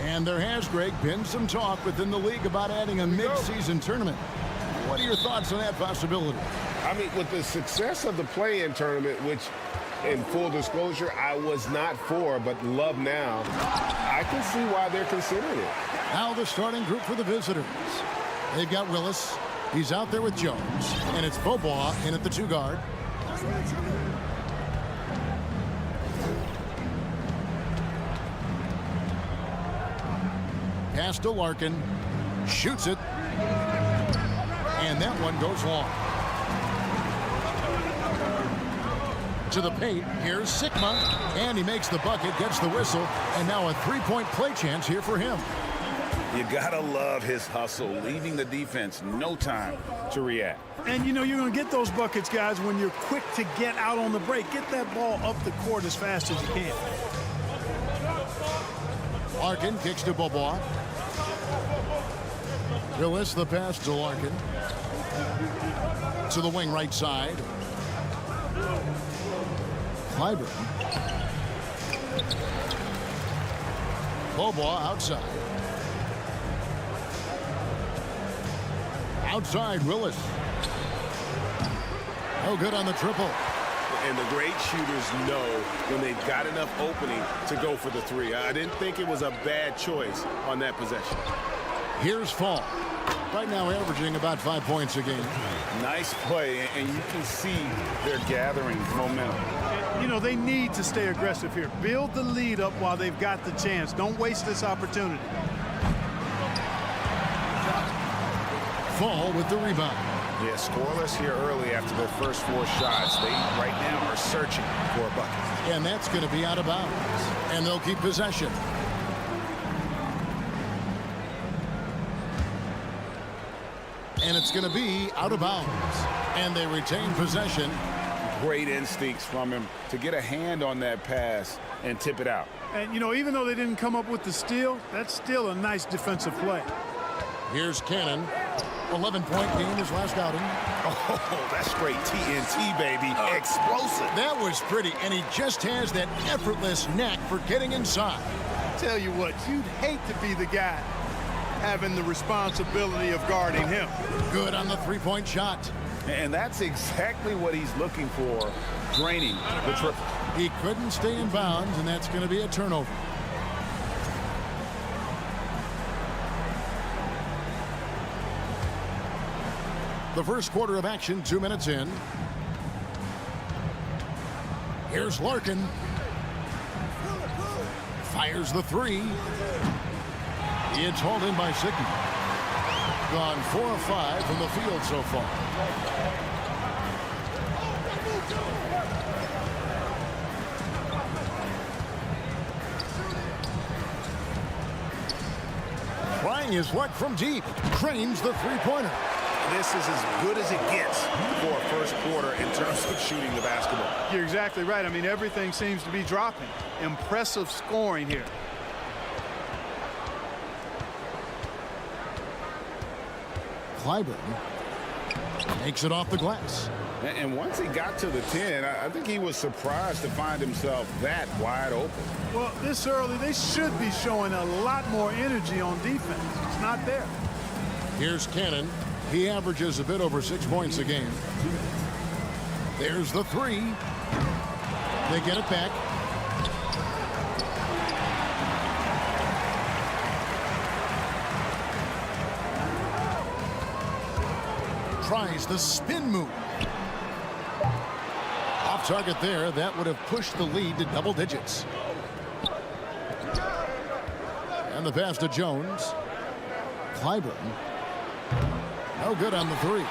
And there has, Greg, been some talk within the league about adding a mid-season tournament. What are your thoughts on that possibility? I mean, with the success of the play-in tournament, which, in full disclosure, I was not for, but love now, I can see why they're considering it. Now the starting group for the visitors. They've got Willis. He's out there with Jones. And it's Bobois in at the 2 guard. Pass to Larkin. Shoots it. And that one goes long. To the paint. Here's Sikma. And he makes the bucket, gets the whistle. And now a 3-point play chance here for him. You gotta love his hustle, leaving the defense no time to react. And you know you're going to get those buckets, guys, when you're quick to get out on the break. Get that ball up the court as fast as you can. Larkin kicks to Bobois. Willis, the pass to Larkin. To the wing right side. Clyburn. Bobois outside. Outside, Willis. No good on the triple. And the great shooters know when they've got enough opening to go for the 3. I didn't think it was a bad choice on that possession. Here's Fall. Right now averaging about 5 points a game. Nice play, and you can see they're gathering momentum. You know, they need to stay aggressive here. Build the lead up while they've got the chance. Don't waste this opportunity. Fall with the rebound. Yeah, scoreless here early after their first 4 shots. They right now are searching for a bucket. And that's going to be out of bounds. And they'll keep possession. And it's going to be out of bounds. And they retain possession. Great instincts from him to get a hand on that pass and tip it out. And, you know, even though they didn't come up with the steal, that's still a nice defensive play. Here's Cannon. 11-point game his last outing. Oh, that's straight TNT, baby. Explosive. That was pretty, and he just has that effortless knack for getting inside. Tell you what, you'd hate to be the guy having the responsibility of guarding him. Good on the 3-point shot. And that's exactly what he's looking for, draining the triple. He couldn't stay in bounds, and that's going to be a turnover. The first quarter of action, 2 minutes in. Here's Larkin. Fires the 3. It's hauled in by Sikma. Gone 4 of 5 from the field so far. Trying his luck from deep. Cranes the 3-pointer. This is as good as it gets for a first quarter in terms of shooting the basketball. You're exactly right. I mean, everything seems to be dropping. Impressive scoring here. Clyburn makes it off the glass. And once he got to the 10, I think he was surprised to find himself that wide open. Well, this early, they should be showing a lot more energy on defense. It's not there. Here's Cannon. He averages a bit over 6 points a game. There's the 3. They get it back. Tries the spin move. Off target there. That would have pushed the lead to double digits. And the pass to Jones. Clyburn No good on the three.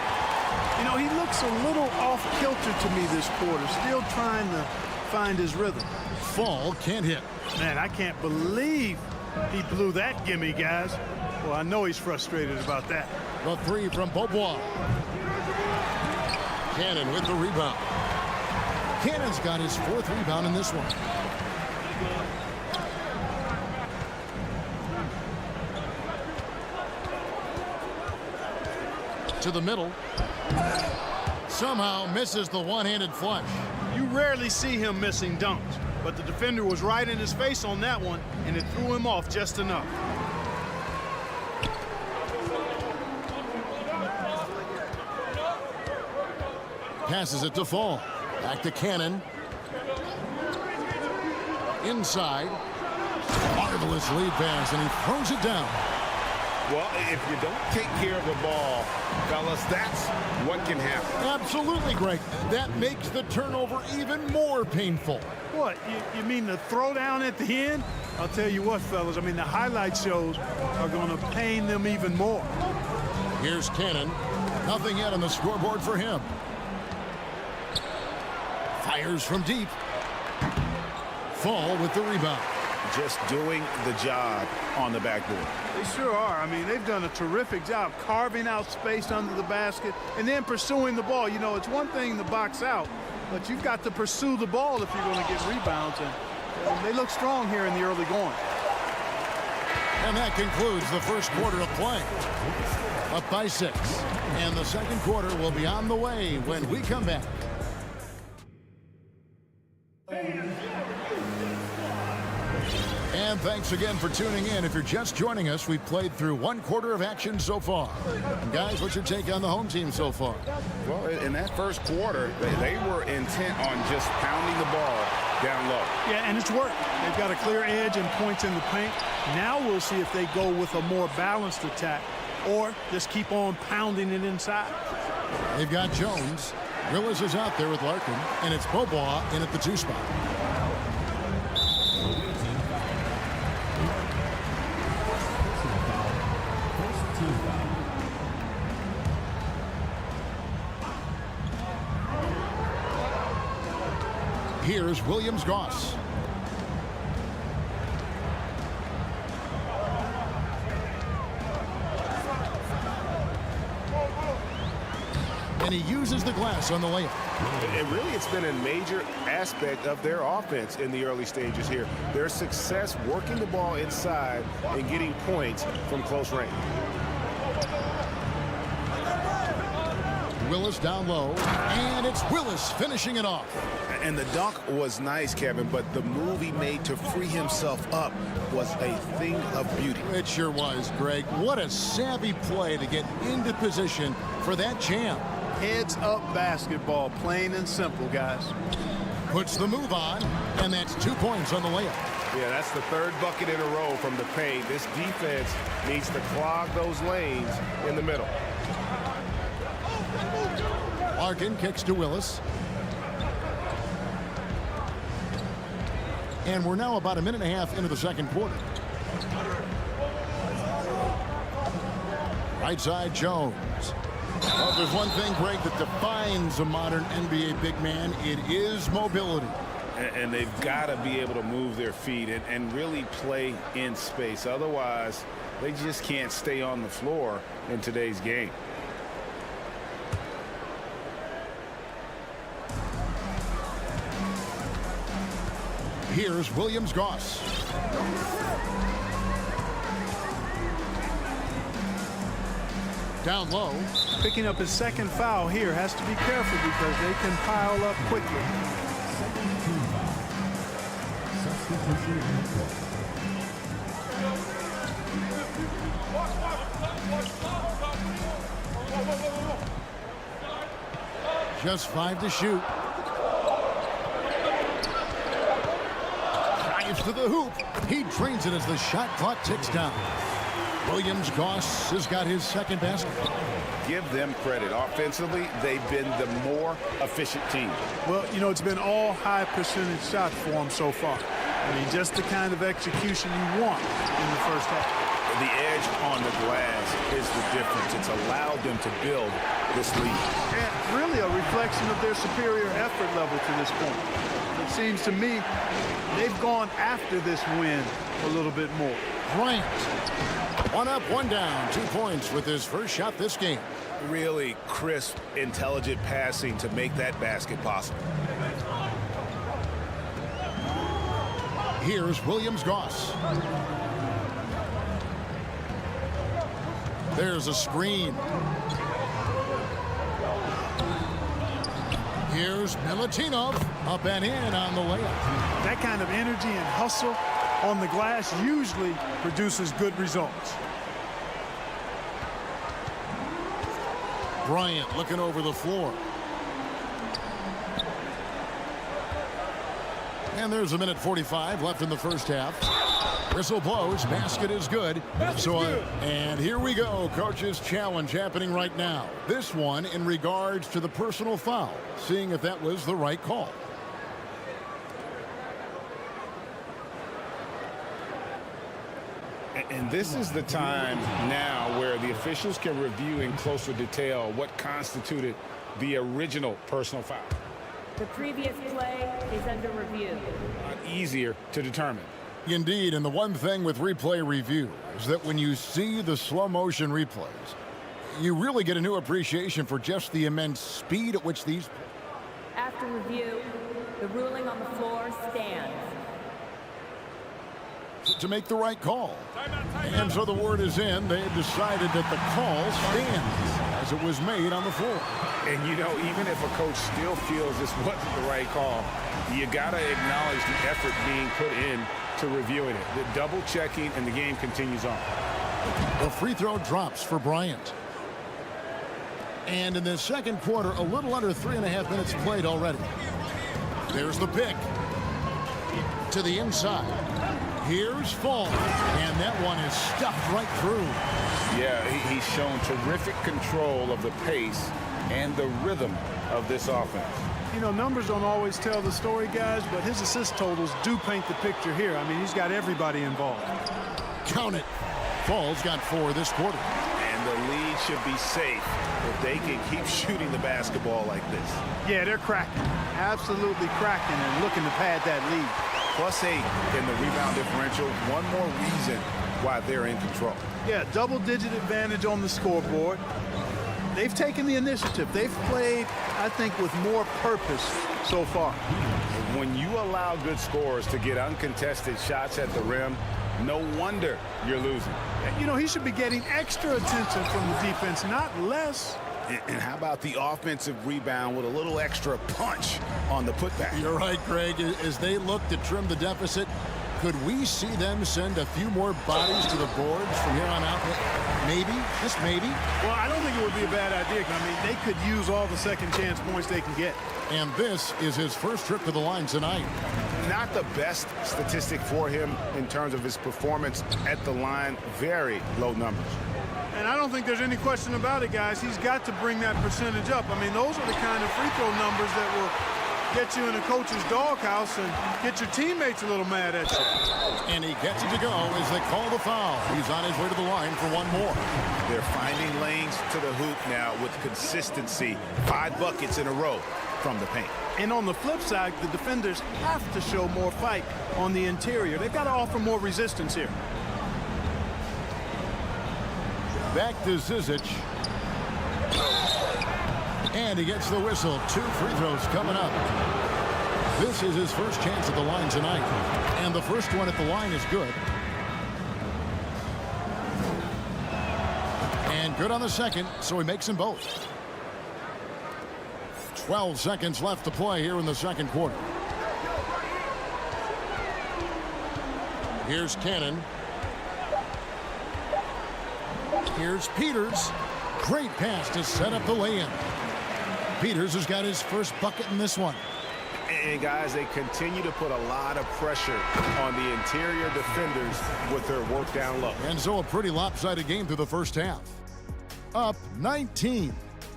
You know, he looks a little off kilter to me this quarter, still trying to find his rhythm. Fall can't hit. Man, I can't believe he blew that gimme, guys. Well, I know he's frustrated about that. The three from Beaubois. Cannon with the rebound. Cannon's got his fourth rebound in this one. To the middle. Somehow misses the one-handed flush. You rarely see him missing dunks, but the defender was right in his face on that one, and it threw him off just enough. Passes it to Fall. Back to Cannon. Inside. Marvelous lead pass, and he throws it down. Well, if you don't take care of the ball, fellas, that's what can happen. Absolutely, Greg. That makes the turnover even more painful. What, you mean the throwdown at the end? I'll tell you what, fellas, I mean, the highlight shows are going to pain them even more. Here's Cannon. Nothing yet on the scoreboard for him. Fires from deep. Fall with the rebound. Just doing the job on the backboard. They sure are. I mean, they've done a terrific job carving out space under the basket and then pursuing the ball. You know, it's one thing to box out, but you've got to pursue the ball if you're going to get rebounds. And they look strong here in the early going. And that concludes the first quarter of play. Up by 6. And the second quarter will be on the way when we come back. And thanks again for tuning in. If you're just joining us, we've played through one quarter of action so far. And guys, what's your take on the home team so far? Well, in that first quarter, they were intent on just pounding the ball down low. Yeah, and it's worked. They've got a clear edge and points in the paint. Now we'll see if they go with a more balanced attack or just keep on pounding it inside. They've got Jones. Willis is out there with Larkin, and it's Beaubois in at the 2 spot. Here's Williams-Goss. And he uses the glass on the layup. And really, it's been a major aspect of their offense in the early stages here. Their success working the ball inside and getting points from close range. Willis down low, and it's Willis finishing it off. And the dunk was nice, Kevin, but the move he made to free himself up was a thing of beauty. It sure was, Greg. What a savvy play to get into position for that jam. Heads up basketball, plain and simple, guys. Puts the move on, and that's 2 points on the layup. Yeah, that's the third bucket in a row from the paint. This defense needs to clog those lanes in the middle. Larkin kicks to Willis. And we're now about a minute and a half into the second quarter. Right side, Jones. Well, if there's one thing, Greg, that defines a modern NBA big man, it is mobility. And they've got to be able to move their feet and really play in space. Otherwise, they just can't stay on the floor in today's game. Here's Williams-Goss. Down low. Picking up his second foul here. Has to be careful because they can pile up quickly. Just 5 to shoot. Drives to the hoop. He drains it as the shot clock ticks down. Williams-Goss has got his second basket. Give them credit. Offensively, they've been the more efficient team. Well, you know, it's been all high percentage shots for them so far. I mean, just the kind of execution you want in the first half. The edge on the glass is the difference. It's allowed them to build this lead. And really a reflection of their superior effort level to this point. It seems to me they've gone after this win a little bit more. Bryant, 1 up, 1 down, 2 points with his first shot this game. Really crisp, intelligent passing to make that basket possible. Here's Williams-Goss. There's a screen. Here's Milutinov, up and in on the layup. That kind of energy and hustle on the glass usually produces good results. Bryant looking over the floor. And there's 1:45 left in the first half. Whistle blows, basket is good. And here we go, coach's challenge happening right now. This one in regards to the personal foul, seeing if that was the right call. And this is the time now where the officials can review in closer detail what constituted the original personal foul. The previous play is under review. Easier to determine. Indeed, and the one thing with replay review is that when you see the slow motion replays, you really get a new appreciation for just the immense speed at which these... After review, the ruling on the floor stands. to make the right call. And so the word is in. They've decided that the call stands as it was made on the floor. And, you know, even if a coach still feels this wasn't the right call, you got to acknowledge the effort being put in to reviewing it. The double checking, and the game continues on. The free throw drops for Bryant. And in the second quarter, a little under 3.5 minutes played already. There's the pick. To the inside. Here's Fall. And that one is stuffed right through. Yeah, he's shown terrific control of the pace and the rhythm of this offense. You know, numbers don't always tell the story, guys, but his assist totals do paint the picture here. I mean, he's got everybody involved. Count it. Fall's got 4 this quarter. And the lead should be safe if they can keep shooting the basketball like this. Yeah, they're cracking. Absolutely cracking and looking to pad that lead. +8 in the rebound differential. One more reason why they're in control. Yeah, double-digit advantage on the scoreboard. They've taken the initiative. They've played, I think, with more purpose so far. When you allow good scorers to get uncontested shots at the rim, no wonder you're losing. You know, he should be getting extra attention from the defense, not less. And how about the offensive rebound with a little extra punch on the putback? You're right, Greg. As they look to trim the deficit, could we see them send a few more bodies to the boards from here on out? Maybe, just maybe. Well, I don't think it would be a bad idea. I mean, they could use all the second chance points they can get. And this is his first trip to the line tonight. Not the best statistic for him in terms of his performance at the line. Very low numbers. And I don't think there's any question about it, guys. He's got to bring that percentage up. I mean, those are the kind of free throw numbers that will get you in a coach's doghouse and get your teammates a little mad at you. And he gets it to go as they call the foul. He's on his way to the line for one more. They're finding lanes to the hoop now with consistency. 5 buckets in a row from the paint. And on the flip side, the defenders have to show more fight on the interior. They've got to offer more resistance here. Back to Zizic. And he gets the whistle. 2 free throws coming up. This is his first chance at the line tonight. And the first one at the line is good. And good on the second, so he makes them both. 12 seconds left to play here in the second quarter. Here's Cannon. Here's Peters. Great pass to set up the lay-in. Peters has got his first bucket in this one. And guys, they continue to put a lot of pressure on the interior defenders with their work down low. And so a pretty lopsided game through the first half. Up 19.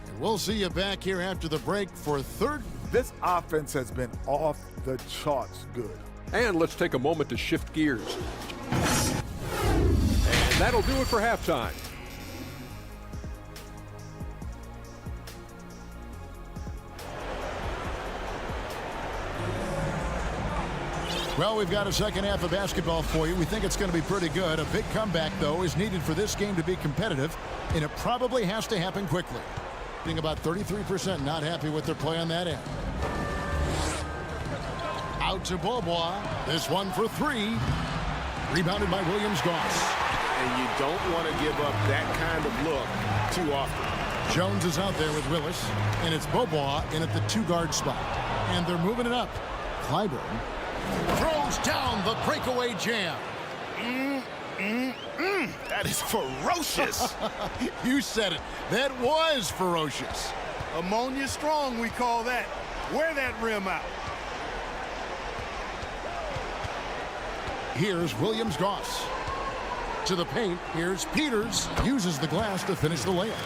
And we'll see you back here after the break for third. This offense has been off the charts good. And let's take a moment to shift gears. And that'll do it for halftime. Well, we've got a second half of basketball for you. We think it's going to be pretty good. A big comeback, though, is needed for this game to be competitive, and it probably has to happen quickly. Being about 33% not happy with their play on that end. Out to Bobois. This one for three. Rebounded by Williams-Goss. And you don't want to give up that kind of look too often. Jones is out there with Willis, and it's Bobois in at the two-guard spot. And they're moving it up. Clyburn throws down the breakaway jam. That is ferocious. You said it. That was ferocious. Ammonia strong, we call that. Wear that rim out. Here's Williams-Goss. To the paint, here's Peters. Uses the glass to finish the layup.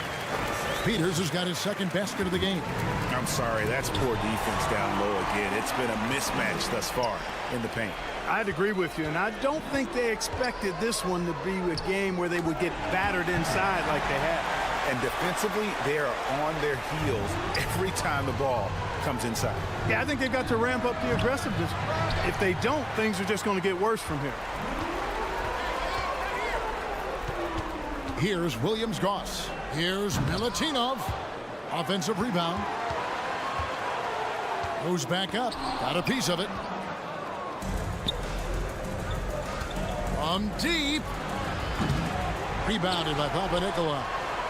Peters has got his second basket of the game. I'm sorry, that's poor defense down low again. It's been a mismatch thus far in the paint. I'd agree with you, and I don't think they expected this one to be a game where they would get battered inside like they have. And defensively, they are on their heels every time the ball comes inside. Yeah, I think they've got to ramp up the aggressiveness. If they don't, things are just going to get worse from here. Here's Williams-Goss. Here's Milutinov. Offensive rebound. Goes back up. Got a piece of it. From deep. Rebounded by Papanikolaou.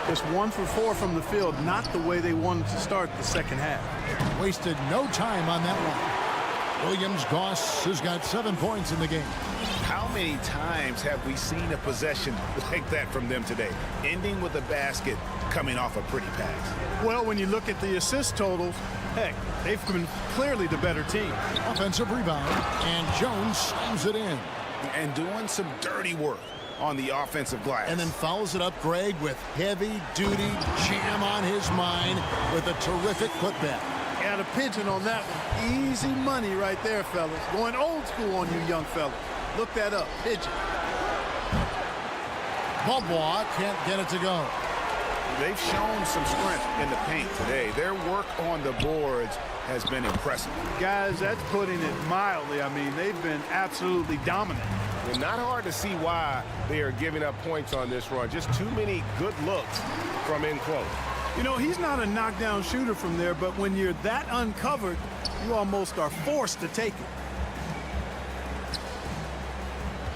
Just 1 for 4 from the field, not the way they wanted to start the second half. Wasted no time on that one. Williams-Goss has got 7 points in the game. How many times have we seen a possession like that from them today, ending with a basket coming off a pretty pass? Well, when you look at the assist totals, heck, they've been clearly the better team. Offensive rebound, and Jones slams it in. And doing some dirty work on the offensive glass. And then follows it up, Greg, with heavy-duty jam on his mind with a terrific putback. Got a pigeon on that one. Easy money right there, fellas. Going old school on you young fellas. Look that up. Pigeon. Bobois can't get it to go. They've shown some strength in the paint today. Their work on the boards has been impressive. Guys, that's putting it mildly. I mean, they've been absolutely dominant. And not hard to see why they are giving up points on this run. Just too many good looks from in close. You know, he's not a knockdown shooter from there, but when you're that uncovered, you almost are forced to take it.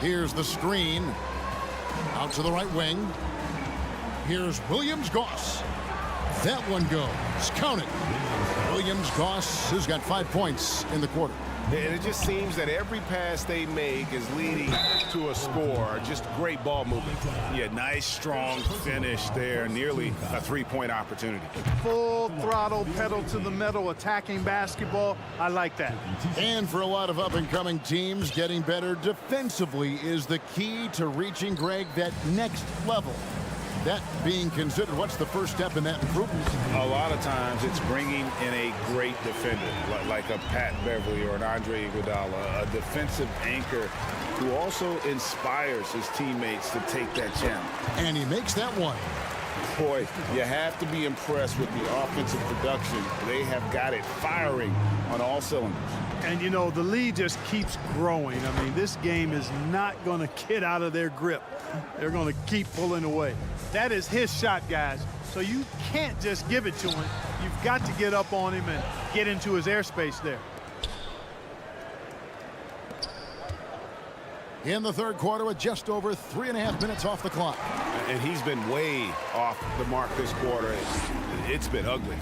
Here's the screen. Out to the right wing. Here's Williams-Goss. That one goes. Count it. Williams-Goss has got 5 points in the quarter. And it just seems that every pass they make is leading to a score. Just great ball movement. Yeah, nice, strong finish there. Nearly a three-point opportunity. Full throttle, pedal to the metal, attacking basketball. I like that. And for a lot of up-and-coming teams, getting better defensively is the key to reaching, Greg, that next level. That being considered, what's the first step in that improvement? A lot of times it's bringing in a great defender, like a Pat Beverly or an Andre Iguodala, a defensive anchor who also inspires his teammates to take that challenge. And he makes that one. Boy, you have to be impressed with the offensive production. They have got it firing on all cylinders. And, you know, the lead just keeps growing. I mean, this game is not going to get out of their grip. They're going to keep pulling away. That is his shot, guys. So you can't just give it to him. You've got to get up on him and get into his airspace there. In the third quarter with just over 3.5 minutes off the clock. And he's been way off the mark this quarter. It's been ugly.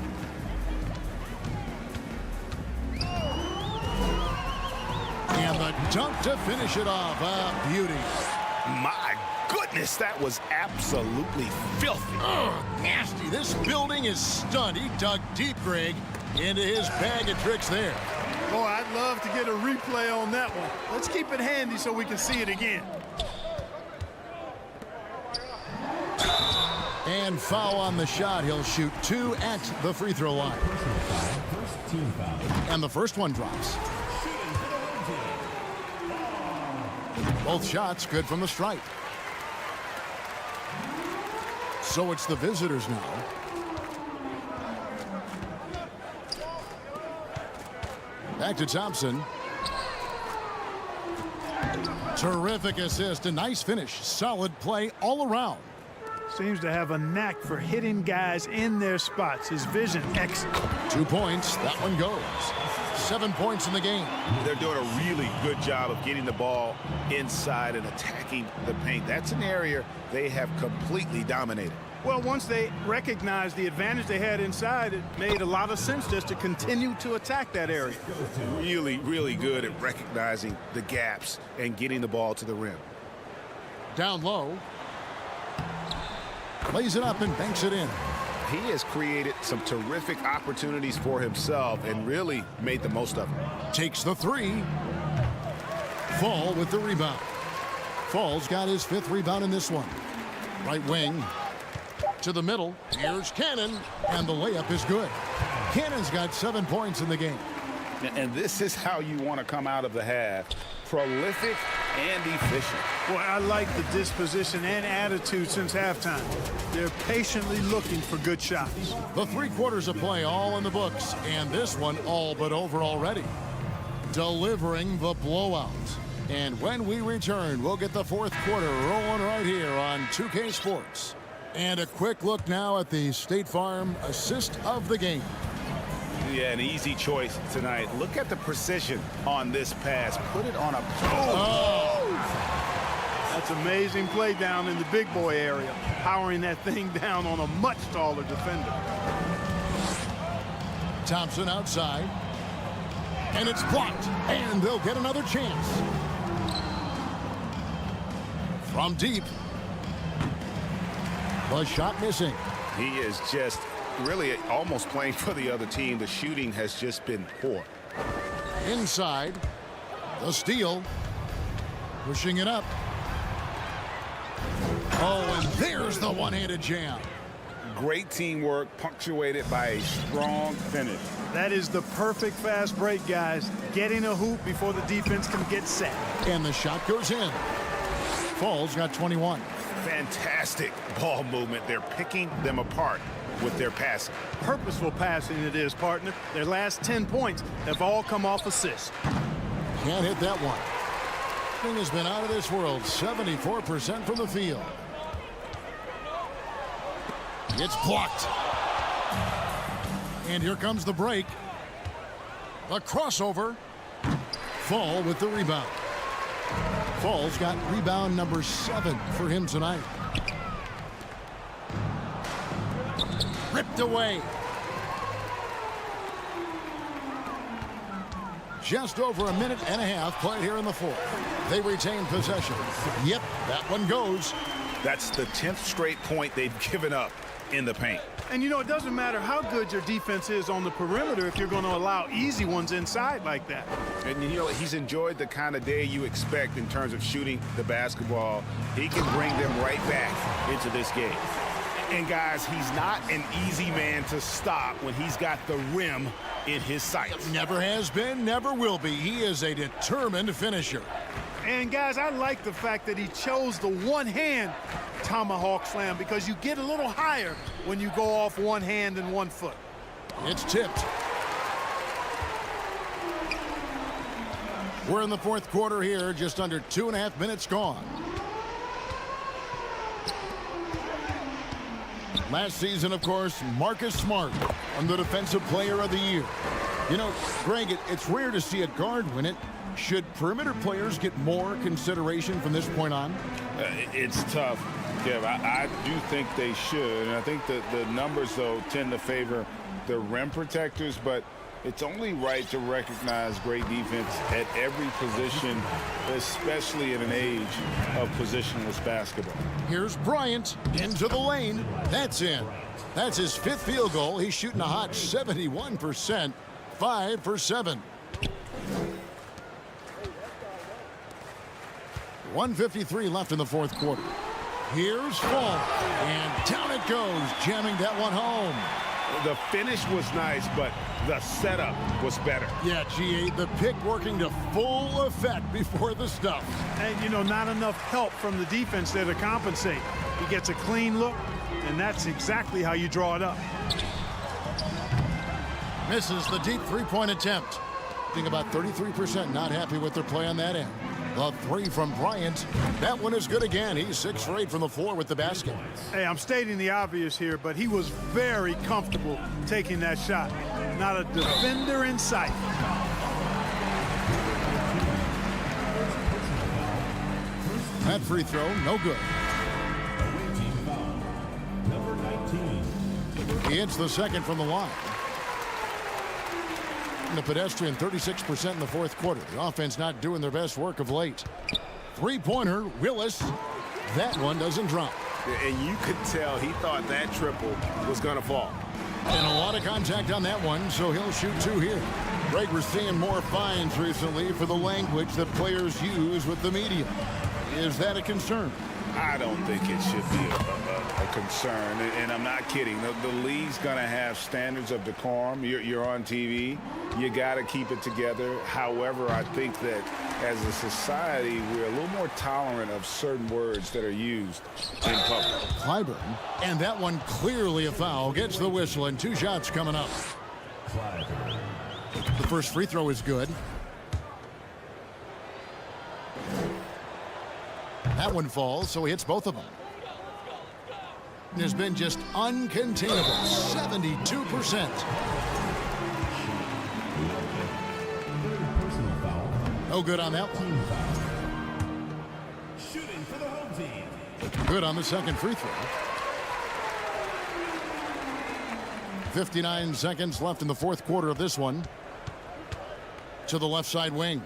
And the dunk to finish it off. A beauty. My goodness, that was absolutely filthy. Ugh, nasty. This building is stunned. He dug deep, Greg, into his bag of tricks there. Boy, I'd love to get a replay on that one. Let's keep it handy so we can see it again. And foul on the shot. He'll shoot 2 at the free throw line. And the first one drops. Both shots good from the stripe. So it's the visitors now. Back to Thompson. Terrific assist, a nice finish. Solid play all around. Seems to have a knack for hitting guys in their spots. His vision excellent. 2 points. That one goes. 7 points in the game. They're doing a really good job of getting the ball inside and attacking the paint. That's an area they have completely dominated. Well, once they recognized the advantage they had inside, it made a lot of sense just to continue to attack that area. Really, really good at recognizing the gaps and getting the ball to the rim. Down low. Plays it up and banks it in. He has created some terrific opportunities for himself and really made the most of them. Takes the three. Fall with the rebound. Fall's got his 5th rebound in this one. Right wing. To the middle. Here's Cannon. And the layup is good. Cannon's got 7 points in the game. And this is how you want to come out of the half. Prolific and efficient. Boy, I like the disposition and attitude since halftime. They're patiently looking for good shots. The 3 quarters of play all in the books. And this one all but over already. Delivering the blowout. And when we return, we'll get the 4th quarter rolling right here on 2K Sports. And a quick look now at the State Farm assist of the game. Yeah, an easy choice tonight. Look at the precision on this pass. Put it on a... That's amazing play down in the big boy area. Powering that thing down on a much taller defender. Thompson outside. And it's blocked. And they'll get another chance. From deep. The shot missing. He is just really almost playing for the other team. The shooting has just been poor. Inside. The steal. Pushing it up. Oh, and there's the one-handed jam. Great teamwork punctuated by a strong finish. That is the perfect fast break, guys. Getting a hoop before the defense can get set. And the shot goes in. Fall's got 21. Fantastic ball movement. They're picking them apart with their passing. Purposeful passing it is, partner. Their last 10 points have all come off assists. Can't hit that one. Thing has been out of this world. 74% from the field. It's blocked. And here comes the break. The crossover. Fall with the rebound. Fall's got rebound number 7 for him tonight. Ripped away. Just over a minute and a half played here in the 4th. They retain possession. Yep, that one goes. That's the 10th straight point they've given up in the paint. And you know, it doesn't matter how good your defense is on the perimeter if you're going to allow easy ones inside like that. And you know, he's enjoyed the kind of day you expect in terms of shooting the basketball. He can bring them right back into this game. And guys, he's not an easy man to stop when he's got the rim in his sights. Never has been, never will be. He is a determined finisher. And guys, I like the fact that he chose the one-hand tomahawk slam because you get a little higher when you go off one hand and 1 foot. It's tipped. We're in the 4th quarter here, just under 2.5 minutes gone. Last season, of course, Marcus Smart won the Defensive Player of the Year. You know, Greg, it's rare to see a guard win it. Should perimeter players get more consideration from this point on? It's tough, Kev. I do think they should. And I think that the numbers, though, tend to favor the rim protectors. But it's only right to recognize great defense at every position, especially in an age of positionless basketball. Here's Bryant into the lane. That's in. That's his 5th field goal. He's shooting a hot 71%. 5 for 7. 1:53 left in the 4th quarter. Here's Fall. And down it goes, jamming that one home. The finish was nice, but the setup was better. Yeah, GA, the pick working to full effect before the stuff. And, you know, not enough help from the defense there to compensate. He gets a clean look, and that's exactly how you draw it up. Misses the deep three-point attempt. Being about 33%, not happy with their play on that end. The three from Bryant. That one is good again. He's 6 for 8 from the floor with the basket. Hey, I'm stating the obvious here, but he was very comfortable taking that shot. Not a defender in sight. That free throw, no good. He hits the second from the line. And the pedestrian 36% in the fourth quarter. The offense not doing their best work of late. Three-pointer, Willis. That one doesn't drop. And you could tell he thought that triple was going to fall. And a lot of contact on that one, so he'll shoot 2 here. Greg, we're seeing more fines recently for the language that players use with the media. Is that a concern? I don't think it should be a concern, and I'm not kidding. The league's going to have standards of decorum. You're on TV. You got to keep it together. However, I think that as a society, we're a little more tolerant of certain words that are used in public. Clyburn, and that one clearly a foul, gets the whistle, and 2 shots coming up. The first free throw is good. That one falls, so he hits both of them. It has been just uncontainable, 72%. No good on that one. Shooting for the home team. Good on the second free throw. 59 seconds left in the fourth quarter of this one. To the left side wing.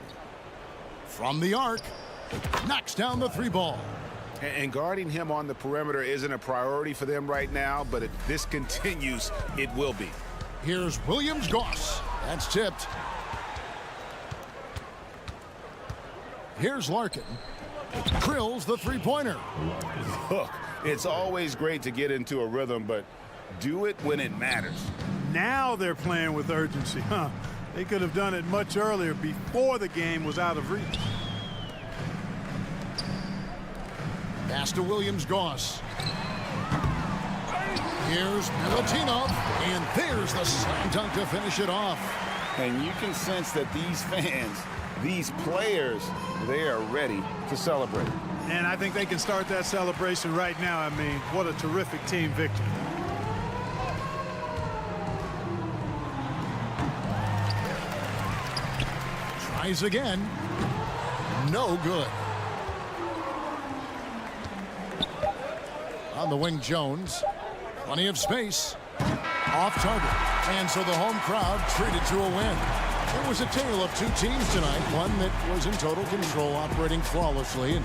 From the arc. Knocks down the 3 ball. And guarding him on the perimeter isn't a priority for them right now, but if this continues, it will be. Here's Williams-Goss. That's tipped. Here's Larkin. Drills the three-pointer. Look, it's always great to get into a rhythm, but do it when it matters. Now they're playing with urgency, huh? They could have done it much earlier, before the game was out of reach. Pass to Williams-Goss. Here's Milutinov, and there's the slam dunk to finish it off. And you can sense that these fans, these players, they are ready to celebrate. And I think they can start that celebration right now. I mean, what a terrific team victory. Tries again. No good. On the wing, Jones. Plenty of space. Off target. And so the home crowd treated to a win. It was a tale of 2 teams tonight. One that was in total control, operating flawlessly. And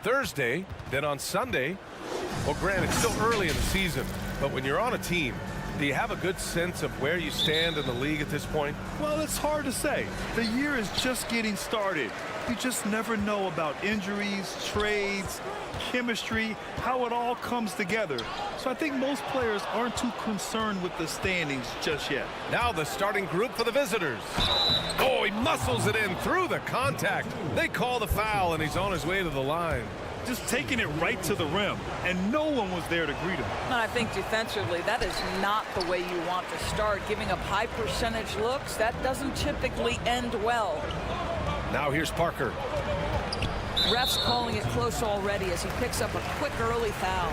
Thursday, then on Sunday. Well, granted, it's still early in the season, but when you're on a team, do you have a good sense of where you stand in the league at this point? Well, it's hard to say. The year is just getting started. You just never know about injuries, trades, chemistry, how it all comes together. So I think most players aren't too concerned with the standings just yet. Now the starting group for the visitors. Oh, he muscles it in through the contact. They call the foul, and he's on his way to the line. Just taking it right to the rim, and no one was there to greet him. And I think defensively, that is not the way you want to start. Giving up high percentage looks, that doesn't typically end well. Now here's Parker. Refs calling it close already as he picks up a quick early foul.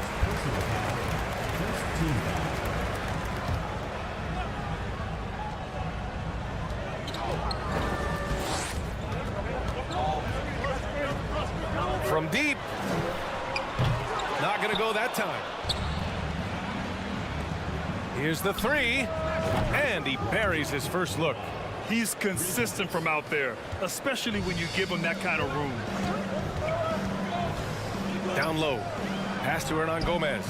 From deep. Not going to go that time. Here's the three. And he buries his first look. He's consistent from out there, especially when you give him that kind of room. Down low. Pass to Hernan Gomez.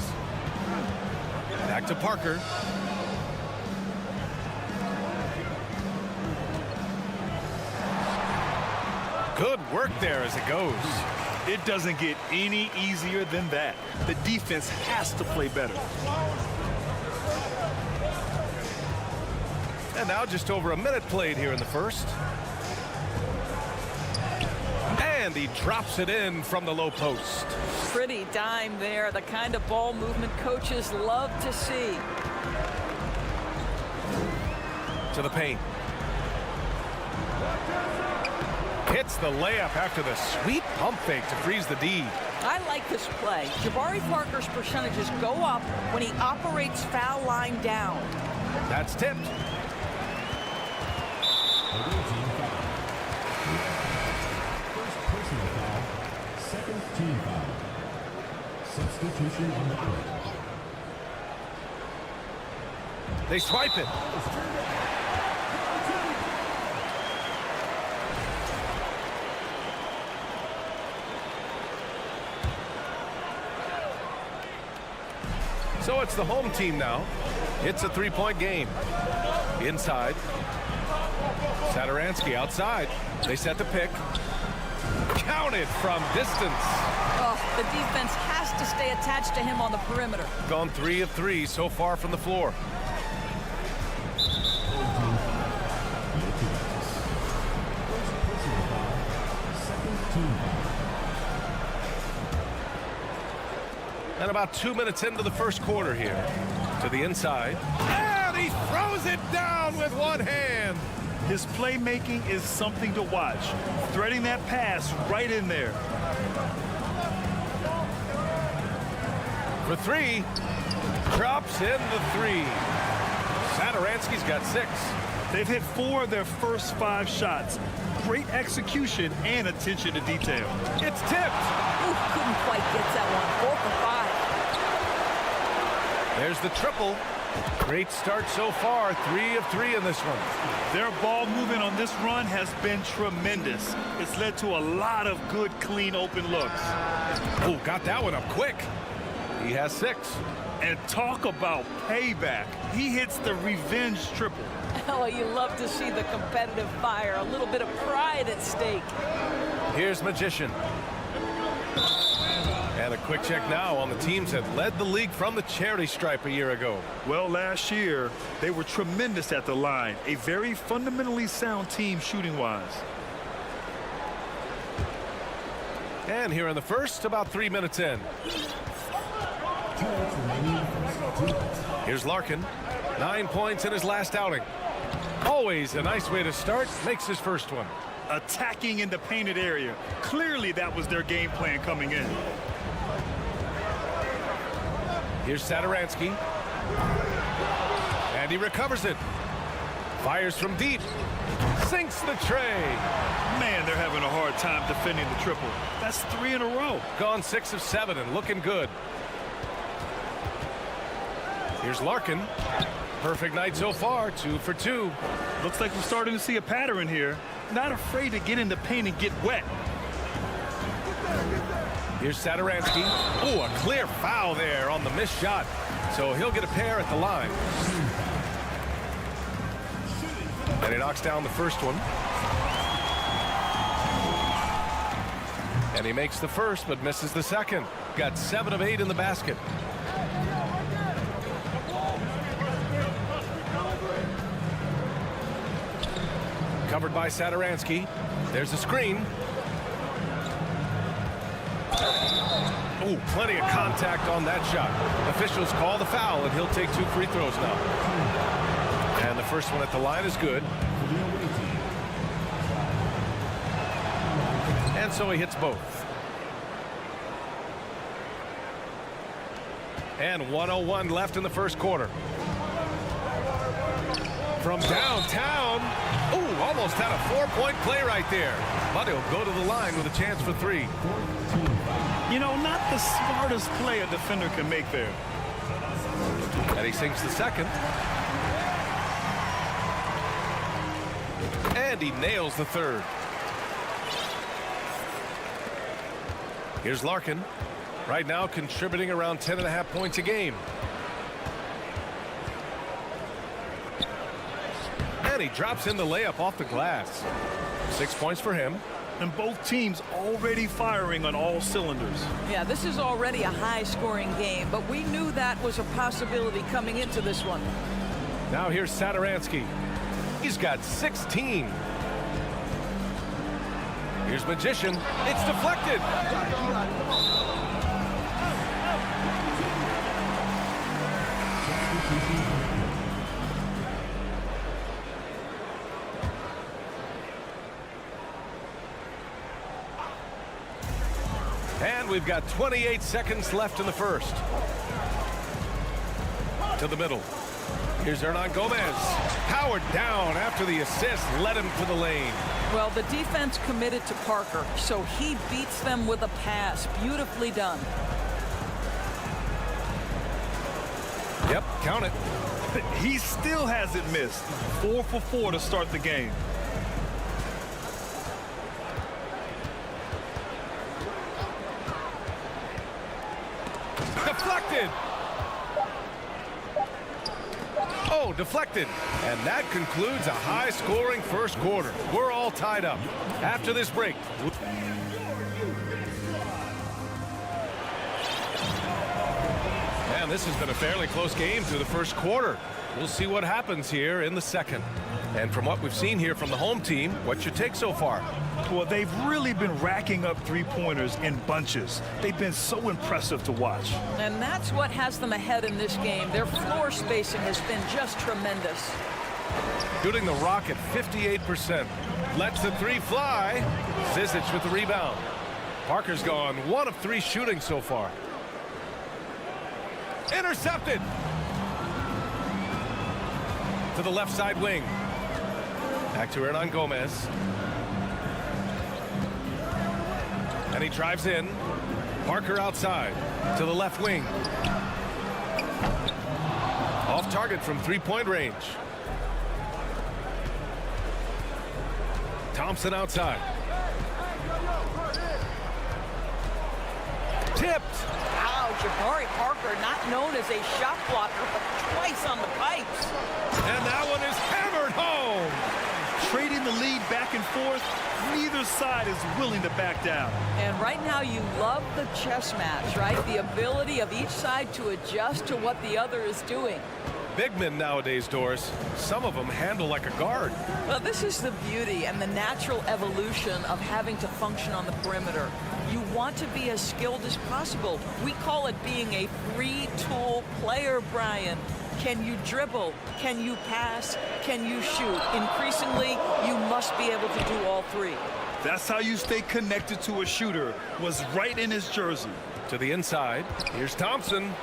Back to Parker. Good work there as it goes. It doesn't get any easier than that. The defense has to play better. And now just over a minute played here in the first. And he drops it in from the low post. Pretty dime there, the kind of ball movement coaches love to see. To the paint. Hits the layup after the sweet pump fake to freeze the D. I like this play. Jabari Parker's percentages go up when he operates foul line down. That's tipped. First personal foul, second team foul. Substitution on the court. They swipe it. So it's the home team now. It's a three-point game. Inside. Satoransky outside. They set the pick. Counted from distance. Oh, the defense has to stay attached to him on the perimeter. Gone 3 of 3 so far from the floor. And about 2 minutes into the first quarter here. To the inside. And he throws it down with one hand. His playmaking is something to watch. Threading that pass right in there. For three. Drops in the three. Satoransky's got 6. They've hit 4 of their first 5 shots. Great execution and attention to detail. It's tipped. Ooh, couldn't quite get that one. 4 for 5. There's the triple. Great start so far. 3 of 3 in this one. Their ball movement on this run has been tremendous. It's led to a lot of good, clean, open looks. Oh, got that one up quick. He has 6. And talk about payback. He hits the revenge triple. Oh, you love to see the competitive fire. A little bit of pride at stake. Here's Magician. And a quick check now on the teams that led the league from the charity stripe a year ago. Well, last year, they were tremendous at the line. A very fundamentally sound team shooting-wise. And here in the first, about 3 minutes in. Here's Larkin. 9 points in his last outing. Always a nice way to start. Makes his first one. Attacking in the painted area. Clearly, that was their game plan coming in. Here's Satoransky. And he recovers it. Fires from deep. Sinks the tray. Man, they're having a hard time defending the triple. That's 3 in a row. Gone 6 of 7 and looking good. Here's Larkin. Perfect night so far. 2 for 2. Looks like we're starting to see a pattern here. Not afraid to get in the paint and get wet. Here's Satoransky. Oh, a clear foul there on the missed shot. So he'll get a pair at the line. And he knocks down the first one. And he makes the first, but misses the second. Got 7 of 8 in the basket. Covered by Satoransky. There's a screen. Oh, plenty of contact on that shot. Officials call the foul, and he'll take 2 free throws now. And the first one at the line is good. And so he hits both. And 1:01 left in the first quarter. From downtown. Oh, almost had a 4-point play right there. But he'll go to the line with a chance for 3. You know, not the smartest play a defender can make there. And he sinks the second. And he nails the third. Here's Larkin. Right now contributing around 10.5 points a game. And he drops in the layup off the glass. 6 points for him. And both teams already firing on all cylinders. Yeah, this is already a high-scoring game, but we knew that was a possibility coming into this one. Now here's Satoransky. He's got 16. Here's Magician. It's deflected. And we've got 28 seconds left in the first. To the middle. Here's Hernan Gomez. Powered down after the assist led him to the lane. Well, the defense committed to Parker, so he beats them with a pass. Beautifully done. Yep, count it. He still hasn't missed. 4 for 4 to start the game. Deflected. deflected. And that concludes a high-scoring first quarter. We're all tied up. After this break. And this has been a fairly close game through the first quarter. We'll see what happens here in the second. And from what we've seen here from the home team, what's your take so far? Well, they've really been racking up three-pointers in bunches. They've been so impressive to watch. And that's what has them ahead in this game. Their floor spacing has been just tremendous. Shooting the rock at 58%. Lets the three fly. Zizic with the rebound. Parker's gone 1 of 3 shooting so far. Intercepted. To the left side wing. Back to Hernan Gomez. And he drives in. Parker outside to the left wing. Off target from three-point range. Thompson outside. Tipped. Wow, Jabari Parker, not known as a shot blocker, but twice on the pipes. And that one is hammered home. Trading the lead back and forth, neither side is willing to back down. And right now you love the chess match, right? The ability of each side to adjust to what the other is doing. Big men nowadays, Doris, some of them handle like a guard. Well, this is the beauty and the natural evolution of having to function on the perimeter. You want to be as skilled as possible. We call it being a three-tool player, Brian. Can you dribble? Can you pass? Can you shoot? Increasingly, you must be able to do all three. That's how you stay connected to a shooter, was right in his jersey. To the inside, here's Thompson.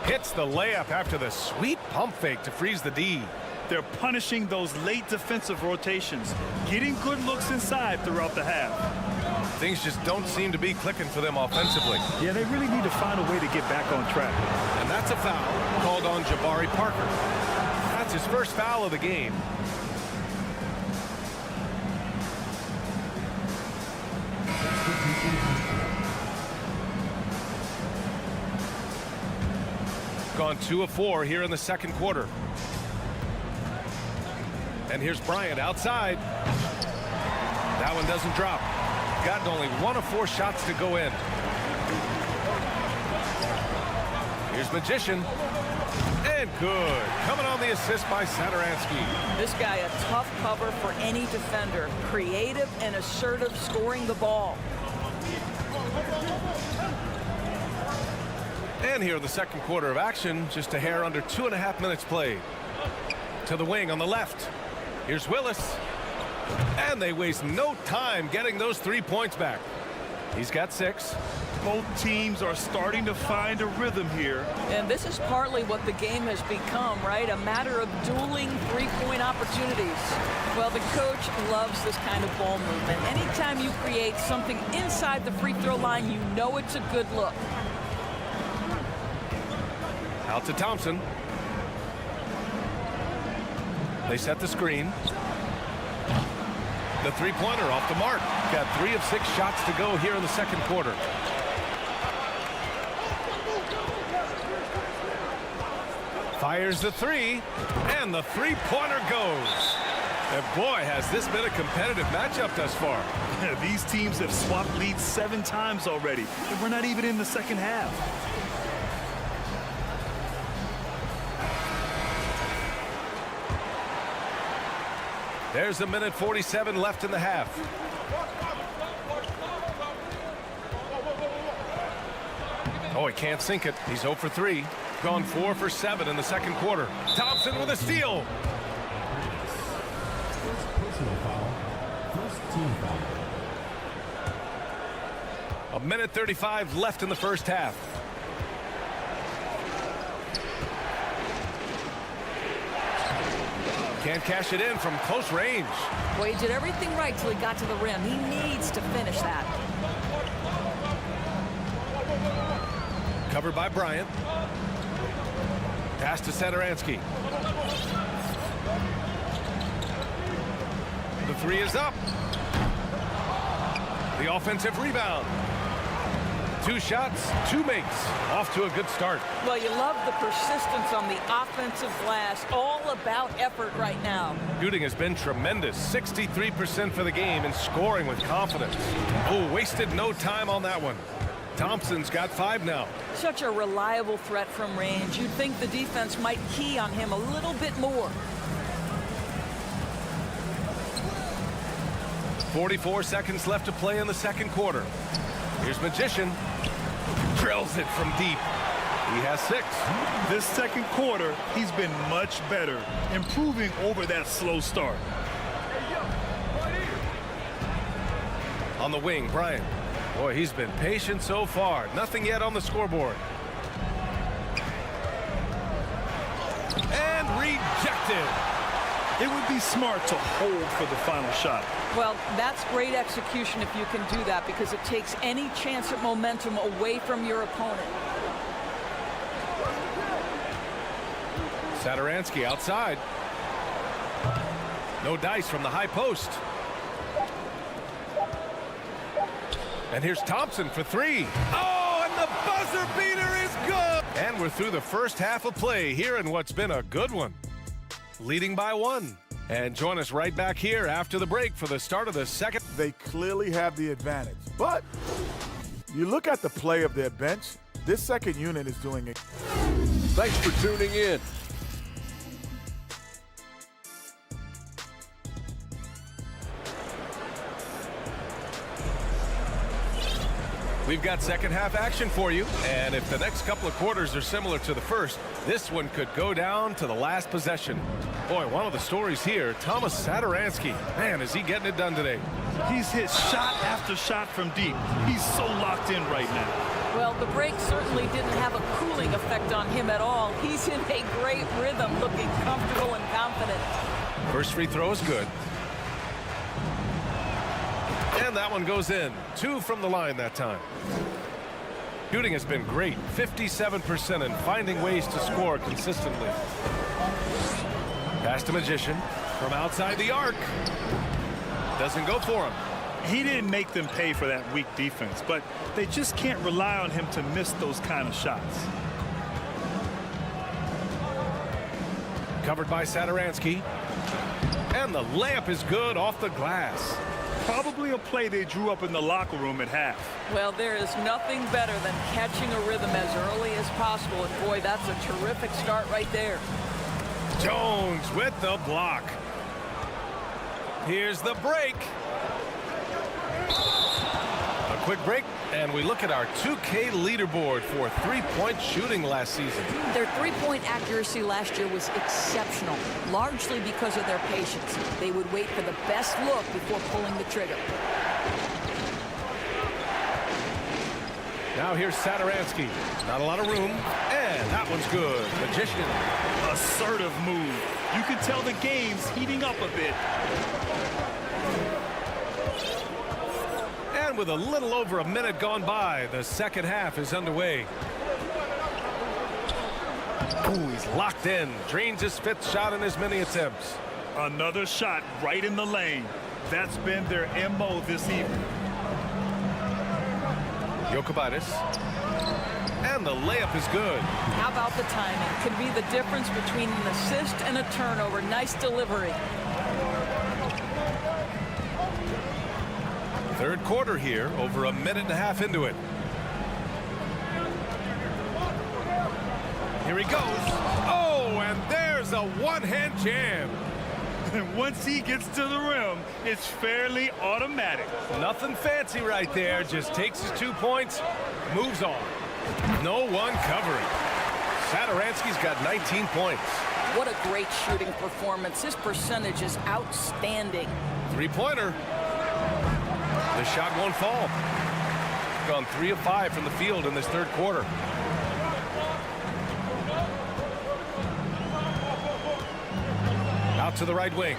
Hits the layup after the sweet pump fake to freeze the D. They're punishing those late defensive rotations, getting good looks inside throughout the half. Things just don't seem to be clicking for them offensively. Yeah, they really need to find a way to get back on track. And that's a foul called on Jabari Parker. That's his first foul of the game. Gone 2 of 4 here in the second quarter. And here's Bryant outside. That one doesn't drop. Got only 1 of 4 shots to go in. Here's Magician. And good. Coming on the assist by Satoransky. This guy a tough cover for any defender. Creative and assertive scoring the ball. And here in the second quarter of action, just a hair under 2.5 minutes played. To the wing on the left. Here's Willis. And they waste no time getting those 3 points back. He's got 6. Both teams are starting to find a rhythm here. And this is partly what the game has become, right? A matter of dueling three-point opportunities. Well, the coach loves this kind of ball movement. Anytime you create something inside the free throw line, you know it's a good look. Out to Thompson. They set the screen. The three-pointer off the mark. Got 3 of 6 shots to go here in the second quarter. Fires the 3, and the three-pointer goes. And boy, has this been a competitive matchup thus far. These teams have swapped leads 7 times already, and we're not even in the second half. There's 1:47 left in the half. Oh, he can't sink it. He's 0 for 3. Gone 4 for 7 in the second quarter. Thompson with a steal. First personal foul. First team foul. 1:35 left in the first half. Can't cash it in from close range. Boy, he did everything right till he got to the rim. He needs to finish that. Covered by Bryant. Pass to Satoransky. The 3 is up. The offensive rebound. 2 shots, 2 makes. Off to a good start. Well, you love the persistence on the offensive glass. All about effort right now. Shooting has been tremendous. 63% for the game and scoring with confidence. Oh, wasted no time on that one. Thompson's got 5 now. Such a reliable threat from range. You'd think the defense might key on him a little bit more. 44 seconds left to play in the second quarter. Here's Magician. Drills it from deep. He has 6. This second quarter, he's been much better, improving over that slow start. On the wing, Bryant. Boy, he's been patient so far. Nothing yet on the scoreboard. And rejected. It would be smart to hold for the final shot. Well, that's great execution if you can do that, because it takes any chance at momentum away from your opponent. Satoransky outside. No dice from the high post. And here's Thompson for 3. Oh, and the buzzer beater is good. And we're through the first half of play here in what's been a good one. Leading by 1. And join us right back here after the break for the start of the second. They clearly have the advantage. But you look at the play of their bench, this second unit is doing it. Thanks for tuning in. We've got second half action for you, and if the next couple of quarters are similar to the first, this one could go down to the last possession. Boy, one of the stories here, Thomas Satoransky. Man, is he getting it done today. He's hit shot after shot from deep. He's so locked in right now. Well, the break certainly didn't have a cooling effect on him at all. He's in a great rhythm, looking comfortable and confident. First free throw is good. And that one goes in. 2 from the line that time. Shooting has been great. 57% and finding ways to score consistently. Pass to Magician from outside the arc. Doesn't go for him. He didn't make them pay for that weak defense, but they just can't rely on him to miss those kind of shots. Covered by Satoransky. And the layup is good off the glass. Probably a play they drew up in the locker room at half. Well, there is nothing better than catching a rhythm as early as possible. And boy, that's a terrific start right there. Jones with the block. Here's the break. A quick break, and we look at our 2K leaderboard for three-point shooting last season. Their three-point accuracy last year was exceptional, largely because of their patience. They would wait for the best look before pulling the trigger. Now here's Satoransky. Not a lot of room, and that one's good. Magician. Assertive move. You can tell the game's heating up a bit. And with a little over a minute gone by, the second half is underway. Ooh, he's locked in. Drains his 5th shot in as many attempts. Another shot right in the lane. That's been their MO this evening. Jokic. And the layup is good. How about the timing? Could be the difference between an assist and a turnover. Nice delivery. Third quarter here, over a minute and a half into it. Here he goes. Oh, and there's a one-hand jam. And once he gets to the rim, it's fairly automatic. Nothing fancy right there. Just takes his 2 points, moves on. No one covering. Satoransky's got 19 points. What a great shooting performance. His percentage is outstanding. Three-pointer. The shot won't fall. Gone 3 of 5 from the field in this third quarter. Out to the right wing.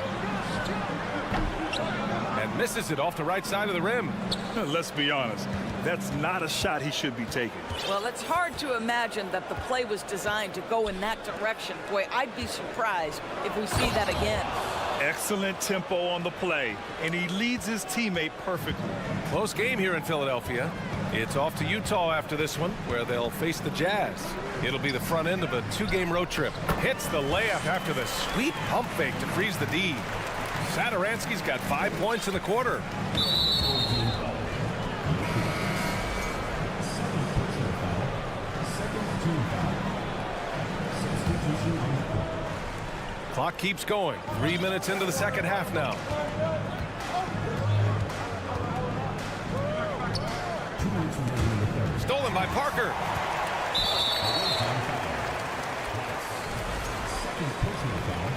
And misses it off the right side of the rim. Let's be honest. That's not a shot he should be taking. Well, it's hard to imagine that the play was designed to go in that direction. Boy, I'd be surprised if we see that again. Excellent tempo on the play, and he leads his teammate perfectly. Close game here in Philadelphia. It's off to Utah after this one, where they'll face the Jazz. It'll be the front end of a 2-game road trip. Hits the layup after the sweet pump fake to freeze the D. Satoransky's got 5 points in the quarter. Clock keeps going. 3 minutes into the second half now. Stolen by Parker. Second personal foul.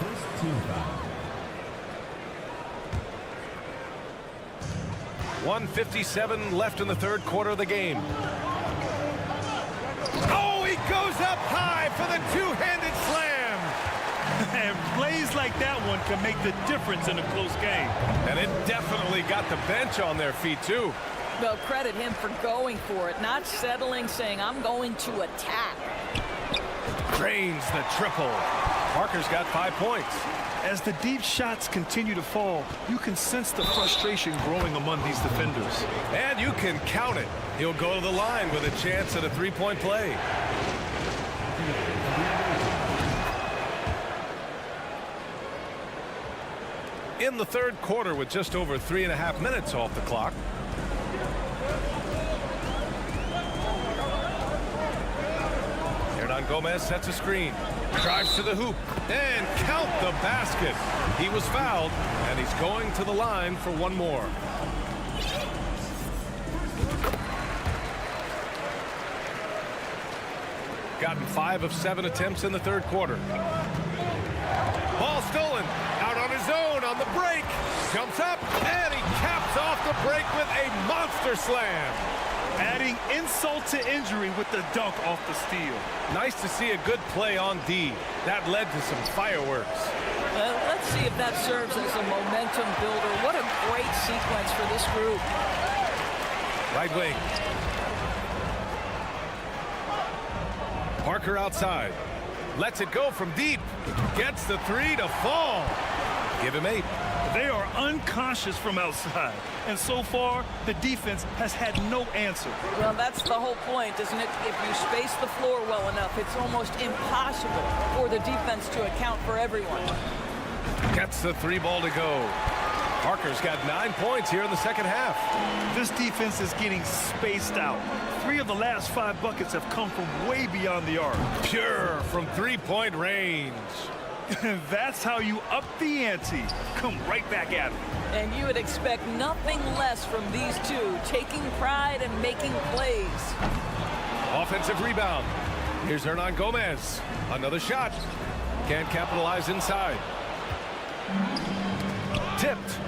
First team foul. 1:57 left in the third quarter of the game. Oh, he goes up high for the two-handed slam. And plays like that one can make the difference in a close game. And it definitely got the bench on their feet, too. Well, credit him for going for it, not settling, saying, I'm going to attack. Drains the triple. Parker's got 5 points. As the deep shots continue to fall, you can sense the frustration growing among these defenders. And you can count it. He'll go to the line with a chance at a three-point play. In the third quarter with just over 3.5 minutes off the clock. Hernan Gomez sets a screen. Drives to the hoop. And count the basket. He was fouled, and he's going to the line for one more. Gotten 5 of 7 attempts in the third quarter. Ball stolen. Out on his own on the break. Jumps up, and he caps off the break with a monster slam. Adding insult to injury with the dunk off the steal. Nice to see a good play on D. That led to some fireworks. Let's see if that serves as a momentum builder. What a great sequence for this group. Right wing. Parker outside. Lets it go from deep. Gets the three to fall. Give him 8. They are unconscious from outside. And so far, the defense has had no answer. Well, that's the whole point, isn't it? If you space the floor well enough, it's almost impossible for the defense to account for everyone. Gets the 3 ball to go. Parker's got 9 points here in the second half. This defense is getting spaced out. 3 of the last 5 buckets have come from way beyond the arc. Pure from 3-point range. That's how you up the ante. Come right back at him. And you would expect nothing less from these two, taking pride and making plays. Offensive rebound. Here's Hernan Gomez. Another shot. Can't capitalize inside. Tipped.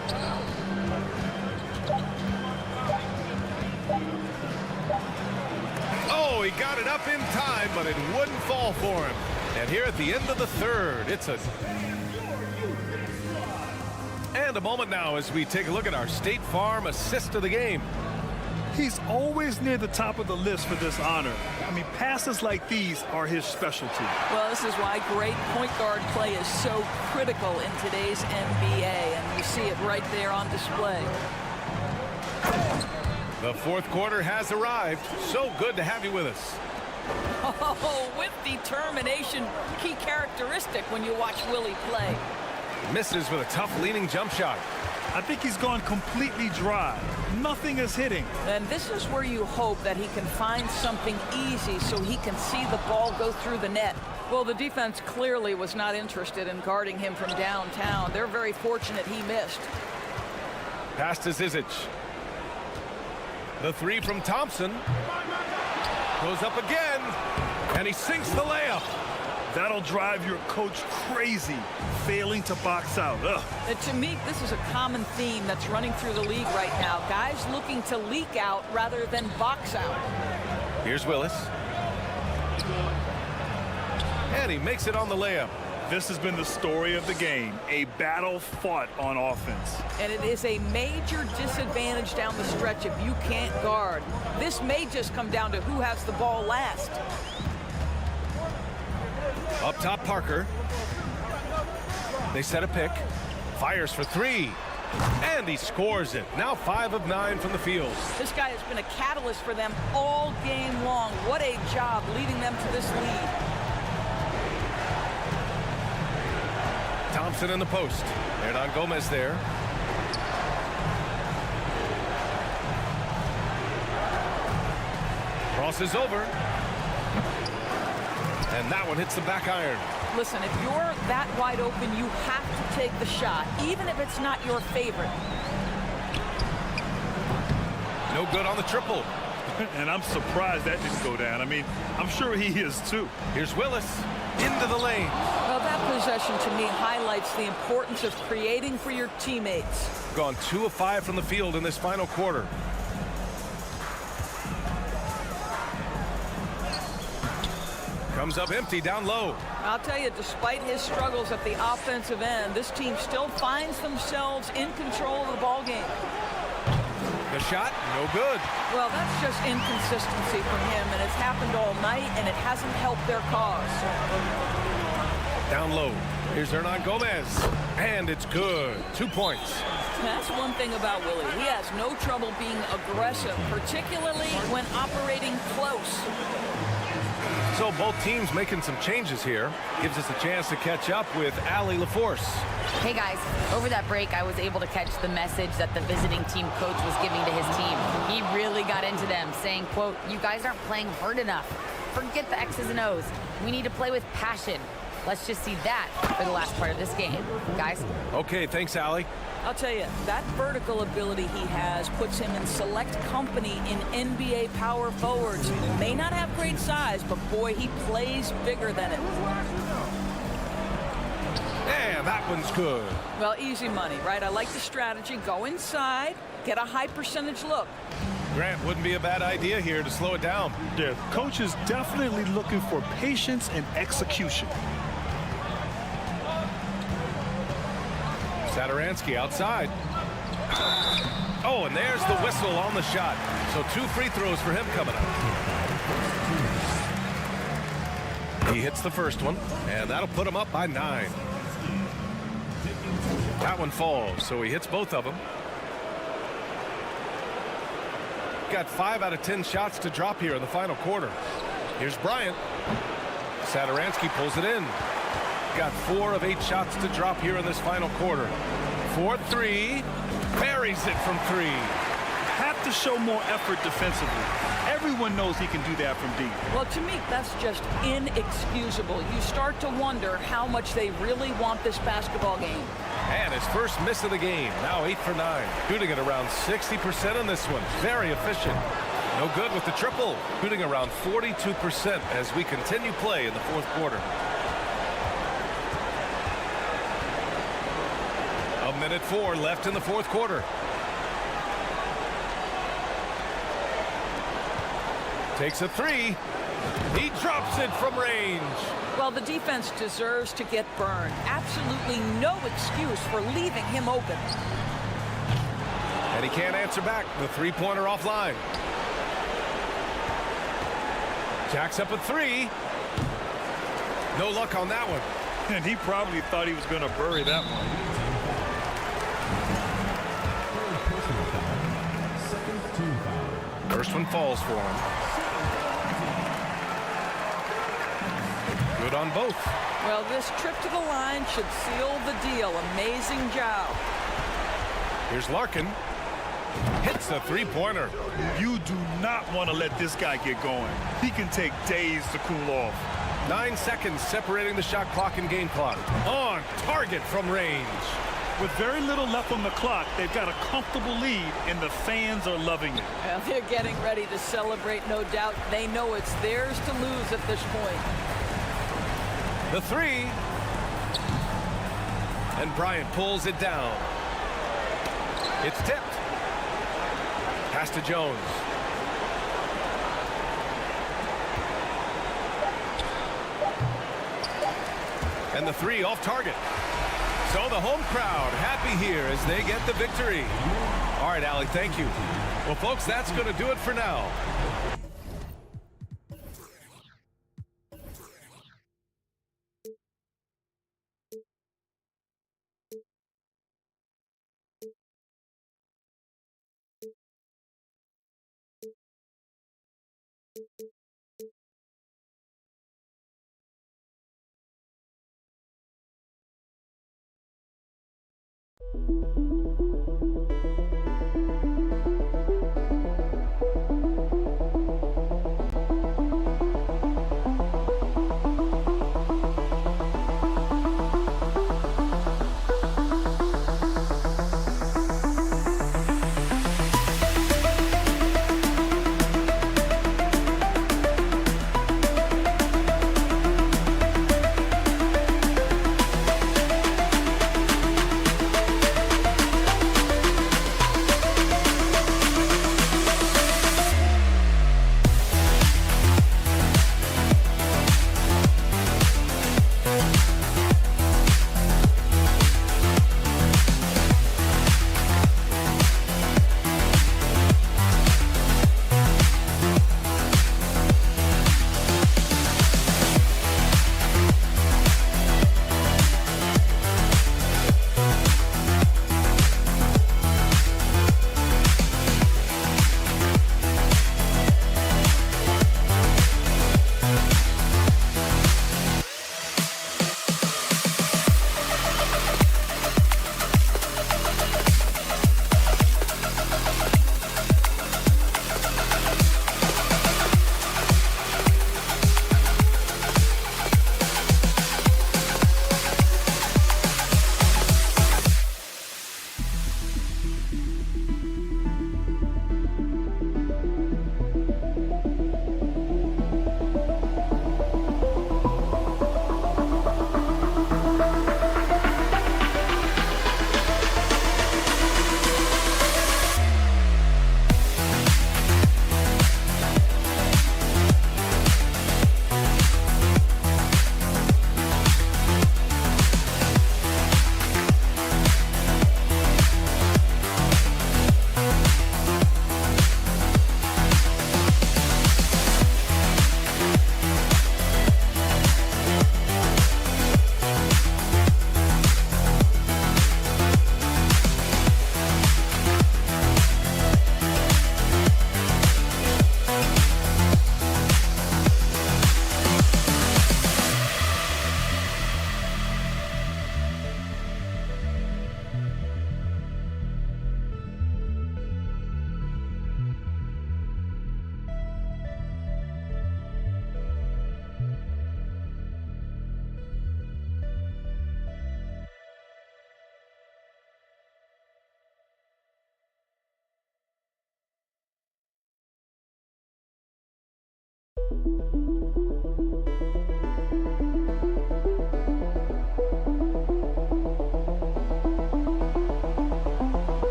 Oh, he got it up in time, but it wouldn't fall for him. And here at the end of the third, it's a... And a moment now as we take a look at our State Farm assist of the game. He's always near the top of the list for this honor. I mean, passes like these are his specialty. Well, this is why great point guard play is so critical in today's NBA, and you see it right there on display. The fourth quarter has arrived. So good to have you with us. Oh, with determination, key characteristic when you watch Willie play. Misses with a tough leaning jump shot. I think he's gone completely dry. Nothing is hitting. And this is where you hope that he can find something easy so he can see the ball go through the net. Well, the defense clearly was not interested in guarding him from downtown. They're very fortunate he missed. Pass to Zizic. The 3 from Thompson. Goes up again, and he sinks the layup. That'll drive your coach crazy, failing to box out. To me, this is a common theme that's running through the league right now. Guys looking to leak out rather than box out. Here's Willis. And he makes it on the layup. This has been the story of the game, a battle fought on offense. And it is a major disadvantage down the stretch if you can't guard. This may just come down to who has the ball last. Up top, Parker. They set a pick. Fires for three. And he scores it. Now 5 of 9 from the field. This guy has been a catalyst for them all game long. What a job leading them to this lead. Thompson in the post. Hernan Gomez there. Crosses over. And that one hits the back iron. Listen, if you're that wide open, you have to take the shot, even if it's not your favorite. No good on the triple. And I'm surprised that didn't go down. I mean, I'm sure he is too. Here's Willis into the lane. Well, that possession to me highlights the importance of creating for your teammates. Gone 2 of 5 from the field in this final quarter. Comes up empty down low. I'll tell you, despite his struggles at the offensive end, this team still finds themselves in control of the ball game. The shot, no good. Well, that's just inconsistency from him, and it's happened all night, and it hasn't helped their cause. Down low. Here's Hernan Gomez. And it's good. 2 points. That's one thing about Willie. He has no trouble being aggressive, particularly when operating close. So both teams making some changes here. Gives us a chance to catch up with Allie LaForce. Hey guys, over that break I was able to catch the message that the visiting team coach was giving to his team. He really got into them, saying, quote, "You guys aren't playing hard enough. Forget the X's and O's. We need to play with passion." Let's just see that for the last part of this game, guys. Okay, thanks, Allie. I'll tell you, that vertical ability he has puts him in select company in NBA power forwards. May not have great size, but boy, he plays bigger than it. And that one's good. Well, easy money, right? I like the strategy. Go inside, get a high percentage look. Grant, wouldn't be a bad idea here to slow it down. Yeah, coach is definitely looking for patience and execution. Satoransky outside. Oh, and there's the whistle on the shot. So 2 free throws for him coming up. He hits the first one, and that'll put him up by 9. That one falls, so he hits both of them. Got 5 out of 10 shots to drop here in the final quarter. Here's Bryant. Satoransky pulls it in. Got 4 of 8 shots to drop here in this final quarter. 4-3. Buries it from 3. Have to show more effort defensively. Everyone knows he can do that from deep. Well, to me, that's just inexcusable. You start to wonder how much they really want this basketball game. And his first miss of the game. Now 8 for 9. Shooting at around 60% on this one. Very efficient. No good with the triple. Shooting around 42% as we continue play in the fourth quarter. A minute 4 left in the fourth quarter. Takes a 3. He drops it from range. Well, the defense deserves to get burned. Absolutely no excuse for leaving him open. And he can't answer back. The three-pointer offline. Jacks up a 3. No luck on that one. And he probably thought he was going to bury that one. First one falls for him. Good on both. Well, this trip to the line should seal the deal. Amazing job. Here's Larkin. Hits a three-pointer. You do not want to let this guy get going. He can take days to cool off. 9 seconds separating the shot clock and game clock. On target from range. With very little left on the clock, they've got a comfortable lead, and the fans are loving it. Well, they're getting ready to celebrate, no doubt. They know it's theirs to lose at this point. The 3. And Bryant pulls it down. It's tipped. Pass to Jones. And the 3 off target. So the home crowd happy here as they get the victory. All right, Allie, thank you. Well, folks, that's going to do it for now.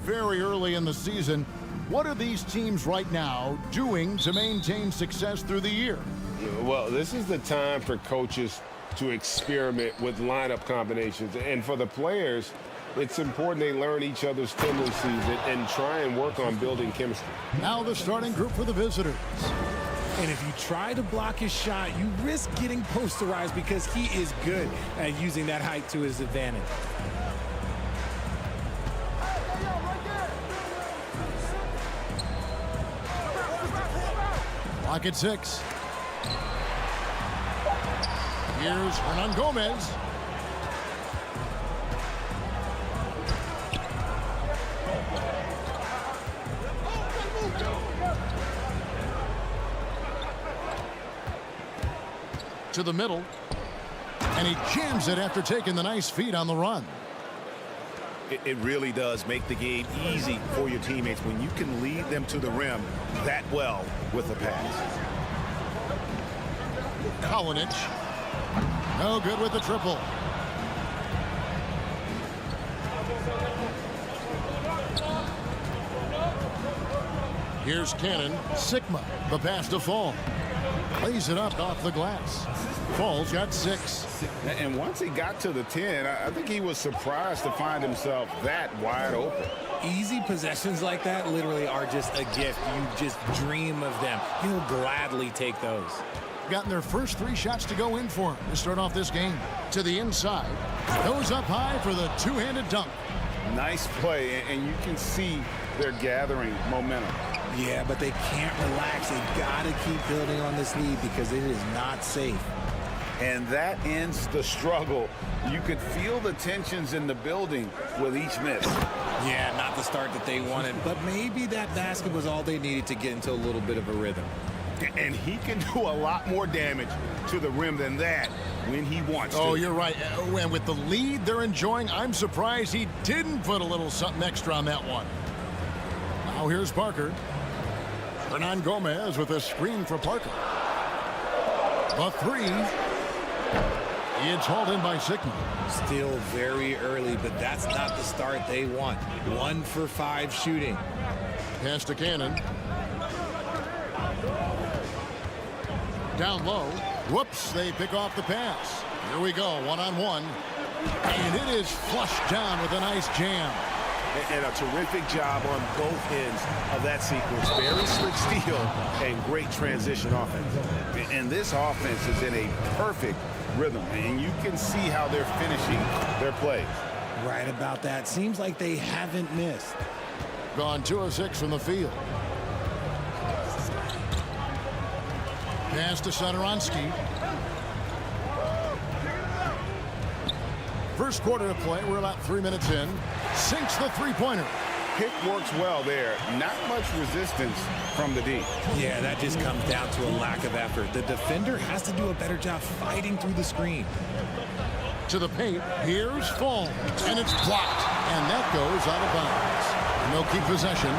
very early in the season. What are these teams right now doing to maintain success through the year? Well, this is the time for coaches to experiment with lineup combinations. And for the players, it's important they learn each other's tendencies and try and work on building chemistry. Now the starting group for the visitors. And if you try to block his shot, you risk getting posterized because he is good at using that height to his advantage. Lock at 6. Here's Hernan Gomez. To the middle. And he jams it after taking the nice feed on the run. It really does make the game easy for your teammates when you can lead them to the rim that well with a pass. Kalinic. No good with the triple. Here's Cannon. Sigma, the pass to Fall. Plays it up off the glass. Fall's got 6. And once he got to the 10, I think he was surprised to find himself that wide open. Easy possessions like that literally are just a gift. You just dream of them. He'll gladly take those. Gotten their first 3 shots to go in for him to start off this game. To the inside. Goes up high for the two-handed dunk. Nice play, and you can see they're gathering momentum. Yeah, but they can't relax. They got to keep building on this lead because it is not safe. And that ends the struggle. You could feel the tensions in the building with each miss. Yeah, not the start that they wanted, but maybe that basket was all they needed to get into a little bit of a rhythm. And he can do a lot more damage to the rim than that when he wants to. Oh, you're right. And with the lead they're enjoying, I'm surprised he didn't put a little something extra on that one. Now here's Parker. Hernan Gomez with a screen for Parker. The 3. It's hauled in by Sigma. Still very early, but that's not the start they want. 1 for 5 shooting. Pass to Cannon. Down low. Whoops, they pick off the pass. Here we go, one-on-one. And it is flushed down with a nice jam. And a terrific job on both ends of that sequence. Very slick steal and great transition offense. And this offense is in a perfect rhythm, and you can see how they're finishing their plays. Right about that. Seems like they haven't missed. Gone 2 of 6 from the field. Pass to Satoransky. First quarter of play. We're about 3 minutes in. Sinks the three-pointer. Pick works well there. Not much resistance from the D. Yeah, that just comes down to a lack of effort. The defender has to do a better job fighting through the screen. To the paint. Here's Fall. And it's blocked. And that goes out of bounds. No keep possession.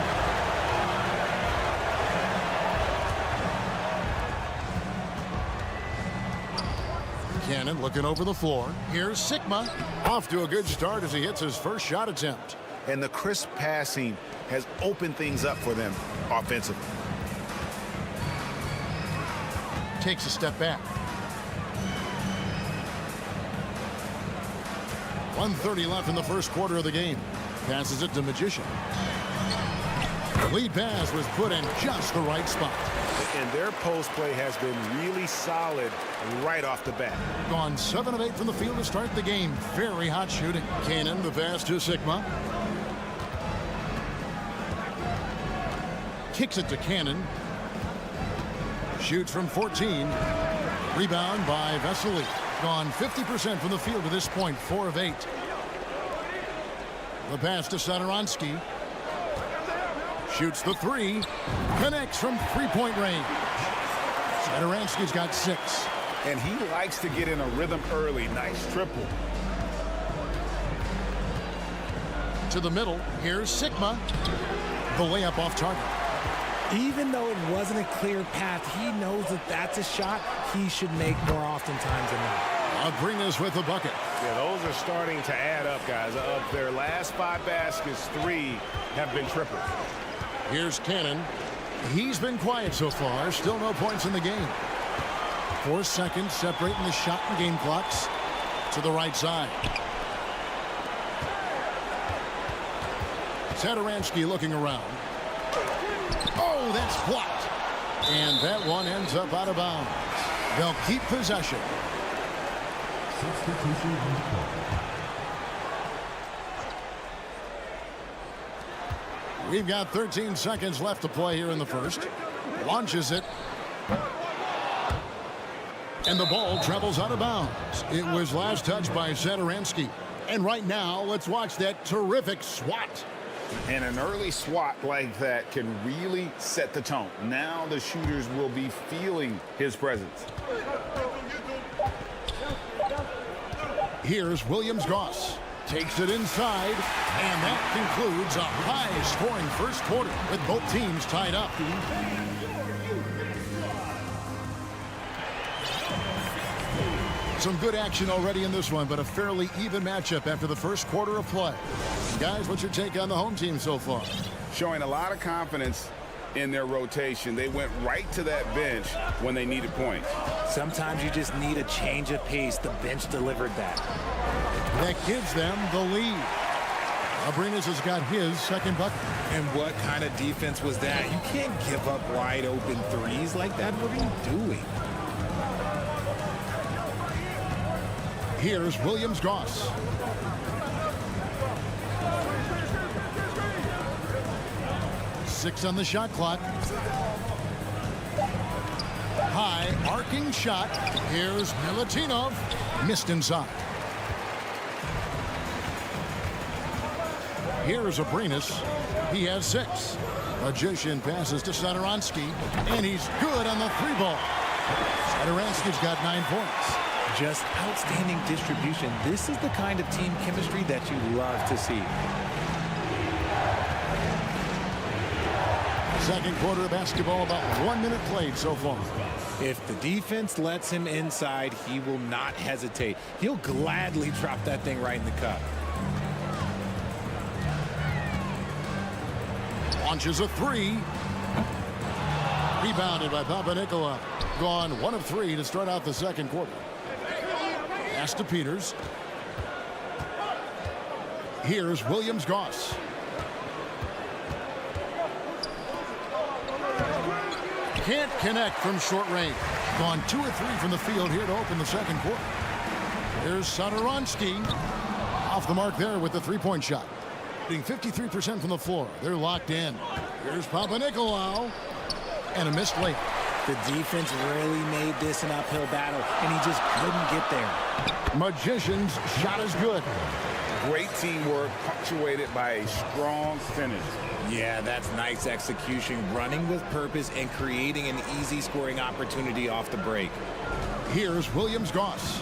Cannon looking over the floor. Here's Sigma. Off to a good start as he hits his first shot attempt. And the crisp passing has opened things up for them offensively. Takes a step back. 1:30 left in the first quarter of the game. Passes it to Magician. The lead pass was put in just the right spot. And their post play has been really solid right off the bat. Gone 7 of 8 from the field to start the game. Very hot shooting. Cannon, the pass to Sigma. Kicks it to Cannon. Shoots from 14. Rebound by Vesely. Gone 50% from the field to this point. 4 of 8. The pass to Satoransky. Shoots the 3. Connects from three-point range. Satoransky's got 6. And he likes to get in a rhythm early. Nice triple. To the middle. Here's Sigma. The layup off target. Even though it wasn't a clear path, he knows that that's a shot he should make more oftentimes than not. Abrinas with the bucket. Yeah, those are starting to add up, guys. Of their last 5 baskets, 3 have been triples. Here's Cannon. He's been quiet so far. Still no points in the game. 4 seconds separating the shot and game clocks. To the right side. Satoransky looking around. Oh, that's blocked. And that one ends up out of bounds. They'll keep possession. We've got 13 seconds left to play here in the first. Launches it. And the ball travels out of bounds. It was last touched by Satoransky. And right now, let's watch that terrific swat. And an early swat like that can really set the tone. Now the shooters will be feeling his presence. Here's Williams-Goss. Takes it inside, and that concludes a high-scoring first quarter with both teams tied up. Some good action already in this one, but a fairly even matchup after the first quarter of play. Guys, what's your take on the home team so far? Showing a lot of confidence in their rotation. They went right to that bench when they needed points. Sometimes you just need a change of pace. The bench delivered that. That gives them the lead. Abrinas has got his second bucket. And what kind of defense was that? You can't give up wide open threes like that. What are you doing? Here's Williams-Goss. Six on the shot clock. High arcing shot. Here's Milutinov. Missed inside. Here's Abrinas. He has 6. Magician passes to Satoransky, and he's good on the 3-ball. Satoransky's got 9 points. Just outstanding distribution. This is the kind of team chemistry that you love to see. Second quarter of basketball, about 1 minute played so far. If the defense lets him inside, he will not hesitate. He'll gladly drop that thing right in the cup. Launches a 3. Rebounded by Papanikolaou. Gone 1 of 3 to start out the second quarter. Pass to Peters. Here's Williams-Goss. Can't connect from short range. Gone 2 of 3 from the field here to open the second quarter. Here's Satoransky. Off the mark there with the 3-point shot. Being 53% from the floor. They're locked in. Here's Papanikolaou. And a missed layup. The defense really made this an uphill battle, and he just couldn't get there. Magician's shot is good. Great teamwork, punctuated by a strong finish. Yeah, that's nice execution, running with purpose and creating an easy scoring opportunity off the break. Here's Williams-Goss.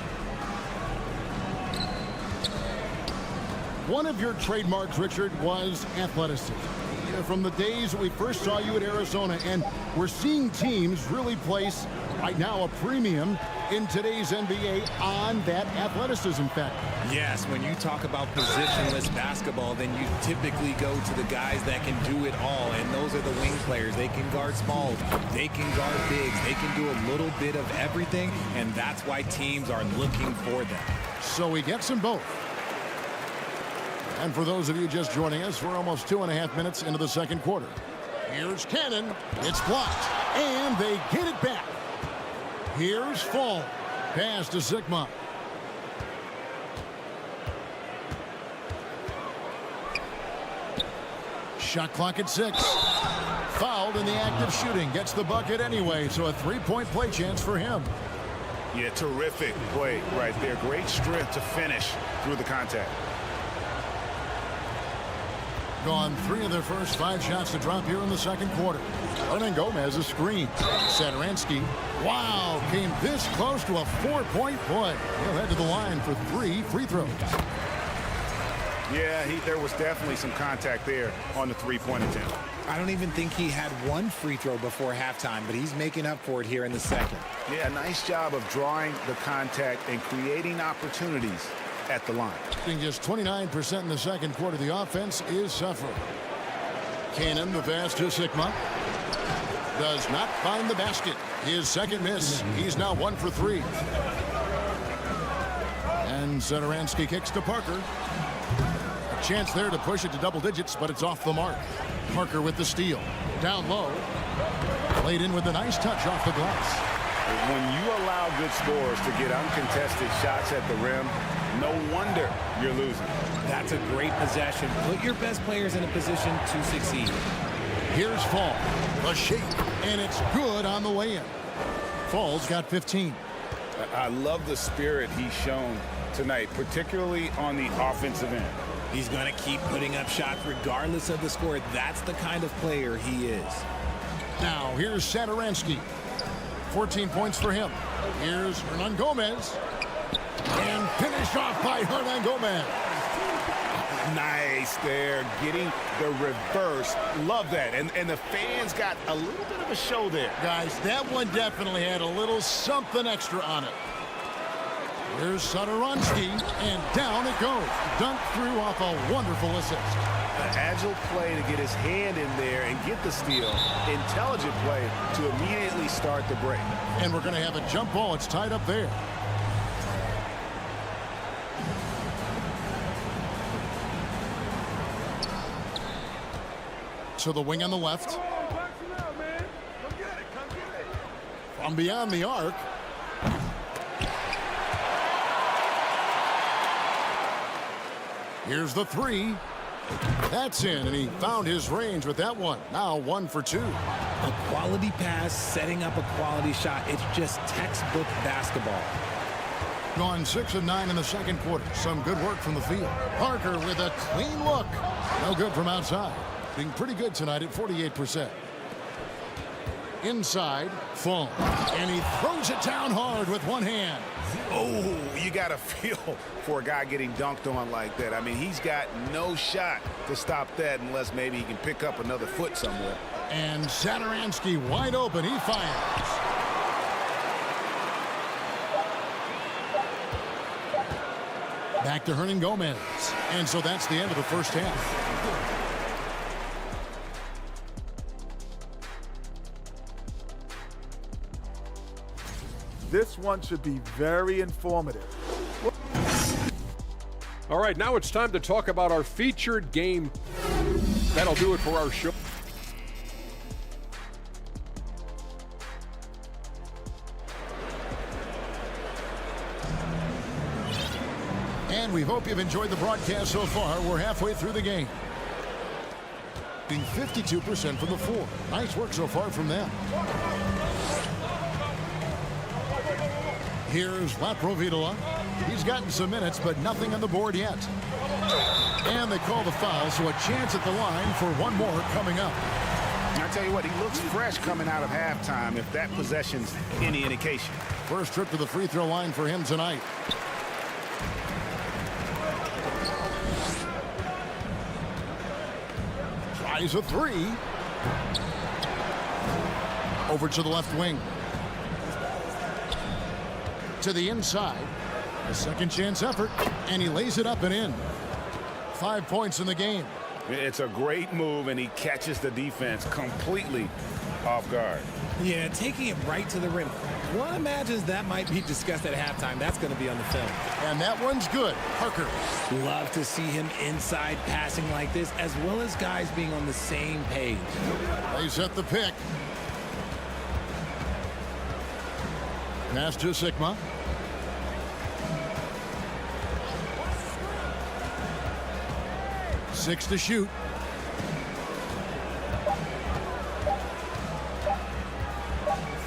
One of your trademarks, Richard, was athleticism. From the days that we first saw you at Arizona, and we're seeing teams really place, right now, a premium in today's NBA on that athleticism factor. Yes, when you talk about positionless basketball, then you typically go to the guys that can do it all, and those are the wing players. They can guard smalls, they can guard bigs, they can do a little bit of everything, and that's why teams are looking for them. So he gets them both. And for those of you just joining us, we're almost 2.5 minutes into the second quarter. Here's Cannon. It's blocked. And they get it back. Here's Fall. Pass to Sigma. Shot clock at 6. Fouled in the act of shooting. Gets the bucket anyway, so a 3-point play chance for him. Yeah, terrific play right there. Great strength to finish through the contact. Gone 3 of their first 5 shots to drop here in the second quarter. Hernan Gomez a screen. Satoransky, wow, came this close to a 4-point play. He'll head to the line for 3 free throws. Yeah, there was definitely some contact there on the three-point attempt. I don't even think he had one free throw before halftime, but he's making up for it here in the second. Yeah, nice job of drawing the contact and creating opportunities at the line. Just 29% in the second quarter. The offense is suffering. Cannon, the pass to xKnee. Does not find the basket. His second miss. He's now 1 for 3. And Satoransky kicks to Parker. A chance there to push it to double digits, but it's off the mark. Parker with the steal. Down low. Played in with a nice touch off the glass. When you allow good scorers to get uncontested shots at the rim, no wonder you're losing. That's a great possession. Put your best players in a position to succeed. Here's Fall. The shake. And it's good on the way in. Fall's got 15. I love the spirit he's shown tonight, particularly on the offensive end. He's going to keep putting up shots regardless of the score. That's the kind of player he is. Now, here's Satoransky. 14 points for him. Here's Hernan Gomez. And finished off by Hernan Gomez. Nice there, getting the reverse. Love that. And the fans got a little bit of a show there. Guys, that one definitely had a little something extra on it. Here's Satoransky, and down it goes. Dunked through off a wonderful assist. An agile play to get his hand in there and get the steal. Intelligent play to immediately start the break. And we're going to have a jump ball. It's tied up there. To the wing on the left. From beyond the arc. Here's the three. That's in, and he found his range with that one. Now 1 for 2. A quality pass, setting up a quality shot. It's just textbook basketball. Gone 6 of 9 in the second quarter. Some good work from the field. Parker with a clean look. No good from outside. Being pretty good tonight at 48%. Inside, Fall. And he throws it down hard with one hand. Oh, you got to feel for a guy getting dunked on like that. I mean, he's got no shot to stop that unless maybe he can pick up another foot somewhere. And Satoransky wide open. He fires. Back to Hernan Gomez. And so that's the end of the first half. This one should be very informative. All right, now it's time to talk about our featured game. That'll do it for our show. And we hope you've enjoyed the broadcast so far. We're halfway through the game. Being 52% from the floor. Nice work so far from them. Here's Laprovitola. He's gotten some minutes, but nothing on the board yet. And they call the foul, so a chance at the line for one more coming up. I tell you what, he looks fresh coming out of halftime, if that possession's any indication. First trip to the free throw line for him tonight. Tries a three. Over to the left wing. To the inside. A second chance effort, and he lays it up and in. 5 points in the game. It's a great move, and he catches the defense completely off guard. Yeah, taking it right to the rim. One imagines that might be discussed at halftime. That's going to be on the film. And that one's good. Parker. Love to see him inside passing like this, as well as guys being on the same page. They set the pick. Pass to xKnee. Six to shoot.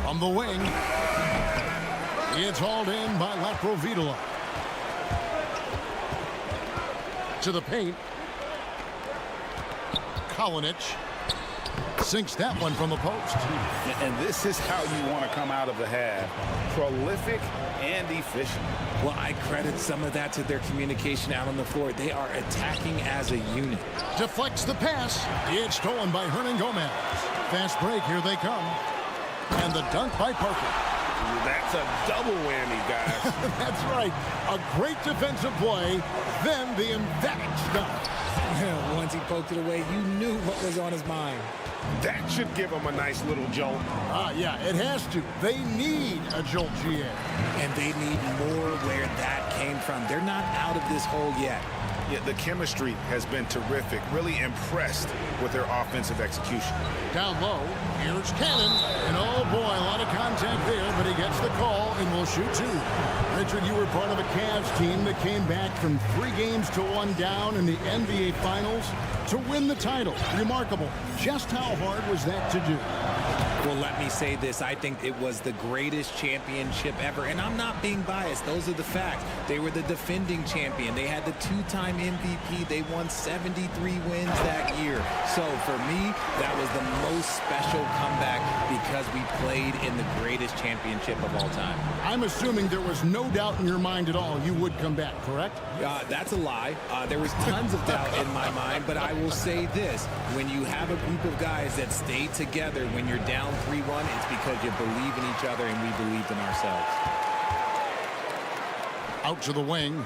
From the wing. It's hauled in by Laprovitola. To the paint. Kalinic. Sinks that one from the post. And this is how you want to come out of the half. Prolific and efficient. Well, I credit some of that to their communication out on the floor. They are attacking as a unit. Deflects the pass. It's stolen by Hernan Gomez. Fast break, here they come. And the dunk by Parker. That's a double whammy, guys. That's right. A great defensive play, then the emphatic stuff. Once he poked it away, you knew what was on his mind. That should give them a nice little jolt. Yeah, it has to. They need a jolt, GA. And they need more where that came from. They're not out of this hole yet. Yeah, the chemistry has been terrific. Really impressed with their offensive execution. Down low, here's Cannon. And oh boy, a lot of contact there, but he gets the call and will shoot two. Richard, you were part of a Cavs team that came back from 3 games to 1 down in the NBA Finals to win the title. Remarkable. Just how hard was that to do? Well, let me say this. I think it was the greatest championship ever. And I'm not being biased. Those are the facts. They were the defending champion. They had the 2-time MVP. They won 73 wins that year. So for me, that was the most special comeback because we played in the greatest championship of all time. I'm assuming there was no doubt in your mind at all you would come back, correct? That's a lie. There was tons of doubt in my mind, but I will say this. When you have a group of guys that stay together when you're down 3-1, it's because you believe in each other and we believed in ourselves. Out to the wing.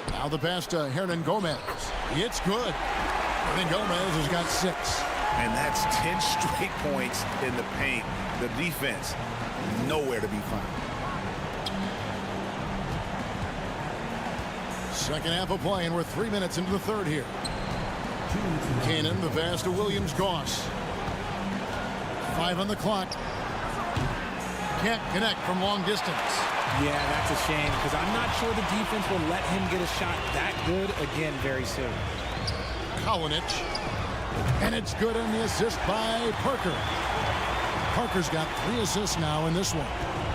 Now the pass to Hernan Gomez. It's good. Hernan Gomez has got 6. And that's 10 straight points in the paint. The defense, nowhere to be found. Second half of play, and we're 3 minutes into the third here. Cannon, the pass to Williams-Goss. 5 on the clock. Can't connect from long distance. Yeah, that's a shame because I'm not sure the defense will let him get a shot that good again very soon. Kalinic. And it's good on the assist by Parker. Parker's got 3 assists now in this one.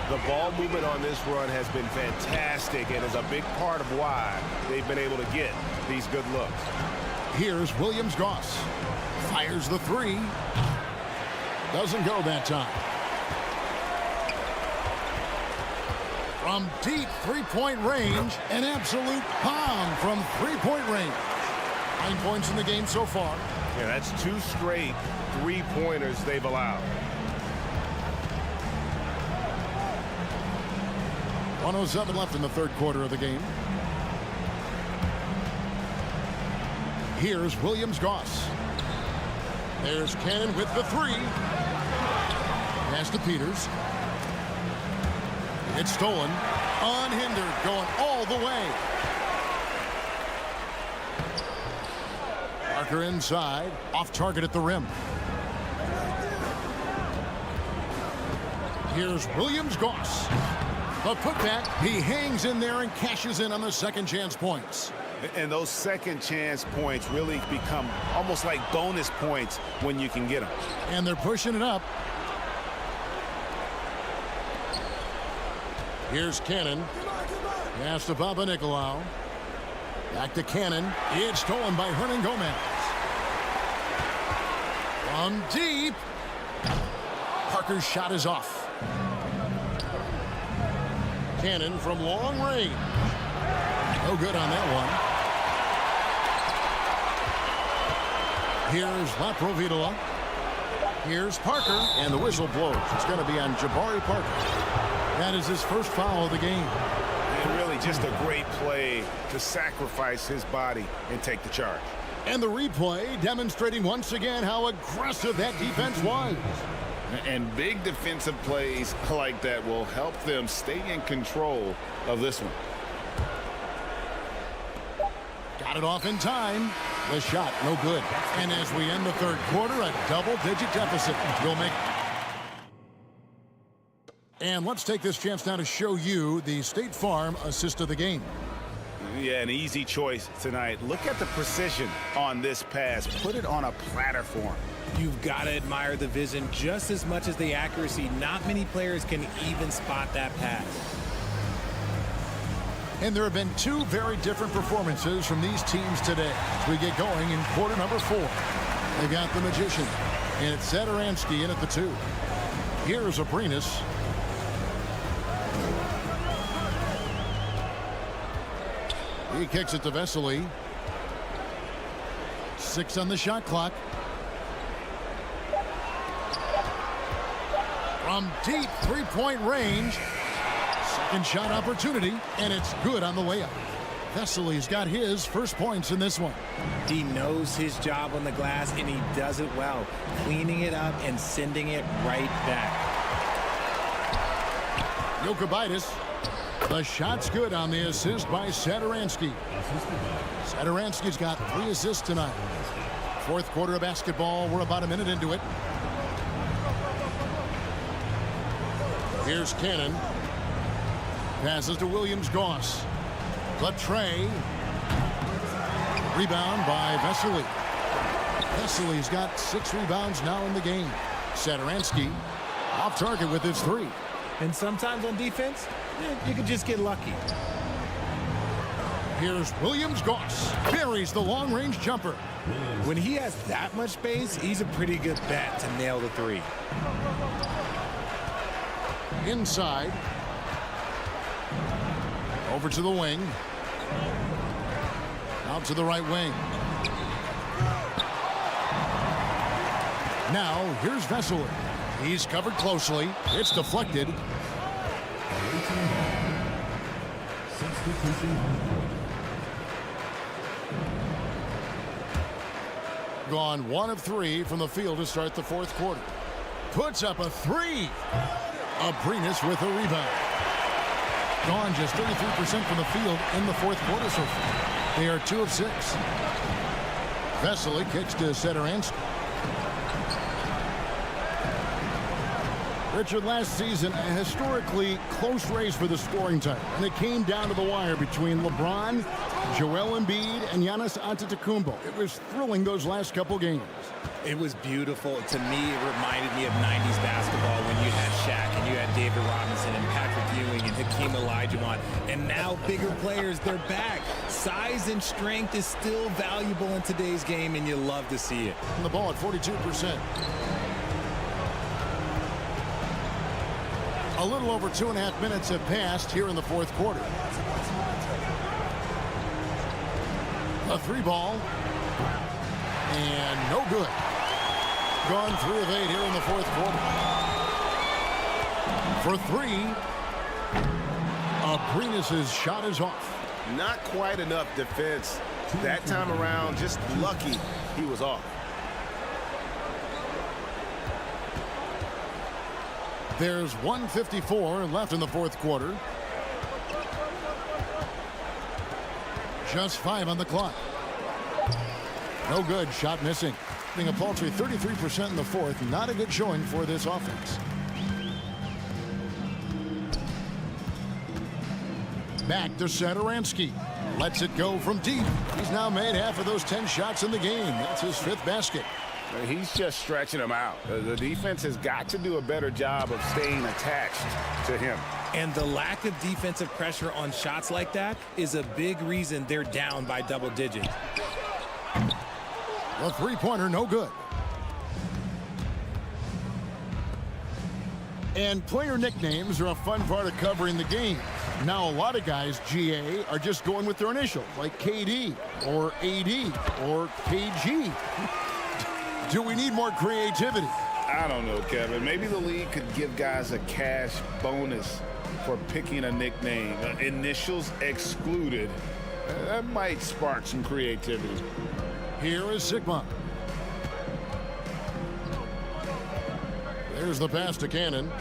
The ball movement on this run has been fantastic and is a big part of why they've been able to get these good looks. Here's Williams-Goss. Fires the 3. Doesn't go that time. From deep 3-point range, an absolute bomb from 3-point range. 9 points in the game so far. Yeah, that's 2 straight 3-pointers they've allowed. 1:07 left in the third quarter of the game. Here's Williams-Goss. There's Cannon with the 3. Pass to Peters. It's stolen. Unhindered, going all the way. Parker inside. Off target at the rim. Here's Williams-Goss. The putback. He hangs in there and cashes in on the second chance points. And those second chance points really become almost like bonus points when you can get them. And they're pushing it up. Here's Cannon. Pass to Papanikolaou. Back to Cannon. It's stolen by Hernan Gomez. From deep. Parker's shot is off. Cannon from long range. No good on that one. Here's Laprovitola. Here's Parker. And the whistle blows. It's going to be on Jabari Parker. That is his first foul of the game. And really just a great play to sacrifice his body and take the charge. And the replay demonstrating once again how aggressive that defense was. And big defensive plays like that will help them stay in control of this one. Got it off in time. The shot, no good. And as we end the third quarter, a double-digit deficit. We'll make... And let's take this chance now to show you the State Farm assist of the game. Yeah, an easy choice tonight. Look at the precision on this pass. Put it on a platter for him. You've got to admire the vision just as much as the accuracy. Not many players can even spot that pass. And there have been 2 very different performances from these teams today as we get going in quarter number 4. They got the magician. And it's Satoransky in at the 2. Here's Abrinas. He kicks it to Vesely. 6 on the shot clock. From deep three-point range. Second shot opportunity, and it's good on the layup. Vesely's got his first points in this one. He knows his job on the glass, and he does it well, cleaning it up and sending it right back. Jokubaitis. The shot's good on the assist by Satoransky. Satoransky's got 3 assists tonight. Fourth quarter of basketball. We're about a minute into it. Here's Cannon. Passes to Williams-Goss. Latre. Rebound by Vesely. Vesely's got 6 rebounds now in the game. Satoransky off target with his 3. And sometimes on defense, you can just get lucky. Here's Williams-Goss. Buries the long-range jumper. When he has that much space, he's a pretty good bet to nail the 3. Inside. Over to the wing. Out to the right wing. Now, here's Vesely. He's covered closely. It's deflected. Gone 1 of 3 from the field to start the fourth quarter. Puts up a 3. Abrinas with a rebound. Gone just 33% from the field in the fourth quarter so far. They are 2 of 6. Vesely kicks to Satoransky. Richard, last season, a historically close race for the scoring title, and it came down to the wire between LeBron, Joel Embiid, and Giannis Antetokounmpo. It was thrilling those last couple games. It was beautiful. To me, it reminded me of 90s basketball when you had Shaq and you had David Robinson and Patrick Ewing and Hakeem Olajuwon. And now bigger players, they're back. Size and strength is still valuable in today's game, and you love to see it. And the ball at 42%. A little over 2.5 minutes have passed here in the fourth quarter. A 3 ball. And no good. Gone 3 of 8 here in the fourth quarter. For 3, Abrinas' shot is off. Not quite enough defense. That time around, just lucky he was off. There's 1:54 left in the fourth quarter. Just 5 on the clock. No good. Shot missing. Being a paltry 33% in the fourth. Not a good showing for this offense. Back to Satoransky. Lets it go from deep. He's now made half of those 10 shots in the game. That's his 5th basket. He's just stretching them out. The defense has got to do a better job of staying attached to him. And the lack of defensive pressure on shots like that is a big reason they're down by double digits. The 3-pointer, no good. And player nicknames are a fun part of covering the game. Now, a lot of guys, GA, are just going with their initials, like KD or AD or KG. Do we need more creativity? I don't know, Kevin. Maybe the league could give guys a cash bonus for picking a nickname. Initials excluded. That might spark some creativity. Here is Sigma. There's the pass to Cannon.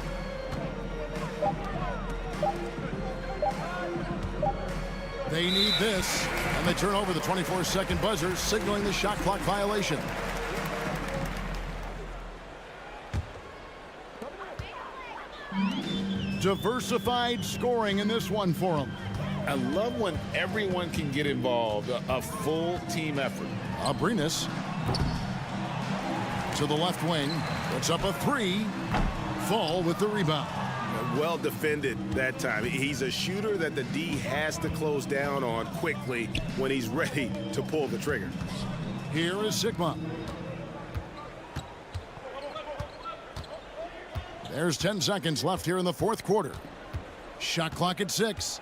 They need this, and they turn over the 24-second buzzer, signaling the shot clock violation. Diversified scoring in this one for them. I love when everyone can get involved, a full team effort. Abrinas to the left wing. Puts up a 3. Fall with the rebound. Well defended that time. He's a shooter that the D has to close down on quickly when he's ready to pull the trigger. Here is Sigma. There's 10 seconds left here in the fourth quarter. Shot clock at 6.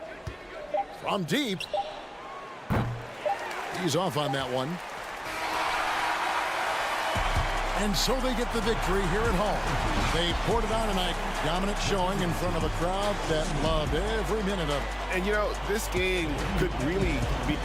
From deep. He's off on that one. And so they get the victory here at home. They poured it on tonight. Dominant showing in front of a crowd that loved every minute of it. And, you know, this game could really be...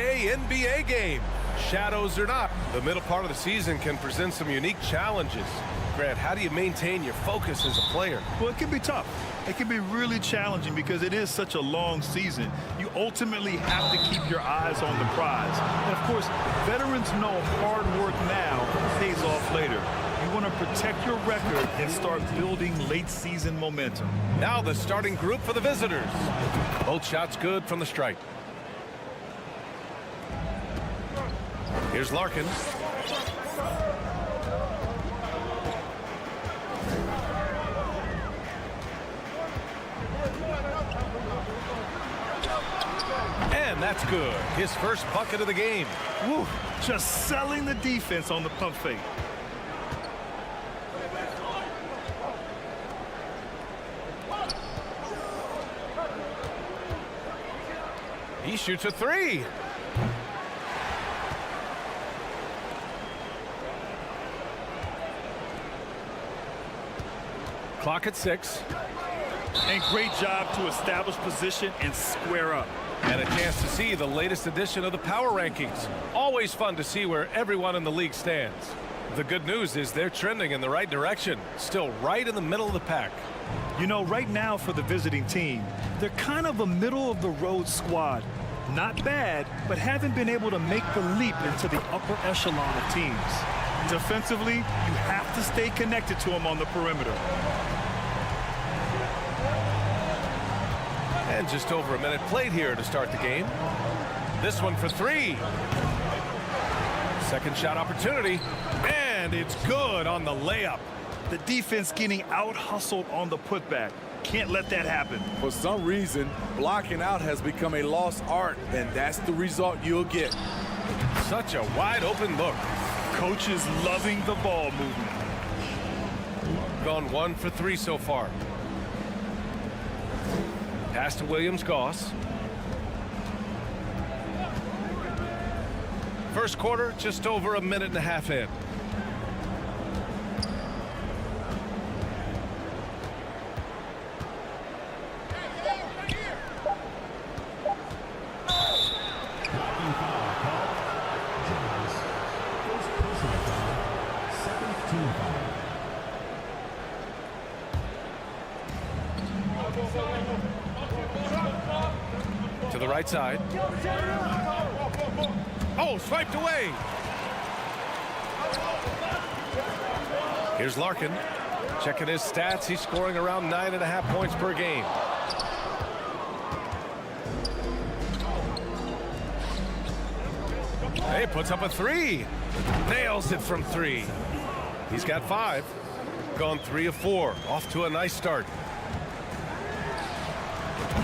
day NBA game. Shadows or not, the middle part of the season can present some unique challenges. Grant, how do you maintain your focus as a player? Well, it can be tough. It can be really challenging because it is such a long season. You ultimately have to keep your eyes on the prize. And, of course, veterans know hard work now pays off later. You want to protect your record and start building late-season momentum. Now the starting group for the visitors. Both shots good from the stripe. Here's Larkin. And that's good. His first bucket of the game. Woo, just selling the defense on the pump fake. He shoots a three. Clock at 6. And great job to establish position and square up. And a chance to see the latest edition of the power rankings. Always fun to see where everyone in the league stands. The good news is they're trending in the right direction. Still right in the middle of the pack. You know, right now for the visiting team, they're kind of a middle-of-the-road squad. Not bad, but haven't been able to make the leap into the upper echelon of teams. Defensively, you have to stay connected to them on the perimeter. And just over a minute played here to start the game. This one for 3. Second shot opportunity, and it's good on the layup. The defense getting out-hustled on the putback. Can't let that happen. For some reason, blocking out has become a lost art, and that's the result you'll get. Such a wide open look. Coach is loving the ball movement. Gone 1 for 3 so far. Pass to Williams-Goss. First quarter, just over a minute and a half in. To the right side. Oh, swiped away. Here's Larkin. Checking his stats. He's scoring around 9.5 points per game. He puts up a 3. Nails it from 3. He's got 5. Gone 3 of 4. Off to a nice start.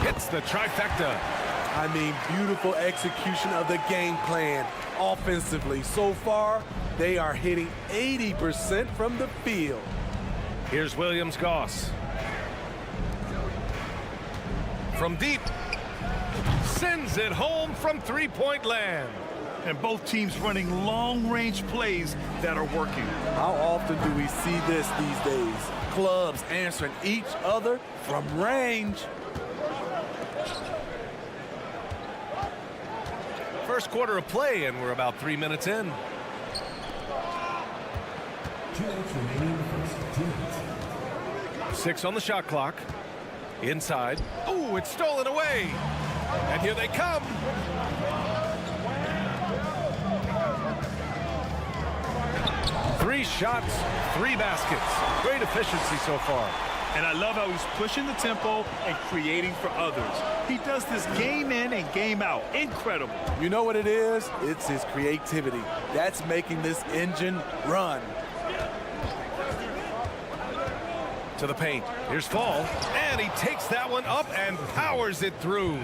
Hits the trifecta. I mean, beautiful execution of the game plan offensively. So far, they are hitting 80% from the field. Here's Williams-Goss. From deep. Sends it home from three-point land. And both teams running long-range plays that are working. How often do we see this these days? Clubs answering each other from range. First quarter of play, and we're about 3 minutes in. 2 minutes remaining in the first 2 minutes. 6 on the shot clock. Inside. Oh, it's stolen away. And here they come. Three shots, 3 baskets. Great efficiency so far. And I love how he's pushing the tempo and creating for others. He does this game in and game out. Incredible. You know what it is? It's his creativity. That's making this engine run. To the paint. Here's Fall. And he takes that one up and powers it through.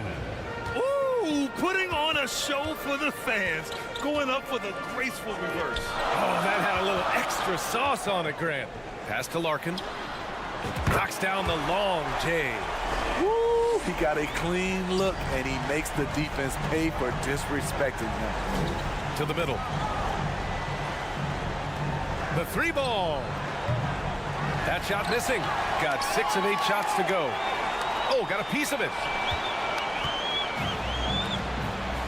Ooh, putting on a show for the fans. Going up for the graceful reverse. Oh, that had a little extra sauce on it, Grant. Pass to Larkin. Knocks down the long J. Woo, he got a clean look, and he makes the defense pay for disrespecting him. To the middle. The 3 ball. That shot missing. Got 6 of 8 shots to go. Oh, got a piece of it.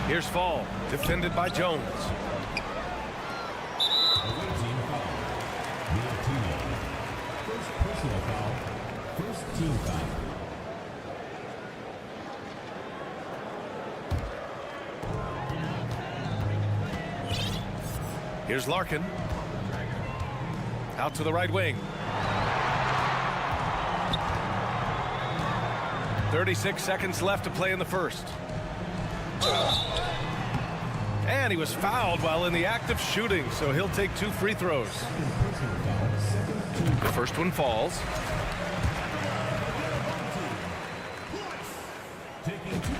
Here's Fall, defended by Jones. Away team foul. Real team. First personal foul. First team foul. Here's Larkin. Out to the right wing. 36 seconds left to play in the first. And he was fouled while in the act of shooting, so he'll take 2 free throws. The first one falls.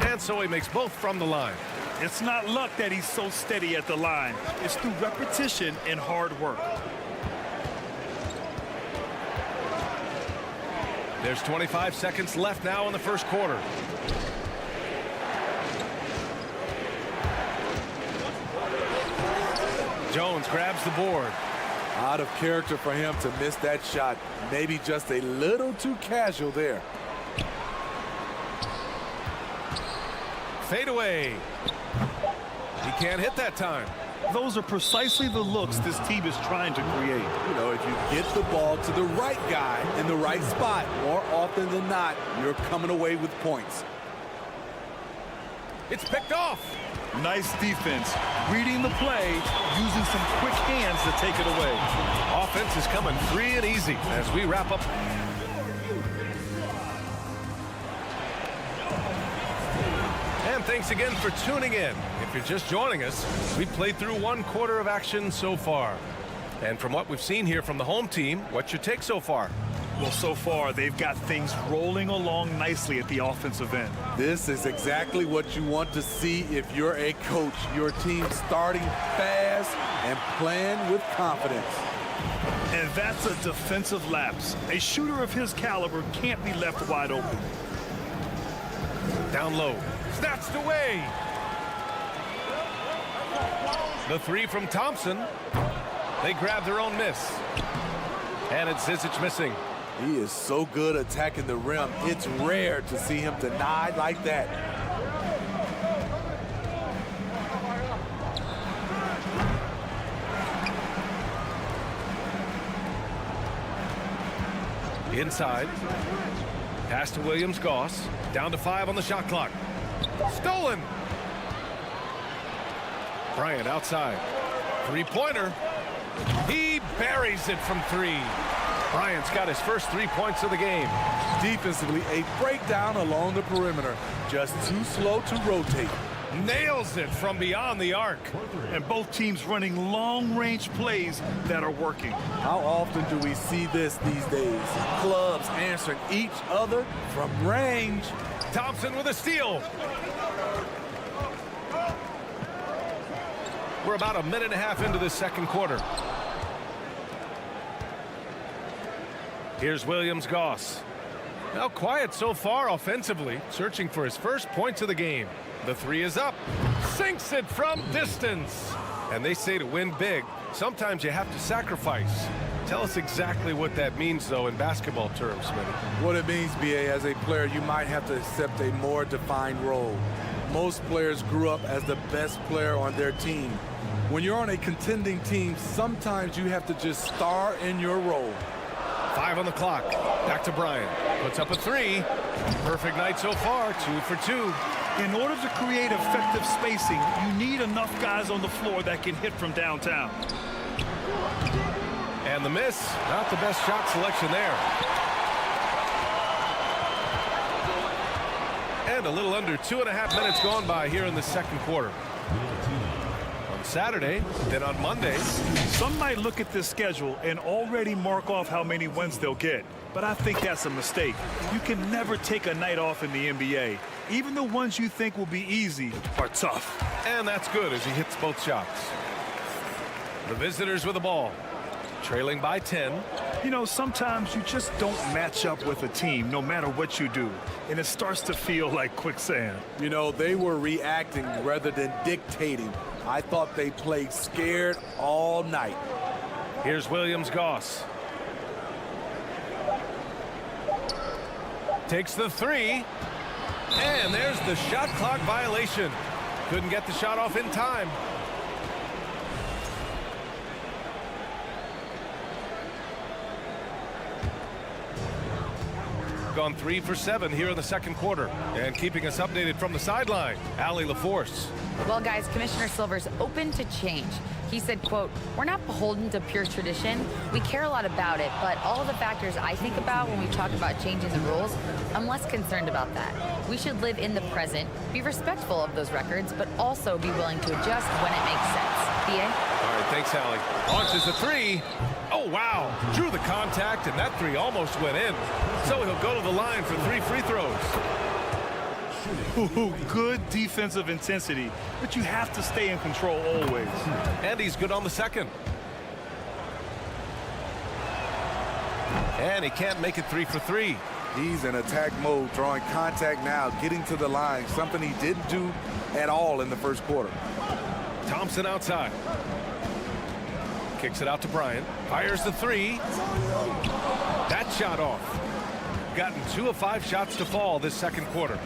And so he makes both from the line. It's not luck that he's so steady at the line. It's through repetition and hard work. There's 25 seconds left now in the first quarter. Jones grabs the board. Out of character for him to miss that shot. Maybe just a little too casual there. Fade away. He can't hit that time. Those are precisely the looks this team is trying to create. You know, if you get the ball to the right guy in the right spot, more often than not, you're coming away with points. It's picked off. Nice defense. Reading the play, using some quick hands to take it away. Offense is coming free and easy as we wrap up. And thanks again for tuning in. If you're just joining us, we've played through 1 quarter of action so far. And from what we've seen here from the home team, what's your take so far? Well, so far, they've got things rolling along nicely at the offensive end. This is exactly what you want to see if you're a coach. Your team starting fast and playing with confidence. And that's a defensive lapse. A shooter of his caliber can't be left wide open. Down low. Snatched away. The 3 from Thompson. They grab their own miss. And it's Zizic missing. He is so good attacking the rim. It's rare to see him denied like that. Inside. Pass to Williams-Goss. Down to 5 on the shot clock. Stolen. Bryant outside. 3-pointer. He buries it from 3. Bryant's got his first 3 points of the game. Defensively, a breakdown along the perimeter. Just too slow to rotate. Nails it from beyond the arc. And both teams running long-range plays that are working. How often do we see this these days? Clubs answering each other from range. Thompson with a steal. We're about 1.5 minutes into the second quarter. Here's Williams-Goss. Now quiet so far offensively, searching for his first points of the game. The 3 is up. Sinks it from distance. And they say to win big, sometimes you have to sacrifice. Tell us exactly what that means, though, in basketball terms, Smitty. What it means, B.A., as a player, you might have to accept a more defined role. Most players grew up as the best player on their team. When you're on a contending team, sometimes you have to just star in your role. 5 on the clock. Back to Bryant. Puts up a 3. Perfect night so far. 2 for 2. In order to create effective spacing, you need enough guys on the floor that can hit from downtown. And the miss. Not the best shot selection there. And a little under 2.5 minutes gone by here in the second quarter. On Saturday, then on Monday. Some might look at this schedule and already mark off how many wins they'll get. But I think that's a mistake. You can never take a night off in the NBA. Even the ones you think will be easy are tough. And that's good as he hits both shots. The visitors with the ball. Trailing by 10. You know, sometimes you just don't match up with a team no matter what you do. And it starts to feel like quicksand. You know, they were reacting rather than dictating. I thought they played scared all night. Here's Williams-Goss. Takes the 3. And there's the shot clock violation. Couldn't get the shot off in time. Gone 3 for 7 here in the second quarter. And keeping us updated from the sideline, Allie LaForce. Well, guys, Commissioner Silver's open to change. He said, quote, "We're not beholden to pure tradition. We care a lot about it, but all of the factors I think about when we talk about changing the rules, I'm less concerned about that. We should live in the present, be respectful of those records, but also be willing to adjust when it makes sense." PA? All right, thanks, Allie. Launches a three. Oh, wow. Drew the contact, and that three almost went in. So he'll go to the line for 3 free throws. Ooh, good defensive intensity, but you have to stay in control always. And he's good on the second. And he can't make it 3 for 3. He's in attack mode, drawing contact now, getting to the line, something he didn't do at all in the first quarter. Thompson outside. Kicks it out to Bryant. Fires the three. That shot off. Gotten 2 of 5 shots to fall this second quarter.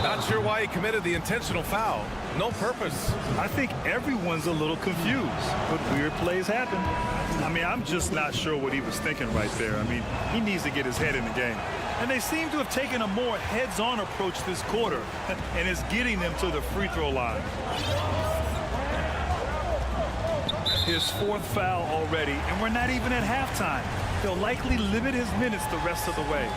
Not sure why he committed the intentional foul. No purpose. I think everyone's a little confused, but weird plays happen. I mean, I'm just not sure what he was thinking right there. I mean, he needs to get his head in the game. And they seem to have taken a more heads-on approach this quarter, and it's getting them to the free throw line. His 4th foul already, and we're not even at halftime. He'll likely limit his minutes the rest of the way.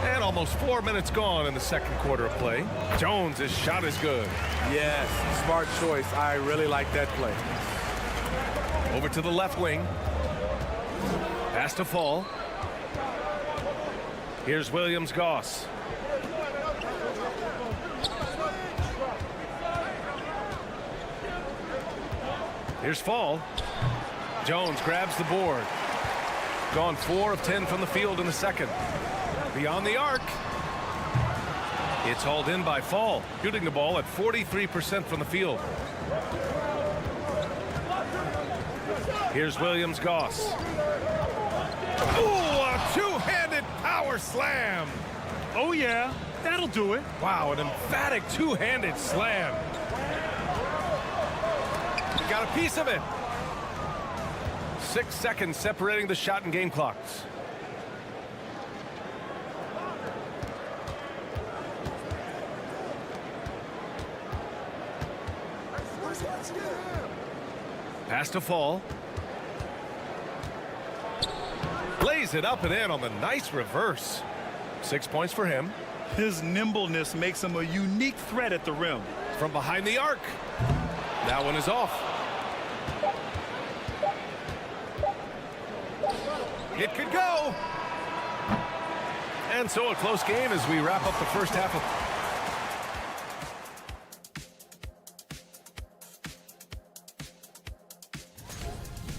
And almost 4 minutes gone in the second quarter of play. Jones' shot is good. Yes, smart choice. I really like that play. Over to the left wing. Pass to Fall. Here's Williams-Goss. Here's Fall. Jones grabs the board. Gone 4 of 10 from the field in the second. Beyond the arc. It's hauled in by Fall, shooting the ball at 43% from the field. Here's Williams-Goss. Ooh, a two-handed power slam. Oh, yeah, that'll do it. Wow, an emphatic two-handed slam. He got a piece of it. 6 seconds separating the shot and game clocks. Pass to Fall. Lays it up and in on the nice reverse. 6 points for him. His nimbleness makes him a unique threat at the rim. From behind the arc. That one is off. It could go. And so a close game as we wrap up the first half of...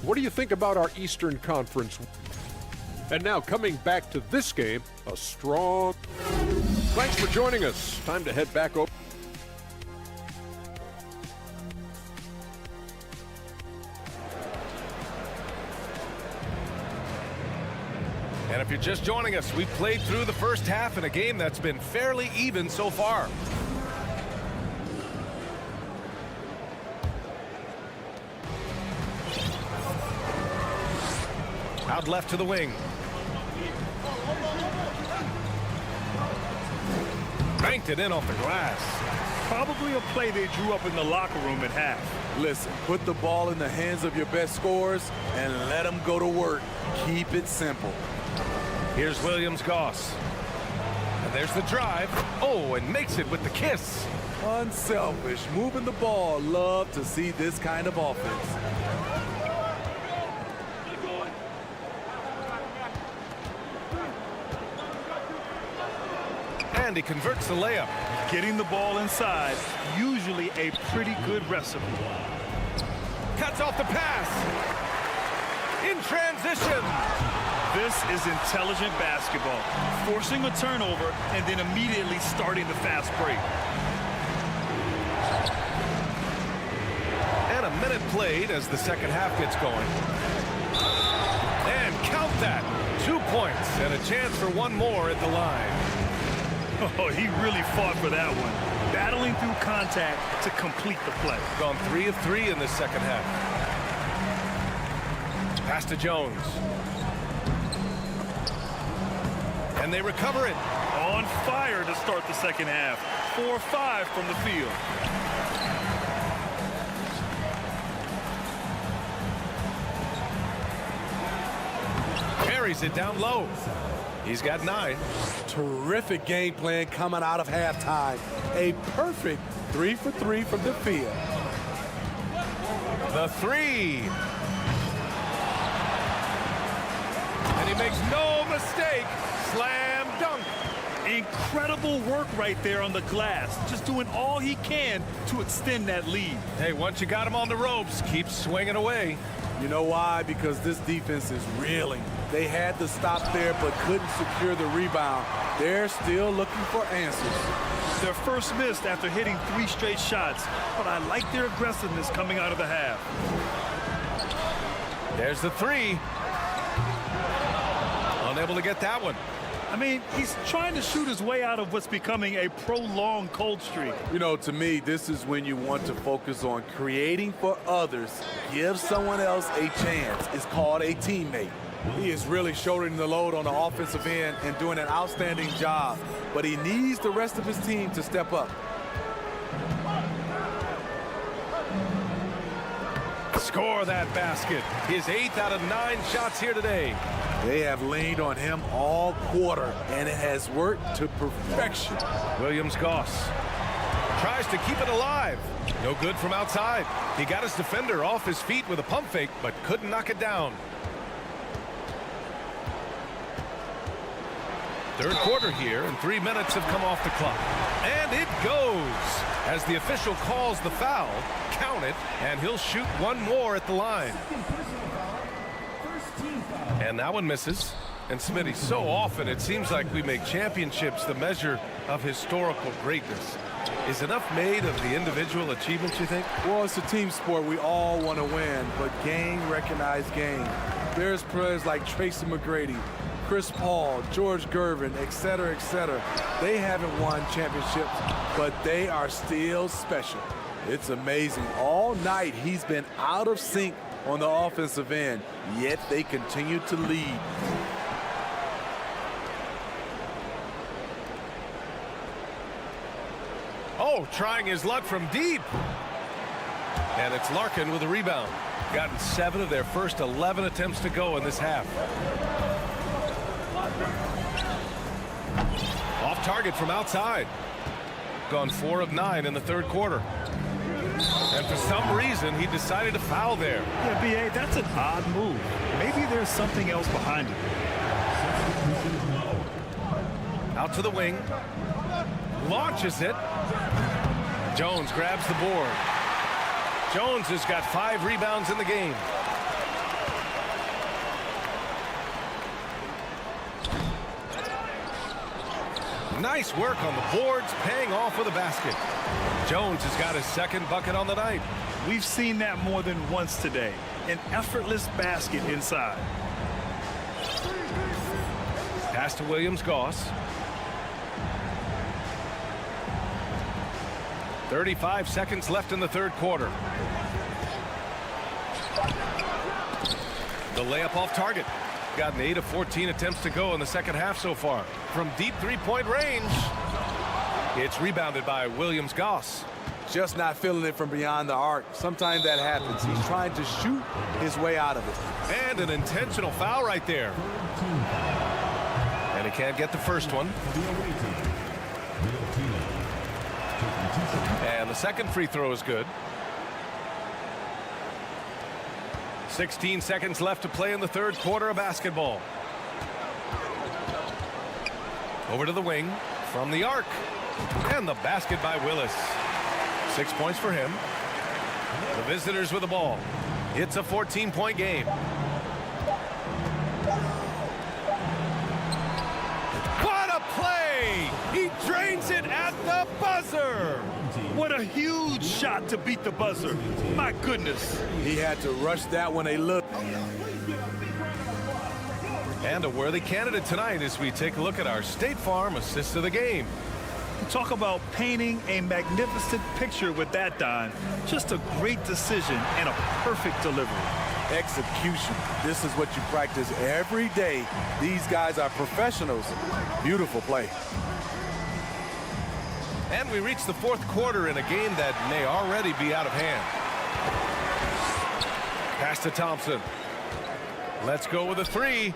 What do you think about our Eastern Conference? And now coming back to this game, a strong... Thanks for joining us. Time to head back over. And if you're just joining us, we've played through the first half in a game that's been fairly even so far. Out left to the wing. Banked it in off the glass. Probably a play they drew up in the locker room at half. Listen, put the ball in the hands of your best scorers and let them go to work. Keep it simple. Here's Williams-Goss. And there's the drive. Oh, and makes it with the kiss. Unselfish, moving the ball. Love to see this kind of offense. And he converts the layup. Getting the ball inside, usually a pretty good recipe. Cuts off the pass. In transition. This is intelligent basketball. Forcing a turnover and then immediately starting the fast break. And a minute played as the second half gets going. And count that. 2 points and a chance for one more at the line. Oh, he really fought for that one. Battling through contact to complete the play. Gone 3 of 3 in this second half. Pass to Jones. And they recover it. On fire to start the second half. 4-5 from the field. Carries it down low. He's got 9. Terrific game plan coming out of halftime. A perfect 3 for 3 from the field. The 3. And he makes no mistake. Slam dunk. Incredible work right there on the glass. Just doing all he can to extend that lead. Hey, once you got him on the ropes, keep swinging away. You know why? Because this defense is reeling. They had to stop there but couldn't secure the rebound. They're still looking for answers. Their first miss after hitting 3 straight shots, but I like their aggressiveness coming out of the half. There's the 3. Unable to get that one. I mean, he's trying to shoot his way out of what's becoming a prolonged cold streak. You know, to me, this is when you want to focus on creating for others. Give someone else a chance. It's called a teammate. He is really shouldering the load on the offensive end and doing an outstanding job. But he needs the rest of his team to step up. Score that basket. His 8th out of 9 shots here today. They have leaned on him all quarter, and it has worked to perfection. Williams-Goss tries to keep it alive. No good from outside. He got his defender off his feet with a pump fake, but couldn't knock it down. Third quarter here, and 3 minutes have come off the clock. And it goes. As the official calls the foul, count it, and he'll shoot one more at the line. And that one misses. And Smitty, so often it seems like we make championships the measure of historical greatness. Is enough made of the individual achievements, you think? Well, it's a team sport. We all want to win, but game recognized game. There's players like Tracy McGrady, Chris Paul, George Gervin, etc., etc. They haven't won championships, but they are still special. It's amazing. All night he's been out of sync on the offensive end, yet they continue to lead. Oh, trying his luck from deep. And it's Larkin with a rebound. Gotten 7 of their first 11 attempts to go in this half. Off target from outside. Gone 4 of 9 in the third quarter. And for some reason, he decided to foul there. Yeah, B.A., that's an odd move. Maybe there's something else behind it. Out to the wing. Launches it. Jones grabs the board. Jones has got 5 rebounds in the game. Nice work on the boards, paying off with a basket. Jones has got his 2nd bucket on the night. We've seen that more than once today. An effortless basket inside. Pass to Williams-Goss. 35 seconds left in the third quarter. The layup off target. Gotten 8 of 14 attempts to go in the second half so far. From deep 3-point range, it's rebounded by Williams-Goss. Just not feeling it from beyond the arc. Sometimes that happens. He's trying to shoot his way out of it. And an intentional foul right there. And he can't get the first one. And the second free throw is good. 16 seconds left to play in the third quarter of basketball. Over to the wing from the arc. And the basket by Willis. 6 points for him. The visitors with the ball. It's a 14-point game. What a play! He drains it at the buzzer. What a huge shot to beat the buzzer. My goodness. He had to rush that when they looked. And a worthy candidate tonight as we take a look at our State Farm assist of the game. Talk about painting a magnificent picture with that, Don. Just a great decision and a perfect delivery. Execution. This is what you practice every day. These guys are professionals. Beautiful play. And we reach the fourth quarter in a game that may already be out of hand. Pass to Thompson. Let's go with a three.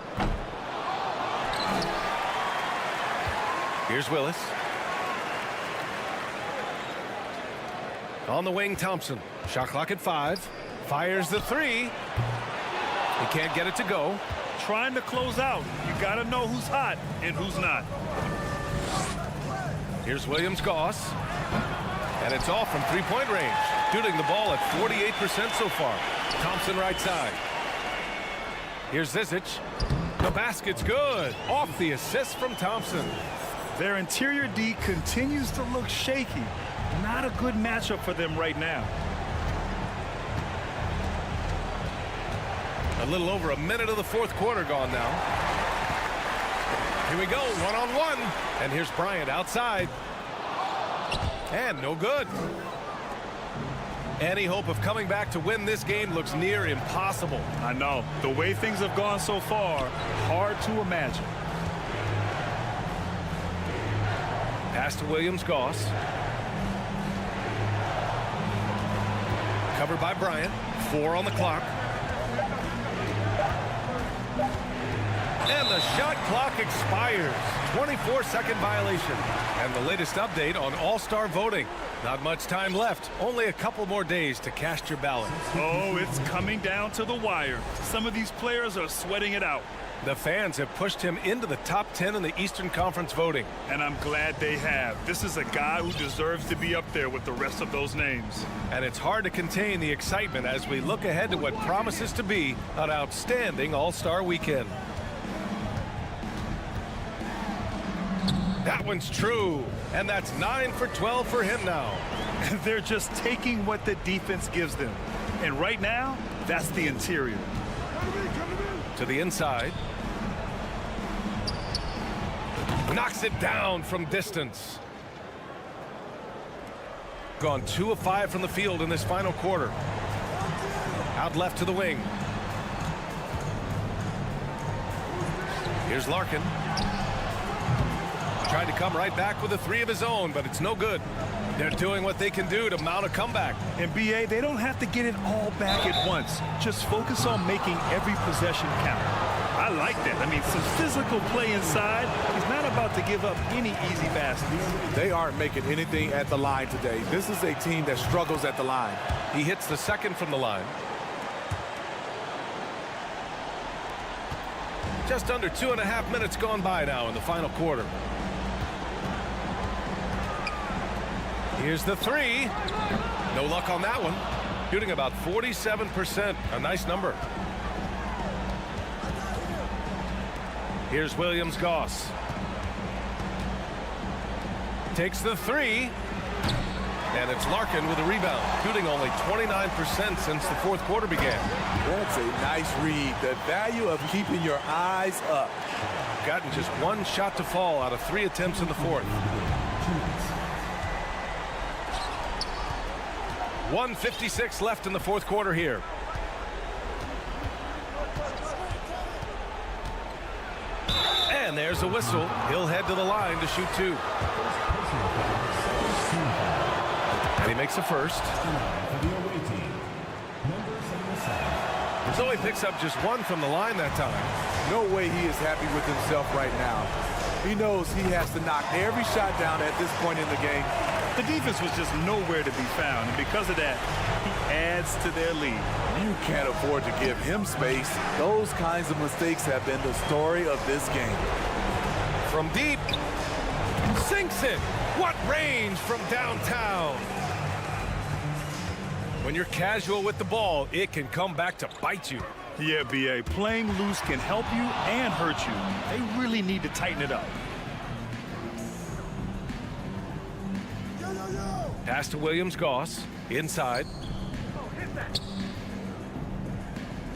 Here's Willis. On the wing, Thompson. Shot clock at 5. Fires the three. He can't get it to go. Trying to close out. You got to know who's hot and who's not. Here's Williams-Goss. And it's off from three-point range. Shooting the ball at 48% so far. Thompson right side. Here's Zizic. The basket's good. Off the assist from Thompson. Their interior D continues to look shaky. Not a good matchup for them right now. A little over a minute of the fourth quarter gone now. Here we go, one-on-one. And here's Bryant outside. And no good. Any hope of coming back to win this game looks near impossible. I know. The way things have gone so far, hard to imagine. Pass to Williams-Goss. Covered by Bryant. 4 on the clock. And the shot clock expires. 24-second violation. And the latest update on All-Star voting. Not much time left. Only a couple more days to cast your ballot. Oh, it's coming down to the wire. Some of these players are sweating it out. The fans have pushed him into the top 10 in the Eastern Conference voting. And I'm glad they have. This is a guy who deserves to be up there with the rest of those names. And it's hard to contain the excitement as we look ahead to what promises to be an outstanding All-Star weekend. That one's true. And that's 9 for 12 for him now. They're just taking what the defense gives them. And right now, that's the interior. To the inside. Knocks it down from distance. Gone 2 of 5 from the field in this final quarter. Out left to the wing. Here's Larkin. Tried to come right back with a 3 of his own, but it's no good. They're doing what they can do to mount a comeback. And BA, they don't have to get it all back at once. Just focus on making every possession count. I like that. I mean, some physical play inside. He's not about to give up any easy baskets. They aren't making anything at the line today. This is a team that struggles at the line. He hits the second from the line. Just under 2.5 minutes gone by now in the final quarter. Here's the 3. No luck on that one. Shooting about 47%. A nice number. Here's Williams-Goss. Takes the 3. And it's Larkin with a rebound. Shooting only 29% since the fourth quarter began. That's a nice read. The value of keeping your eyes up. Gotten just 1 shot to fall out of 3 attempts in the fourth. 1:56 left in the fourth quarter here. And there's a whistle. He'll head to the line to shoot 2. And he makes a first. So he picks up just 1 from the line that time. No way he is happy with himself right now. He knows he has to knock every shot down at this point in the game. The defense was just nowhere to be found, and because of that, he adds to their lead. You can't afford to give him space. Those kinds of mistakes have been the story of this game. From deep, sinks it. What range from downtown. When you're casual with the ball, it can come back to bite you. Yeah, BA, playing loose can help you and hurt you. They really need to tighten it up. Pass to Williams-Goss. Inside.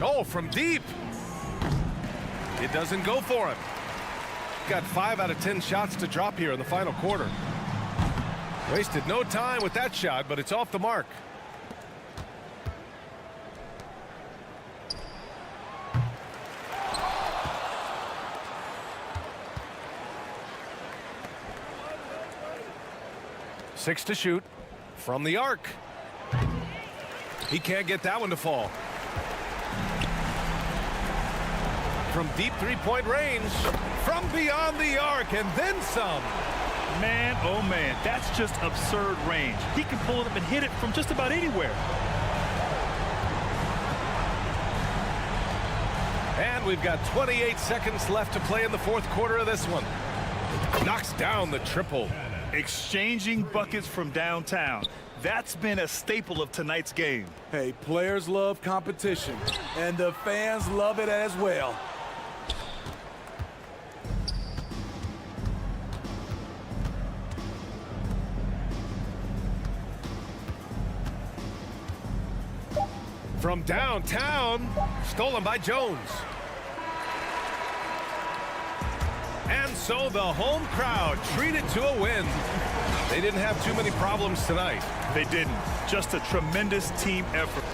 Oh, from deep. It doesn't go for him. Got 5 out of 10 shots to drop here in the final quarter. Wasted no time with that shot, but it's off the mark. Six to shoot from the arc. He can't get that one to fall. From deep three-point range, from beyond the arc, and then some. Man, oh man, that's just absurd range. He can pull it up and hit it from just about anywhere. And we've got 28 seconds left to play in the fourth quarter of this one. Knocks down the triple. Exchanging buckets from downtown. That's been a staple of tonight's game. Hey, players love competition, and the fans love it as well. From downtown, stolen by Jones. And so the home crowd treated to a win. They didn't have too many problems tonight. They didn't. Just a tremendous team effort.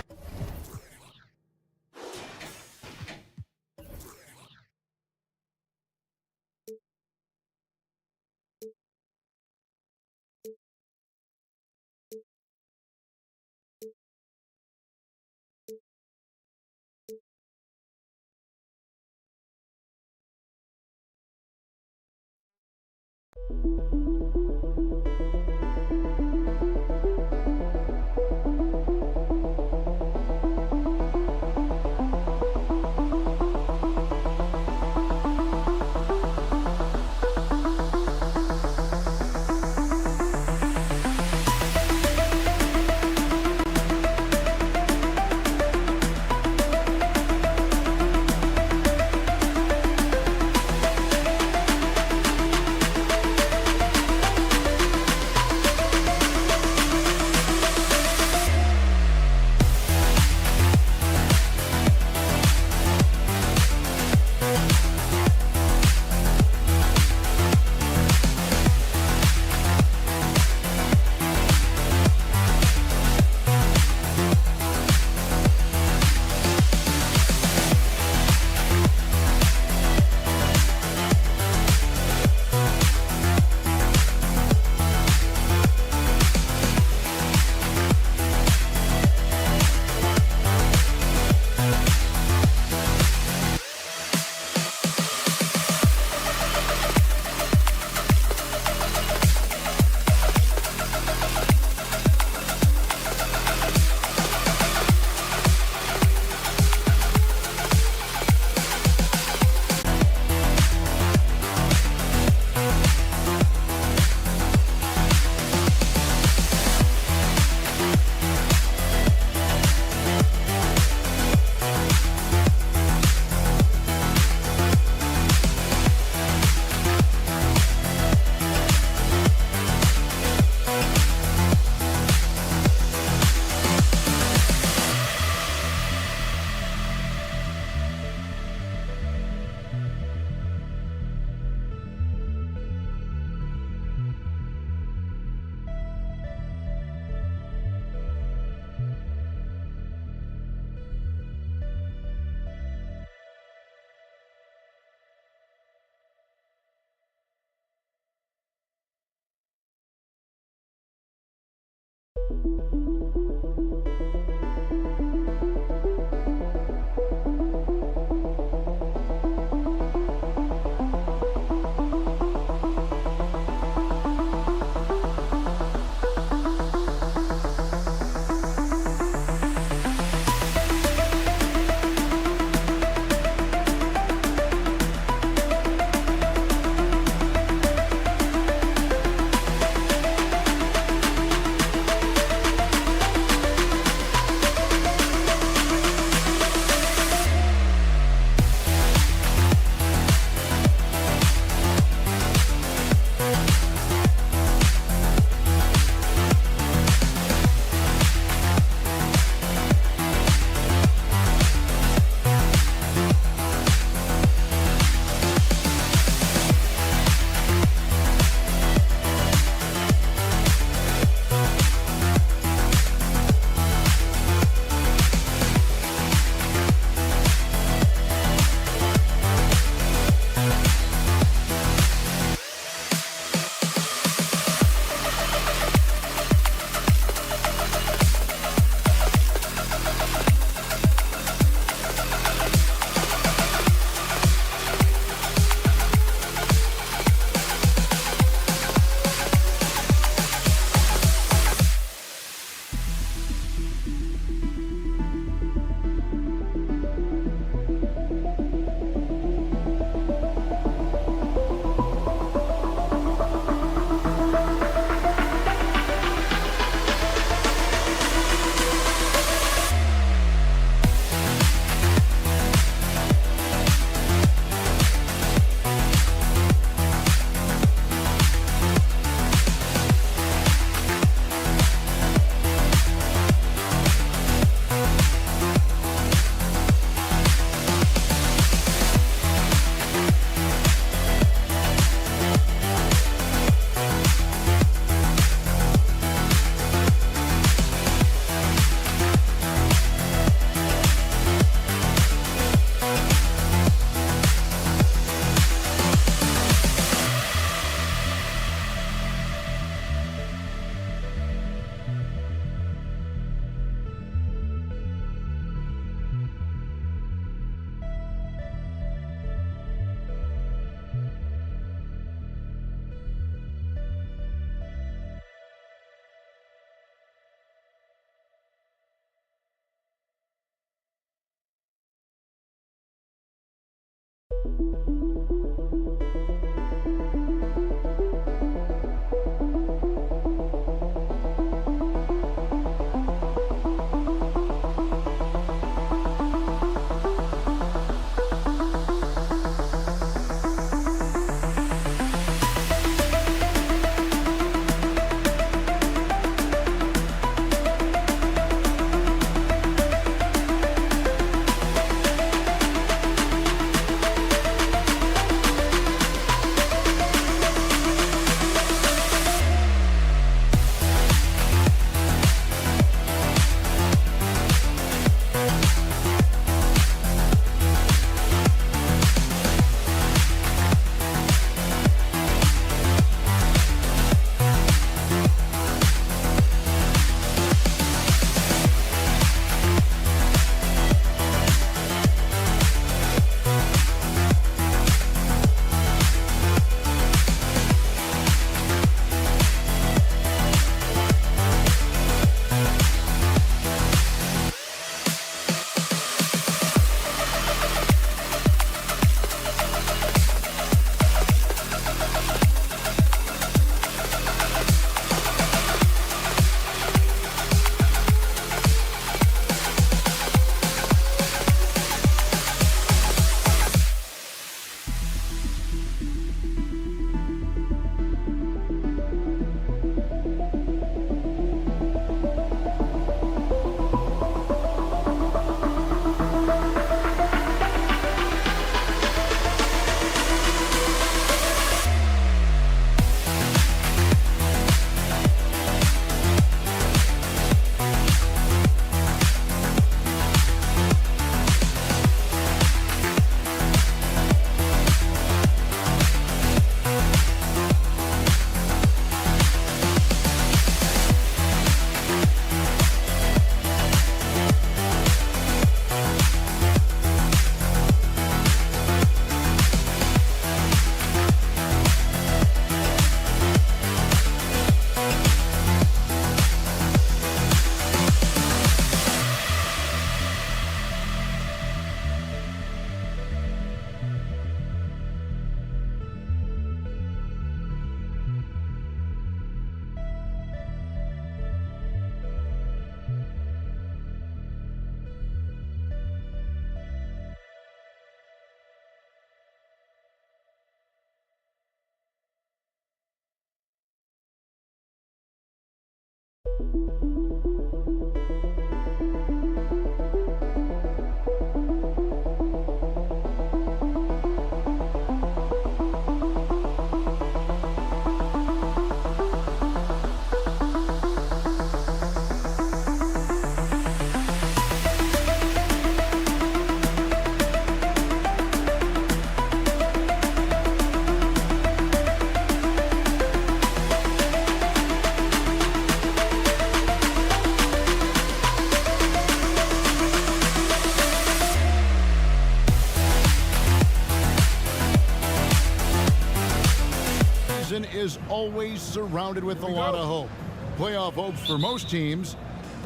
Is always surrounded with a lot of hope. Playoff hopes for most teams,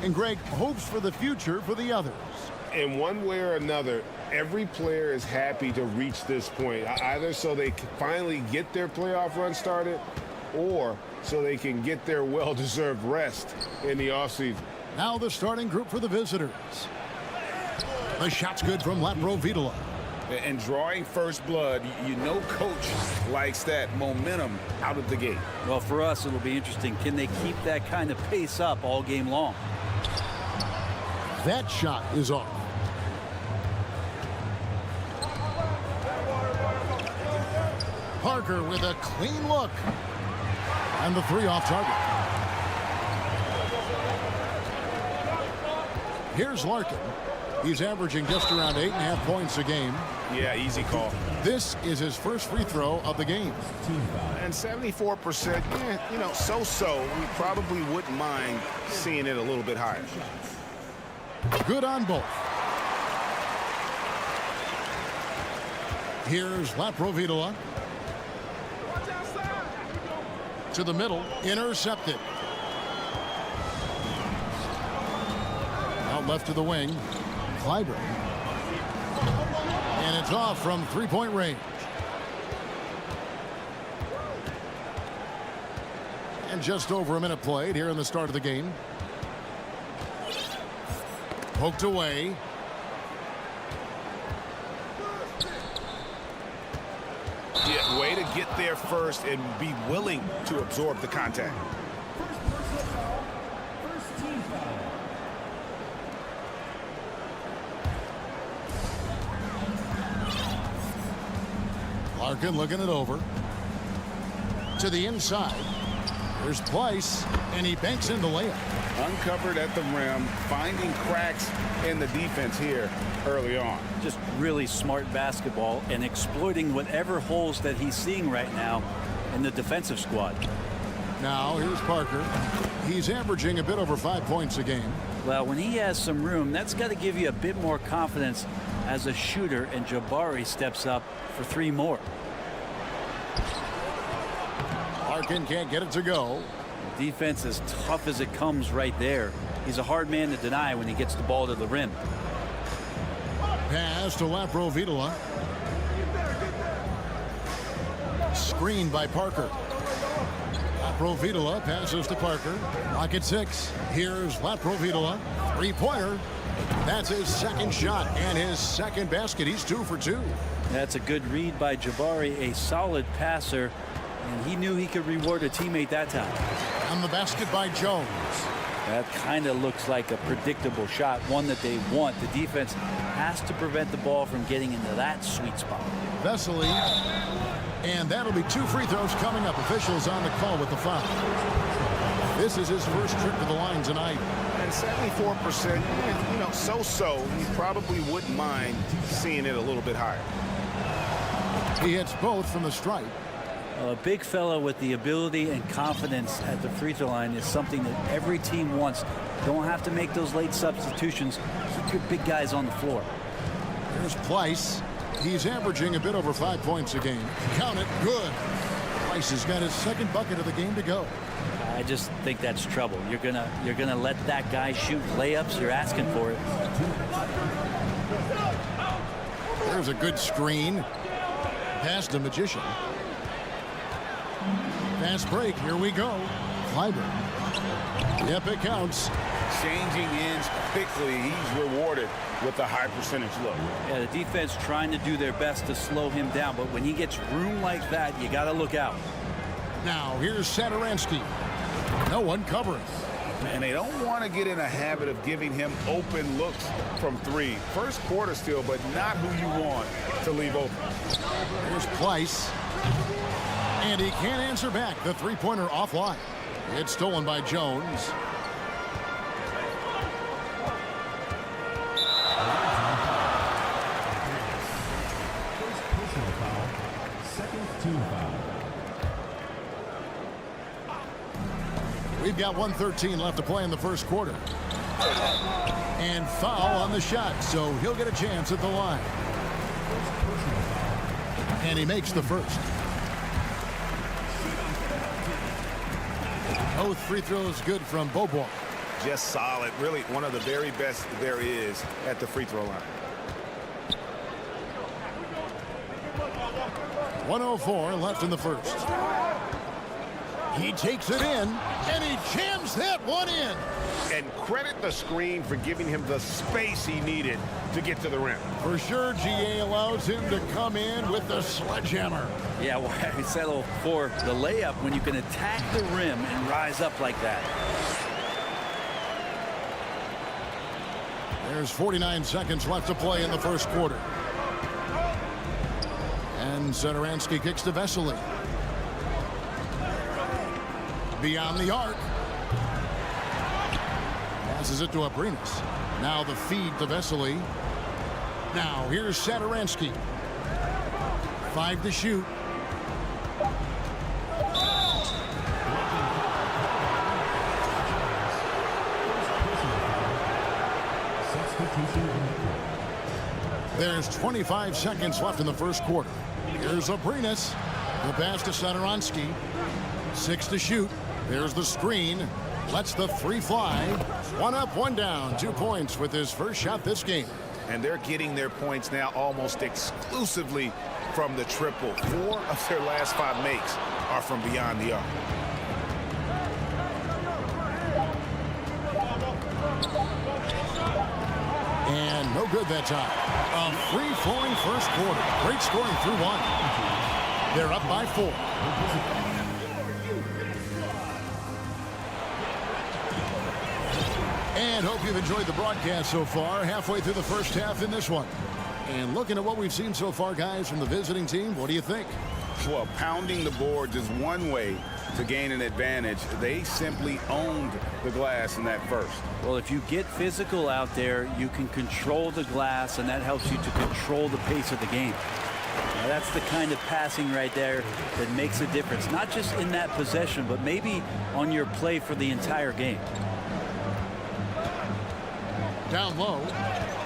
and Greg, hopes for the future for the others. In one way or another, every player is happy to reach this point, either so they can finally get their playoff run started or so they can get their well-deserved rest in the offseason. Now the starting group for the visitors. The shot's good from Lapro Vitola. And drawing first blood, you know coach likes that momentum out of the gate. Well, for us, it'll be interesting. Can they keep that kind of pace up all game long? That shot is off. Parker with a clean look. And the three off target. Here's Larkin. He's averaging just around 8.5 points a game. Yeah, easy call. This is his first free throw of the game. And 74%, you know, so-so. We probably wouldn't mind seeing it a little bit higher. Good on both. Here's Lapro Vitola. To the middle, intercepted. Out left to the wing. Clyburn. And it's It's off from three-point range. And just over a minute played here in the start of the game. Poked away. Yeah, way to get there first and be willing to absorb the contact. Larkin looking it over. To the inside. There's Place, and he banks in the layup. Uncovered at the rim, finding cracks in the defense here early on. Just really smart basketball and exploiting whatever holes that he's seeing right now in the defensive squad. Now here's Parker. He's averaging a bit over 5 points a game. Well, when he has some room, that's got to give you a bit more confidence as a shooter, and Jabari steps up for 3 more. Larkin can't get it to go. Defense as tough as it comes right there. He's a hard man to deny when he gets the ball to the rim. Pass to Laprovitola. Screened by Parker. Laprovitola passes to Parker. Lock at 6. Here's Laprovitola. Three-pointer. That's his second shot and his second basket. He's 2 for 2. That's a good read by Jabari, a solid passer, and he knew he could reward a teammate that time. On the basket by Jones. That kind of looks like a predictable shot, one that they want. The defense has to prevent the ball from getting into that sweet spot. Vesely, and that'll be 2 free throws coming up. Officials on the call with the foul. This is his first trip to the line tonight. And 74%, you know, so-so. You probably wouldn't mind seeing it a little bit higher. He hits both from the stripe. A big fella with the ability and confidence at the free throw line is something that every team wants. Don't have to make those late substitutions. Keep your big guys on the floor. Here's Place. He's averaging a bit over 5 points a game. Count it. Good. Place has got his second bucket of the game to go. I just think that's trouble. You're gonna let that guy shoot layups. You're asking for it. There's a good screen. Pass to Magician. Fast break. Here we go. Clyburn. Yep, it counts. Changing ends quickly. He's rewarded with a high percentage look. Yeah, the defense trying to do their best to slow him down, but when he gets room like that, you got to look out. Now here's Satoransky. No one covering. And they don't want to get in a habit of giving him open looks from 3. First quarter still, but not who you want to leave open. Here's Place. And he can't answer back. The three-pointer offline. It's stolen by Jones. Personal foul. Second team foul. We've got 1:13 left to play in the first quarter. And foul on the shot, so he'll get a chance at the line. And he makes the first. Both free throws good from Bobois. Just solid. Really one of the very best there is at the free throw line. 1:04 left in the first. He takes it in, and he jams that one in. And credit the screen for giving him the space he needed to get to the rim. For sure, GA allows him to come in with the sledgehammer. Yeah, well, I settle for the layup when you can attack the rim and rise up like that. There's 49 seconds left to play in the first quarter. And Satoransky kicks to Vesely. Beyond the arc. Passes it to Abrinas. Now the feed to Vesely. Now here's Satoransky. 5 to shoot. There's 25 seconds left in the first quarter. Here's Abrinas. The pass to Satoransky. 6 to shoot. There's the screen. Lets the 3 fly. 1 up, 1 down. 2 points with his first shot this game. and they're getting their points now almost exclusively from the triple. 4 of their last 5 makes are from beyond the arc. And no good that time. A free-flowing first quarter. Great scoring through 1. They're up by 4. And hope you've enjoyed the broadcast so far. Halfway through the first half in this one. And looking at what we've seen so far, guys, from the visiting team, what do you think? Well, pounding the boards is one way to gain an advantage. They simply owned the glass in that first. Well, if you get physical out there, you can control the glass, and that helps you to control the pace of the game. Now, that's the kind of passing right there that makes a difference, not just in that possession, but maybe on your play for the entire game. Down low,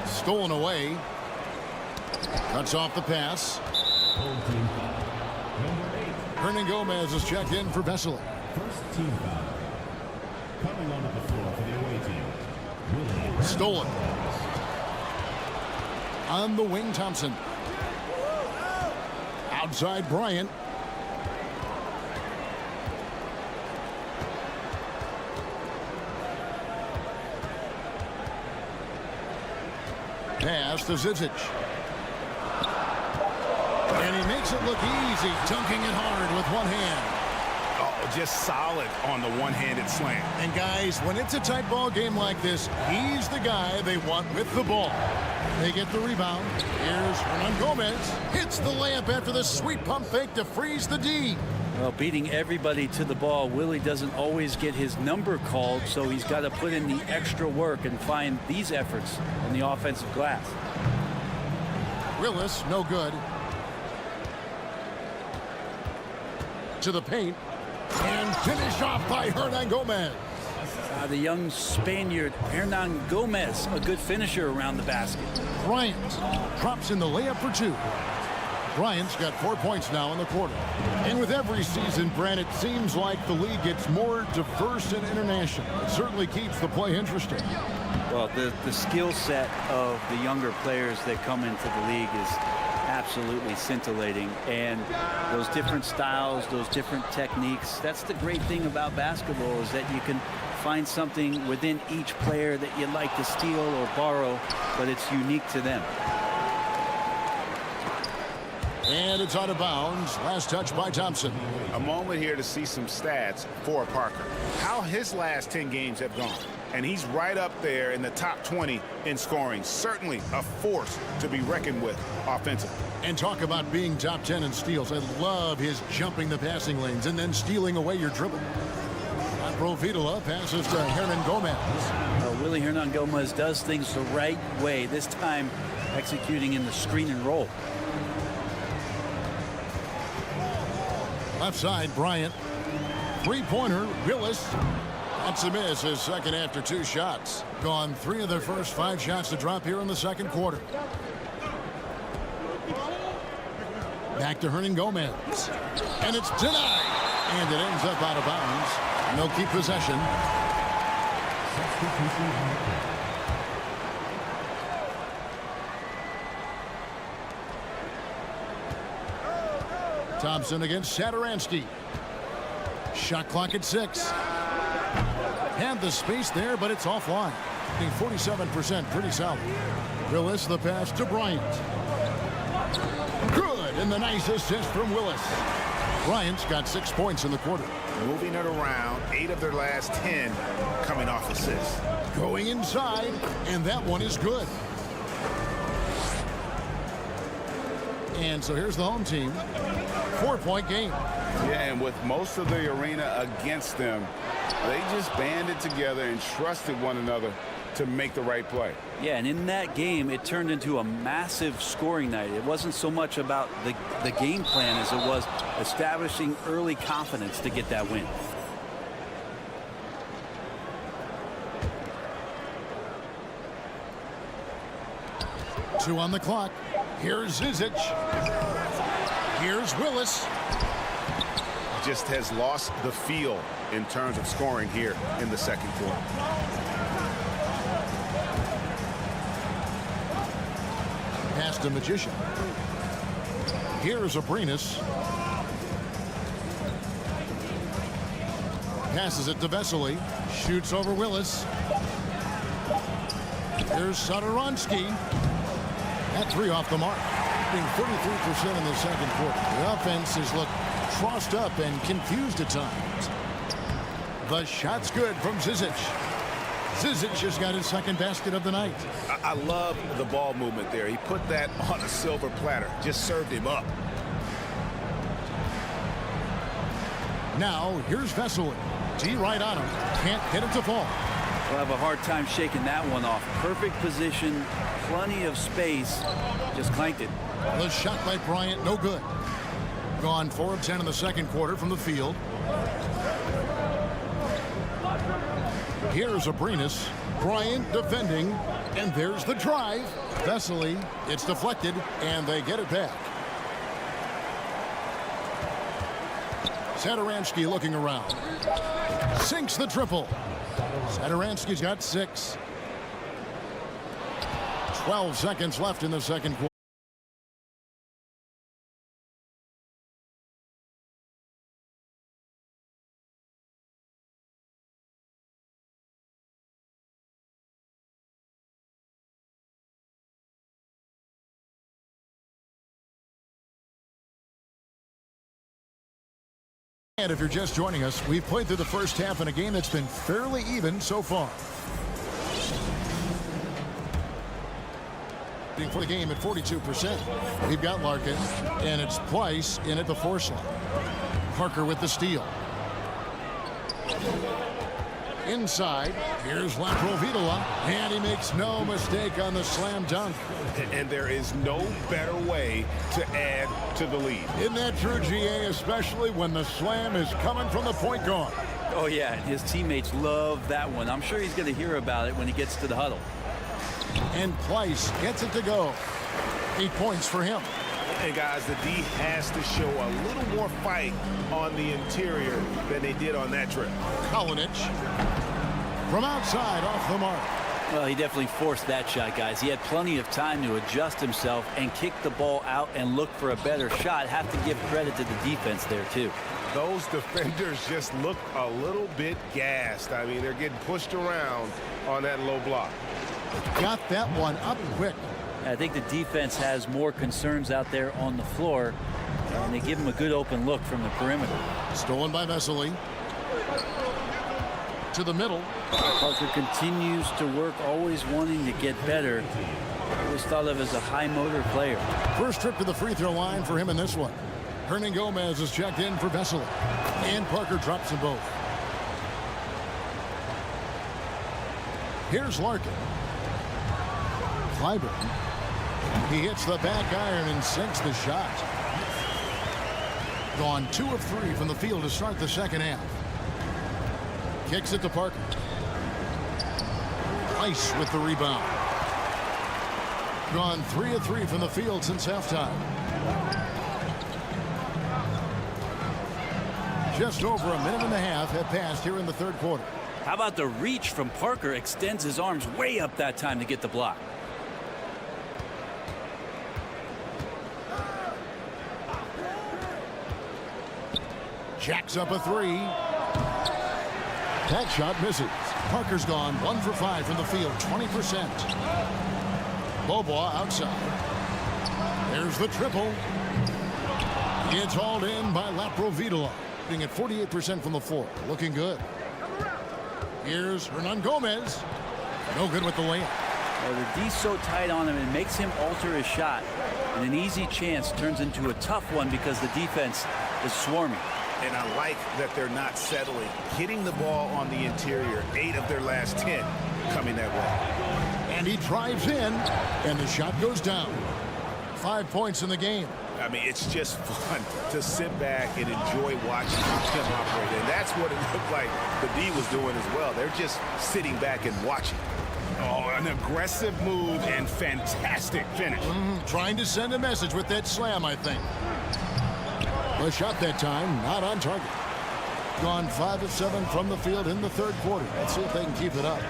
stolen away, cuts off the pass. Hernan Gomez is checked in for Vesely. First team foul. Coming onto the floor for the away team. Stolen. On the wing, Thompson. Outside, Bryant. Pass to Zizic. And he makes it look easy, dunking it hard with one hand. Oh, just solid on the one-handed slam. And guys, when it's a tight ball game like this, he's the guy they want with the ball. They get the rebound. Here's Hernan Gomez. Hits the layup after the sweet pump fake to freeze the D. Well, beating everybody to the ball, Willie doesn't always get his number called, so he's got to put in the extra work and find these efforts on the offensive glass. Willis, no good. To the paint. And finish off by Hernan Gomez. The young Spaniard, Hernan Gomez, a good finisher around the basket. Bryant drops in the layup for 2. Bryant's got 4 points now in the quarter. And with every season, Brant, it seems like the league gets more diverse and international. It certainly keeps the play interesting. Well, the skill set of the younger players that come into the league is absolutely scintillating. And those different styles, those different techniques, that's the great thing about basketball, is that you can find something within each player that you'd like to steal or borrow, but it's unique to them. And it's out of bounds. Last touch by Thompson. A moment here to see some stats for Parker. How his last 10 games have gone. And he's right up there in the top 20 in scoring. Certainly a force to be reckoned with offensively. And talk about being top 10 in steals. I love his jumping the passing lanes and then stealing away your dribble. Provitola passes to Hernan Gomez. Willie Hernan Gomez does things the right way, this time executing in the screen and roll. Left side, Bryant. Three-pointer, Willis. That's a miss, his second after 2 shots. Gone 3 of their first 5 shots to drop here in the second quarter. Back to Hernan Gomez. And it's denied. And it ends up out of bounds. And they'll keep possession. Thompson against Satoransky. Shot clock at 6. Had the space there, but it's offline. 47%, pretty solid. Willis, the pass to Bryant. Good, and the nice assist from Willis. Bryant's got 6 points in the quarter. Moving it around, 8 of their last 10 coming off assists. Going inside, and that one is good. And so here's the home team. 4-point game. Yeah, and with most of the arena against them, they just banded together and trusted one another to make the right play. Yeah, and in that game, it turned into a massive scoring night. It wasn't so much about the game plan as it was establishing early confidence to get that win. Two on the clock. Here's Zizic. Here's Willis. Just has lost the feel in terms of scoring here in the second quarter. past the magician. Here's Abrinas. Passes it to Vesely. Shoots over Willis. Here's Satoransky. That three off the mark. Being 43% in the second quarter. The offense has looked crossed up and confused at times. The shot's good from Zizic. Zizic has got his second basket of the night. I love the ball movement there. He put that on a silver platter. Just served him up. Now, here's Vesely. T right on him. Can't get it to fall. We'll have a hard time shaking that one off. Perfect position, plenty of space. Just clanked it. The shot by Bryant, no good. Gone 4 of 10 in the second quarter from the field. Here's Abrinas. Bryant defending. And there's the drive. Vesely, it's deflected, and they get it back. Satoransky looking around. Sinks the triple. Satoransky's got 6. 12 seconds left in the second quarter. And if you're just joining us, we've played through the first half in a game that's been fairly even so far. For the game at 42%. We've got Larkin, and it's Pleiss in at the 4 slot. Parker with the steal. Inside, here's Laprovitola, and he makes no mistake on the slam dunk. And there is no better way to add to the lead. Isn't that true, GA, especially when the slam is coming from the point guard? Oh, yeah, and his teammates love that one. I'm sure he's going to hear about it when he gets to the huddle. And Pleiss gets it to go. 8 points for him. And guys, the D has to show a little more fight on the interior than they did on that trip. Kalinic from outside off the mark. Well, he definitely forced that shot, guys. He had plenty of time to adjust himself and kick the ball out and look for a better shot. Have to give credit to the defense there, too. Those defenders just look a little bit gassed. I mean, they're getting pushed around on that low block. Got that one up quick. I think the defense has more concerns out there on the floor, and they give him a good open look from the perimeter. Stolen by Vesely. To the middle. Parker continues to work, always wanting to get better. Always thought of as a high motor player. First trip to the free throw line for him in this one. Hernan Gomez is checked in for Vesely. And Parker drops them both. Here's Larkin. Clyburn. He hits the back iron and sinks the shot. Gone 2 of 3 from the field to start the second half. Kicks it to Parker. Ice with the rebound. Gone 3 of 3 from the field since halftime. Just over a minute and a half have passed here in the third quarter. How about the reach from Parker? Extends his arms way up that time to get the block. Jacks up a 3. That shot misses. Parker's gone 1 for 5 from the field, 20%. Bobois outside. There's the triple. It's hauled in by Laprovitola, being at 48% from the floor. Looking good. Here's Hernan Gomez. No good with the layup. Well, the D's so tight on him, it makes him alter his shot. And an easy chance turns into a tough one because the defense is swarming. And I like that they're not settling. Hitting the ball on the interior, 8 of their last 10 coming that way. And he drives in, and the shot goes down. 5 points in the game. I mean, it's just fun to sit back and enjoy watching him operate. And that's what it looked like the D was doing as well. They're just sitting back and watching. Oh, an aggressive move and fantastic finish. Trying to send a message with that slam, I think. The shot that time, not on target. Gone 5 of 7 from the field in the third quarter. Let's see if they can keep it up.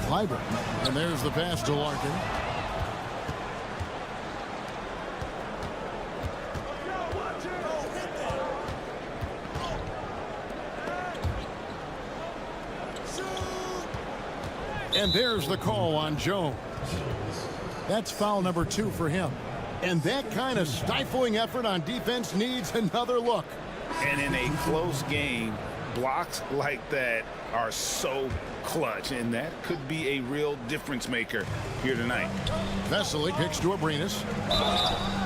Clyburn. And there's the pass to Larkin. And there's the call on Jones. That's foul number 2 for him. And that kind of stifling effort on defense needs another look. And in a close game, blocks like that are so clutch, and that could be a real difference maker here tonight. Vesely kicks to Abrinas.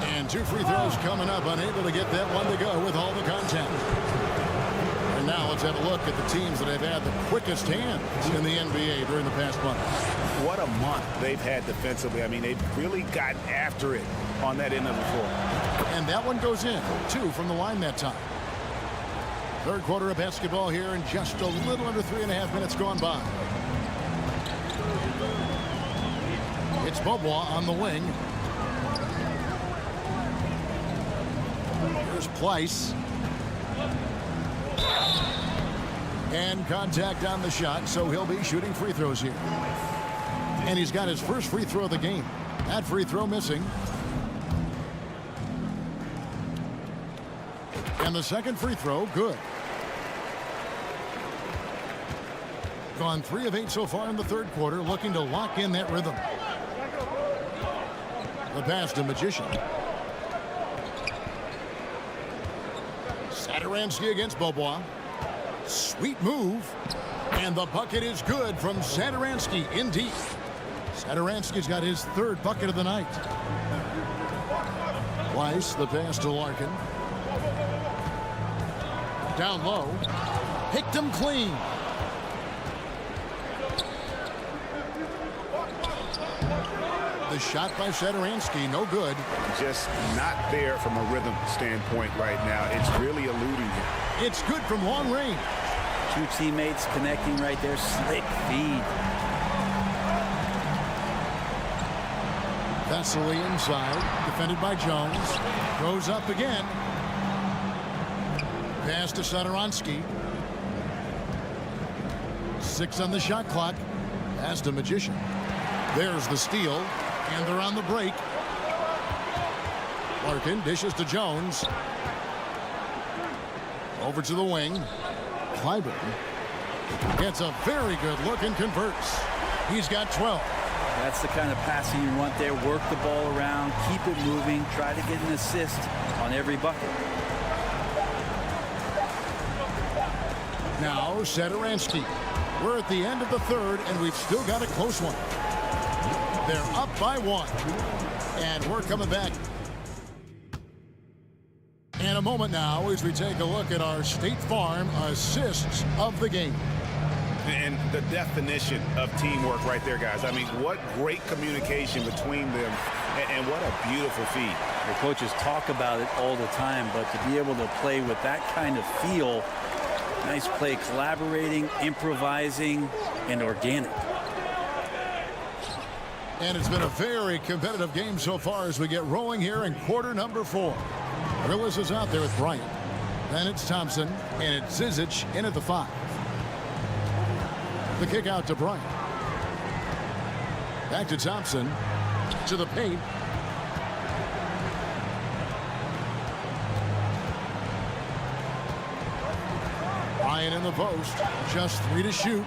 And 2 free throws coming up, unable to get that one to go with all the contact. And now let's have a look at the teams that have had the quickest hands in the NBA during the past month. What a month they've had defensively. I mean, they've really gotten after it on that end of the floor. And that one goes in. 2 from the line that time. Third quarter of basketball here, and just a little under 3.5 minutes gone by. It's Beaubois on the wing. Here's Pleiss. And contact on the shot, so he'll be shooting free throws here. And he's got his first free throw of the game. That free throw missing. And the second free throw, good. Gone 3 of 8 so far in the third quarter, looking to lock in that rhythm. The pass to Magician. Satoransky against Beaubois. Sweet move. And the bucket is good from Satoransky in deep. Satoransky's got his 3rd bucket of the night. Weiss, the pass to Larkin. Down low. Picked him clean. The shot by Satoransky, no good. Just not there from a rhythm standpoint right now. It's really eluding him. It's good from long range. 2 teammates connecting right there. Slick feed. Vesely inside, defended by Jones. Goes up again. Pass to Satoransky. 6 on the shot clock. Pass to Magician. There's the steal, and they're on the break. Larkin dishes to Jones. Over to the wing. Clyburn gets a very good look and converts. He's got 12. That's the kind of passing you want there. Work the ball around, keep it moving, try to get an assist on every bucket. Now Satoransky. We're at the end of the third, and we've still got a close one. They're up by 1. And we're coming back in a moment now as we take a look at our State Farm assists of the game. And the definition of teamwork right there, guys. I mean, what great communication between them, and what a beautiful feed. The coaches talk about it all the time, but to be able to play with that kind of feel, nice play, collaborating, improvising, and organic. And it's been a very competitive game so far as we get rolling here in quarter number 4. Willis is out there with Bryant. Then it's Thompson, and it's Zizic in at the 5. The kick out to Bryant. Back to Thompson. To the paint. Bryant in the post. Just 3 to shoot.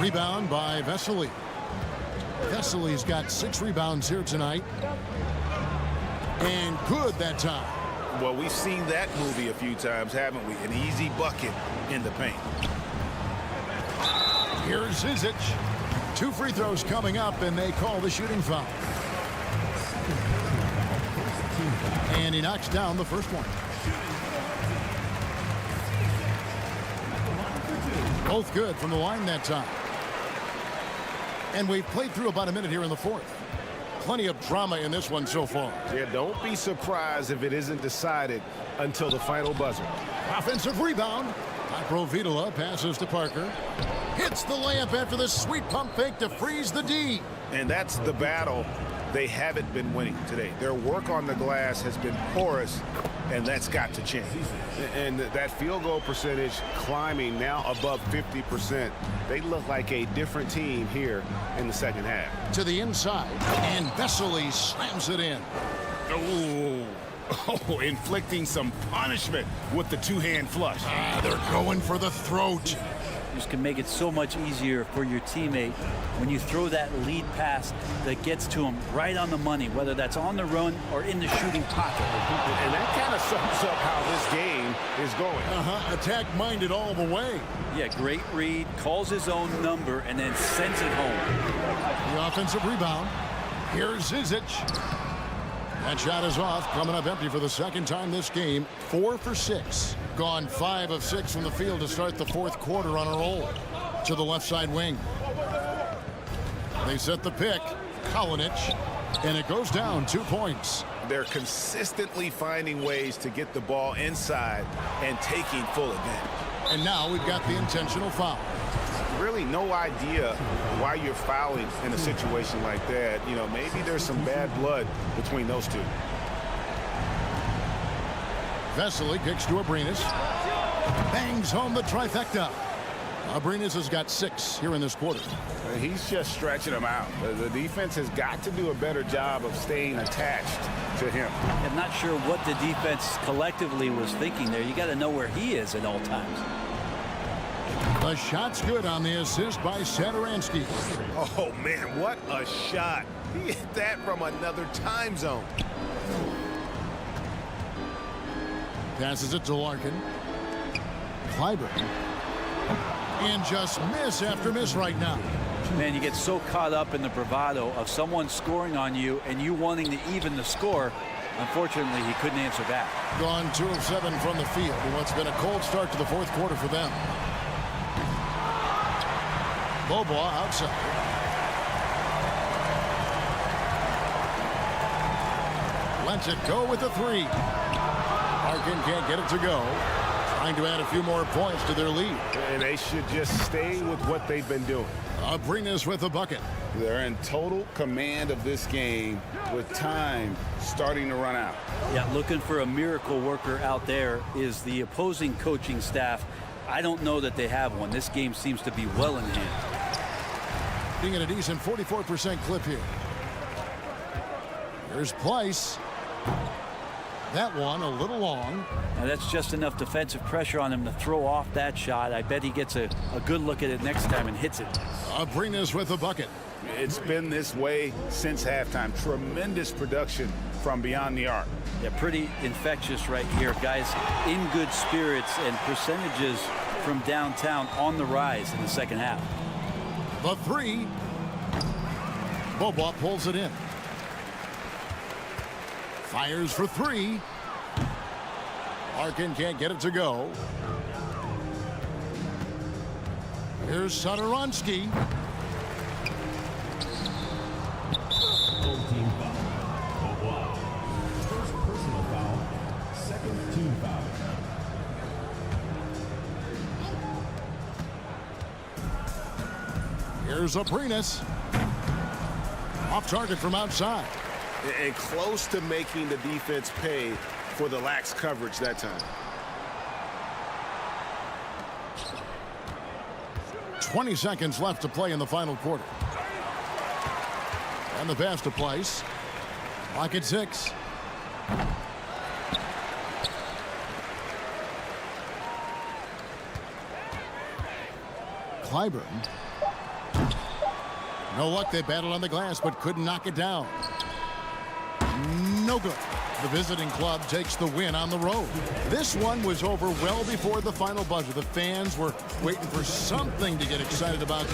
Rebound by Vesely. Vesely's got 6 rebounds here tonight. And good that time. Well, we've seen that movie a few times, haven't we? An easy bucket in the paint. Here's Zizic. 2 free throws coming up, and they call the shooting foul. And he knocks down the first one. Both good from the line that time. And we've played through about a minute here in the 4th. Plenty of drama in this one so far. Yeah, don't be surprised if it isn't decided until the final buzzer. Offensive rebound. Provitola passes to Parker. Hits the layup after the sweet pump fake to freeze the D. And that's the battle they haven't been winning today. Their work on the glass has been porous, and that's got to change. And that field goal percentage climbing now above 50%. They look like a different team here in the second half. To the inside, and Vesely slams it in. Oh, inflicting some punishment with the two-hand flush. They're going for the throat. Just can make it so much easier for your teammate when you throw that lead pass that gets to him right on the money, whether that's on the run or in the shooting pocket. And that kind of sums up how this game is going. Attack-minded all the way. Yeah, great read, calls his own number, and then sends it home. The offensive rebound. Here's Zizic. That shot is off, coming up empty for the second time this game. 4 for 6. Gone 5 of 6 from the field to start the fourth quarter on a roll. To the left side wing. They set the pick. Kalinic. And it goes down 2 points. They're consistently finding ways to get the ball inside and taking full advantage. And now we've got the intentional foul. Really no idea why you're fouling in a situation like that. You know, maybe there's some bad blood between those two. Vesely kicks to Abrinas. Bangs home the trifecta. Abrinas has got 6 here in this quarter. He's just stretching them out. The defense has got to do a better job of staying attached to him. I'm not sure what the defense collectively was thinking there. You got to know where he is at all times. The shot's good on the assist by Satoransky. Oh, man, what a shot. He hit that from another time zone. Passes it to Larkin. Clyburn. And just miss after miss right now. Man, you get so caught up in the bravado of someone scoring on you and you wanting to even the score. Unfortunately, he couldn't answer back. Gone 2 of 7 from the field in what's been a cold start to the fourth quarter for them. Bobois outside. Lets it go with the 3. Larkin can't get it to go. Trying to add a few more points to their lead. And they should just stay with what they've been doing. Abrinas with the bucket. They're in total command of this game with time starting to run out. Yeah, looking for a miracle worker out there is the opposing coaching staff. I don't know that they have one. This game seems to be well in hand. Being at a decent 44% clip here. Here's Pleiss. That one a little long. Now that's just enough defensive pressure on him to throw off that shot. I bet he gets a good look at it next time and hits it. Abrinas with the bucket. It's been this way since halftime. Tremendous production from beyond the arc. Yeah, pretty infectious right here. Guys in good spirits and percentages from downtown on the rise in the second half. The 3. Bobois pulls it in. Fires for 3. Larkin can't get it to go. Here's Satoransky. Old team foul. Bobois. First personal foul. Second team foul. Here's Abrinas. Off target from outside. And close to making the defense pay for the lax coverage that time. 20 seconds left to play in the final quarter. And the pass to Pleiss. Clock at 6. Clyburn. No luck. They battled on the glass but couldn't knock it down. No good. The visiting club takes the win on the road. This one was over well before the final buzzer. The fans were waiting for something to get excited about.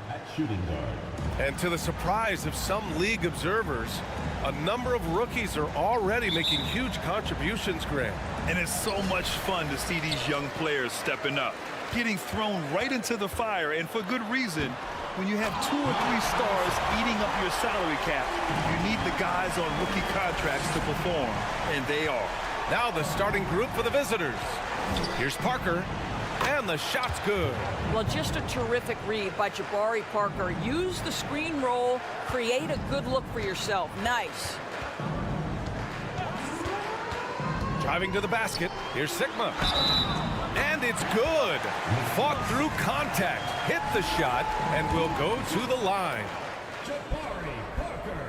At shooting guard. And to the surprise of some league observers, a number of rookies are already making huge contributions, Grant. And it's so much fun to see these young players stepping up, getting thrown right into the fire, and for good reason. When you have 2 or 3 stars eating up your salary cap, you need the guys on rookie contracts to perform, and they are. Now the starting group for the visitors. Here's Parker, and the shot's good. Well, just a terrific read by Jabari Parker. Use the screen roll, create a good look for yourself. Nice. Driving to the basket, here's Sigma. And it's good. Fought through contact, hit the shot, and will go to the line. Jabari Parker.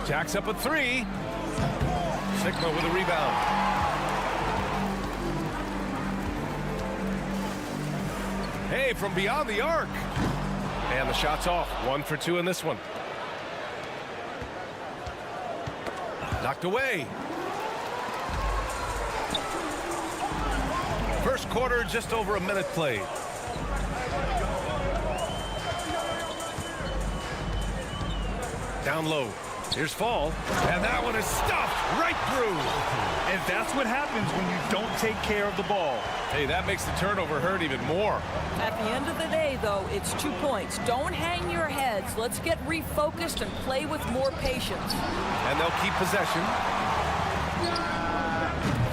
Jacks up a 3. Sigma with a rebound. Hey, from beyond the arc. And the shot's off. 1 for 2 in this one. Knocked away. First quarter, just over a minute played. Down low. Here's Fall, and that one is stuffed right through. And that's what happens when you don't take care of the ball. Hey, that makes the turnover hurt even more. At the end of the day, though, it's 2 points. Don't hang your heads. Let's get refocused and play with more patience. And they'll keep possession.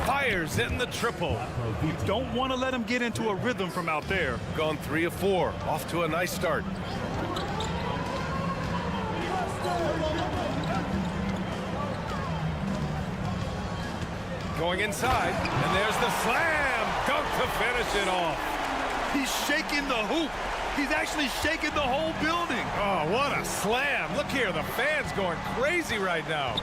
Fires in the triple. You don't want to let him get into a rhythm from out there. Gone 3 of 4. Off to a nice start. Going inside, and there's the slam dunk to finish it off. He's shaking the hoop. He's actually shaking the whole building. Oh, what a slam. Look here, the fans going crazy right now.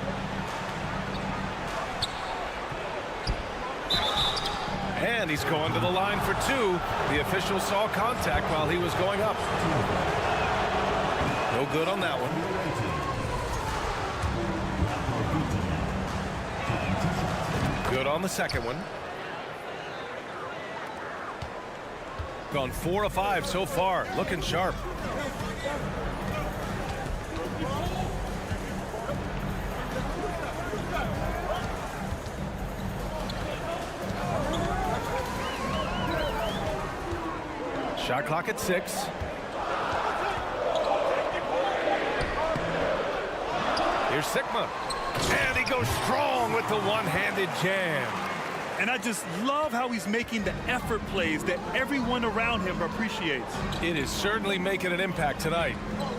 And he's going to the line for 2. The official saw contact while he was going up. No good on that one. Good on the second one. Gone 4 of 5 so far. Looking sharp. Shot clock at 6. Here's Sigma. And he goes strong with the one-handed jam. And I just love how he's making the effort plays that everyone around him appreciates. It is certainly making an impact tonight.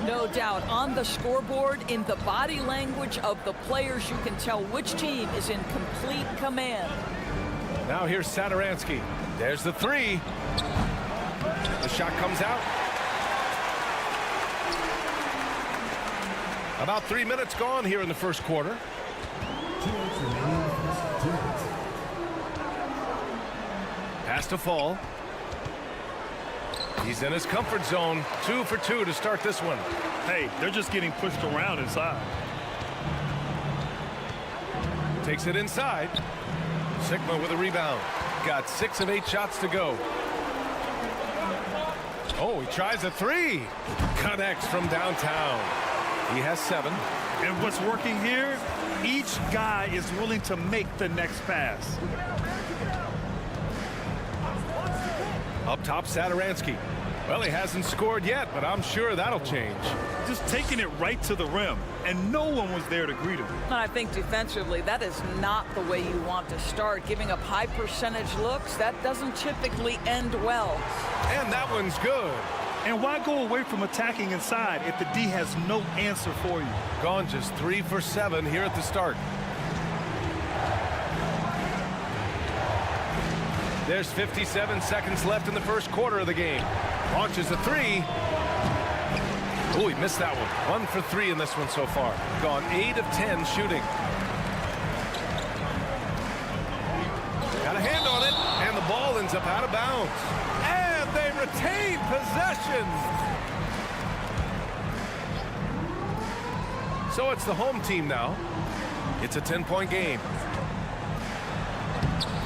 No doubt. On the scoreboard, in the body language of the players, you can tell which team is in complete command. Now here's Saturansky. There's the 3. The shot comes out. About 3 minutes gone here in the first quarter. Pass to Fall. He's in his comfort zone. 2 for 2 to start this one. Hey, they're just getting pushed around inside. Takes it inside. Sigma with a rebound. Got 6 of 8 shots to go. Oh, he tries a 3. Connects from downtown. He has 7. And what's working here, each guy is willing to make the next pass. Up top, Saturansky. Well, he hasn't scored yet, but I'm sure that'll change. Just taking it right to the rim, and no one was there to greet him. And I think defensively, that is not the way you want to start. Giving up high percentage looks, that doesn't typically end well. And that one's good. And why go away from attacking inside if the D has no answer for you? Gone just 3 for 7 here at the start. There's 57 seconds left in the first quarter of the game. Launches a 3. Oh, he missed that one. 1 for 3 in this one so far. Gone 8 of 10 shooting. ends up out of bounds. And they retain possession. So it's the home team now. It's a 10-point game.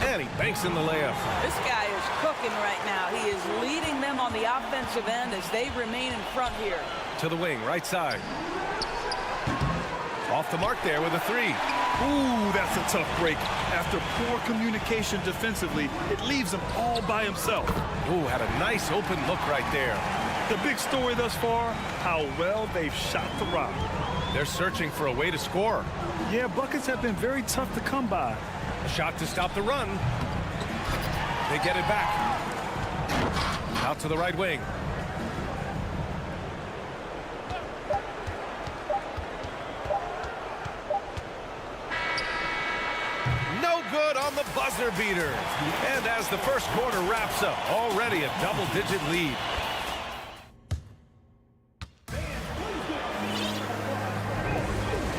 And he banks in the layup. This guy is cooking right now. He is leading them on the offensive end as they remain in front here. To the wing, right side. Off the mark there with a three. Ooh, that's a tough break. After poor communication defensively, it leaves him all by himself. Ooh, had a nice open look right there. The big story thus far, how well they've shot the rock. They're searching for a way to score. Yeah, buckets have been very tough to come by. A shot to stop the run. They get it back. Out to the right wing. No good on the buzzer beater. And as the first quarter wraps up, already a double-digit lead.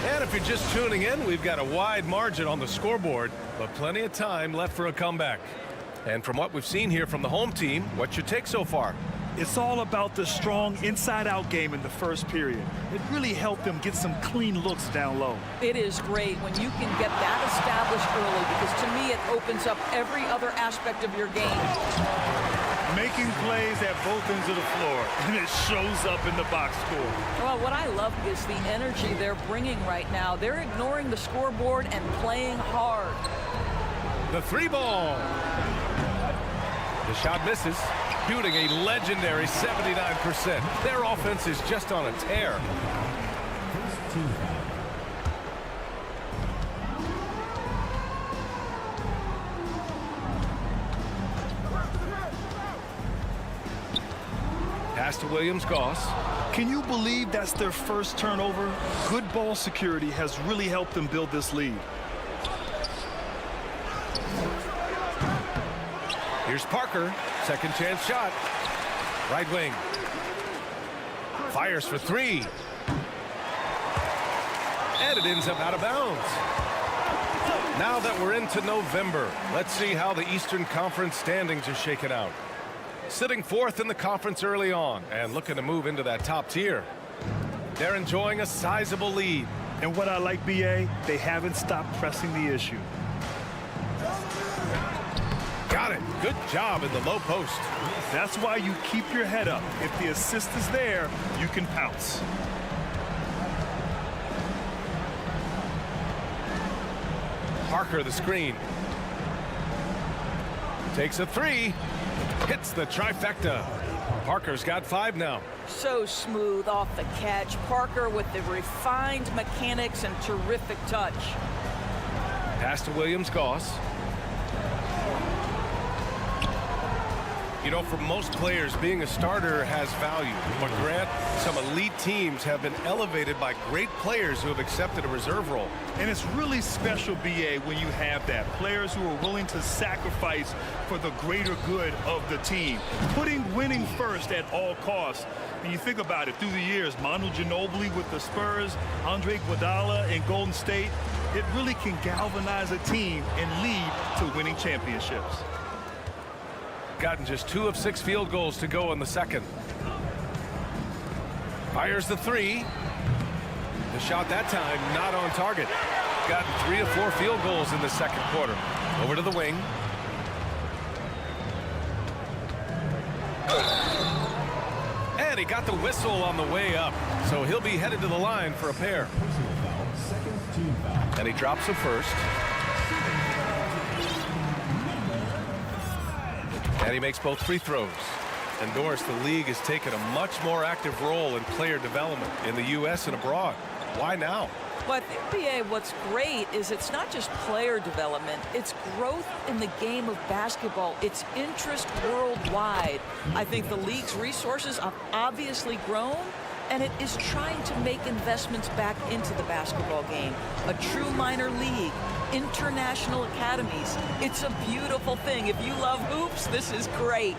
And if you're just tuning in, we've got a wide margin on the scoreboard, but plenty of time left for a comeback. And from what we've seen here from the home team, what's your take so far? It's all about the strong inside-out game in the first period. It really helped them get some clean looks down low. It is great when you can get that established early, because to me it opens up every other aspect of your game. Making plays at both ends of the floor, and it shows up in the box score. Well, what I love is the energy they're bringing right now. They're ignoring the scoreboard and playing hard. The three ball. The shot misses, shooting a legendary 79%. Their offense is just on a tear. Pass to Williams-Goss. Can you believe that's their first turnover? Good ball security has really helped them build this lead. Here's Parker, second chance shot. Right wing. Fires for three. And it ends up out of bounds. Now that we're into November, let's see how the Eastern Conference standings are shaken out. Sitting fourth in the conference early on and looking to move into that top tier. They're enjoying a sizable lead. And what I like, BA, they haven't stopped pressing the issue. Got it. Good job in the low post. That's why you keep your head up. If the assist is there, you can pounce. Parker the screen. Takes a three. Hits the trifecta. Parker's got 5 now. So smooth off the catch. Parker with the refined mechanics and terrific touch. Pass to Williams-Goss. You know, for most players, being a starter has value. But Grant, some elite teams have been elevated by great players who have accepted a reserve role. And it's really special, BA, when you have that. Players who are willing to sacrifice for the greater good of the team. Putting winning first at all costs. And you think about it, through the years, Manu Ginobili with the Spurs, Andre Iguodala in Golden State, it really can galvanize a team and lead to winning championships. Gotten just 2 of 6 field goals to go in the second. Fires the three. The shot that time not on target. Gotten 3 of 4 field goals in the second quarter. Over to the wing. And he got the whistle on the way up. So he'll be headed to the line for a pair. And he drops the first. And he makes both free throws. And Doris, the league has taken a much more active role in player development in the U.S. and abroad. Why now? Well, I think, BA, what's great is it's not just player development. It's growth in the game of basketball. It's interest worldwide. I think the league's resources have obviously grown, and it is trying to make investments back into the basketball game. A true minor league. International academies. It's a beautiful thing. If you love hoops, this is great.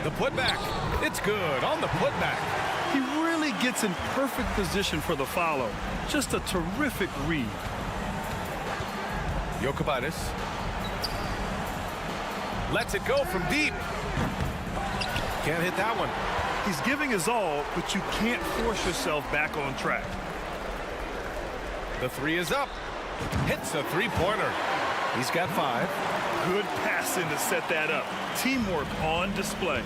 The putback. It's good on the putback. He really gets in perfect position for the follow. Just a terrific read. Jokubaitis. Lets it go from deep. Can't hit that one. He's giving his all, but you can't force yourself back on track. The three is up. Hits a three-pointer. He's got 5. Good passing to set that up. Teamwork on display.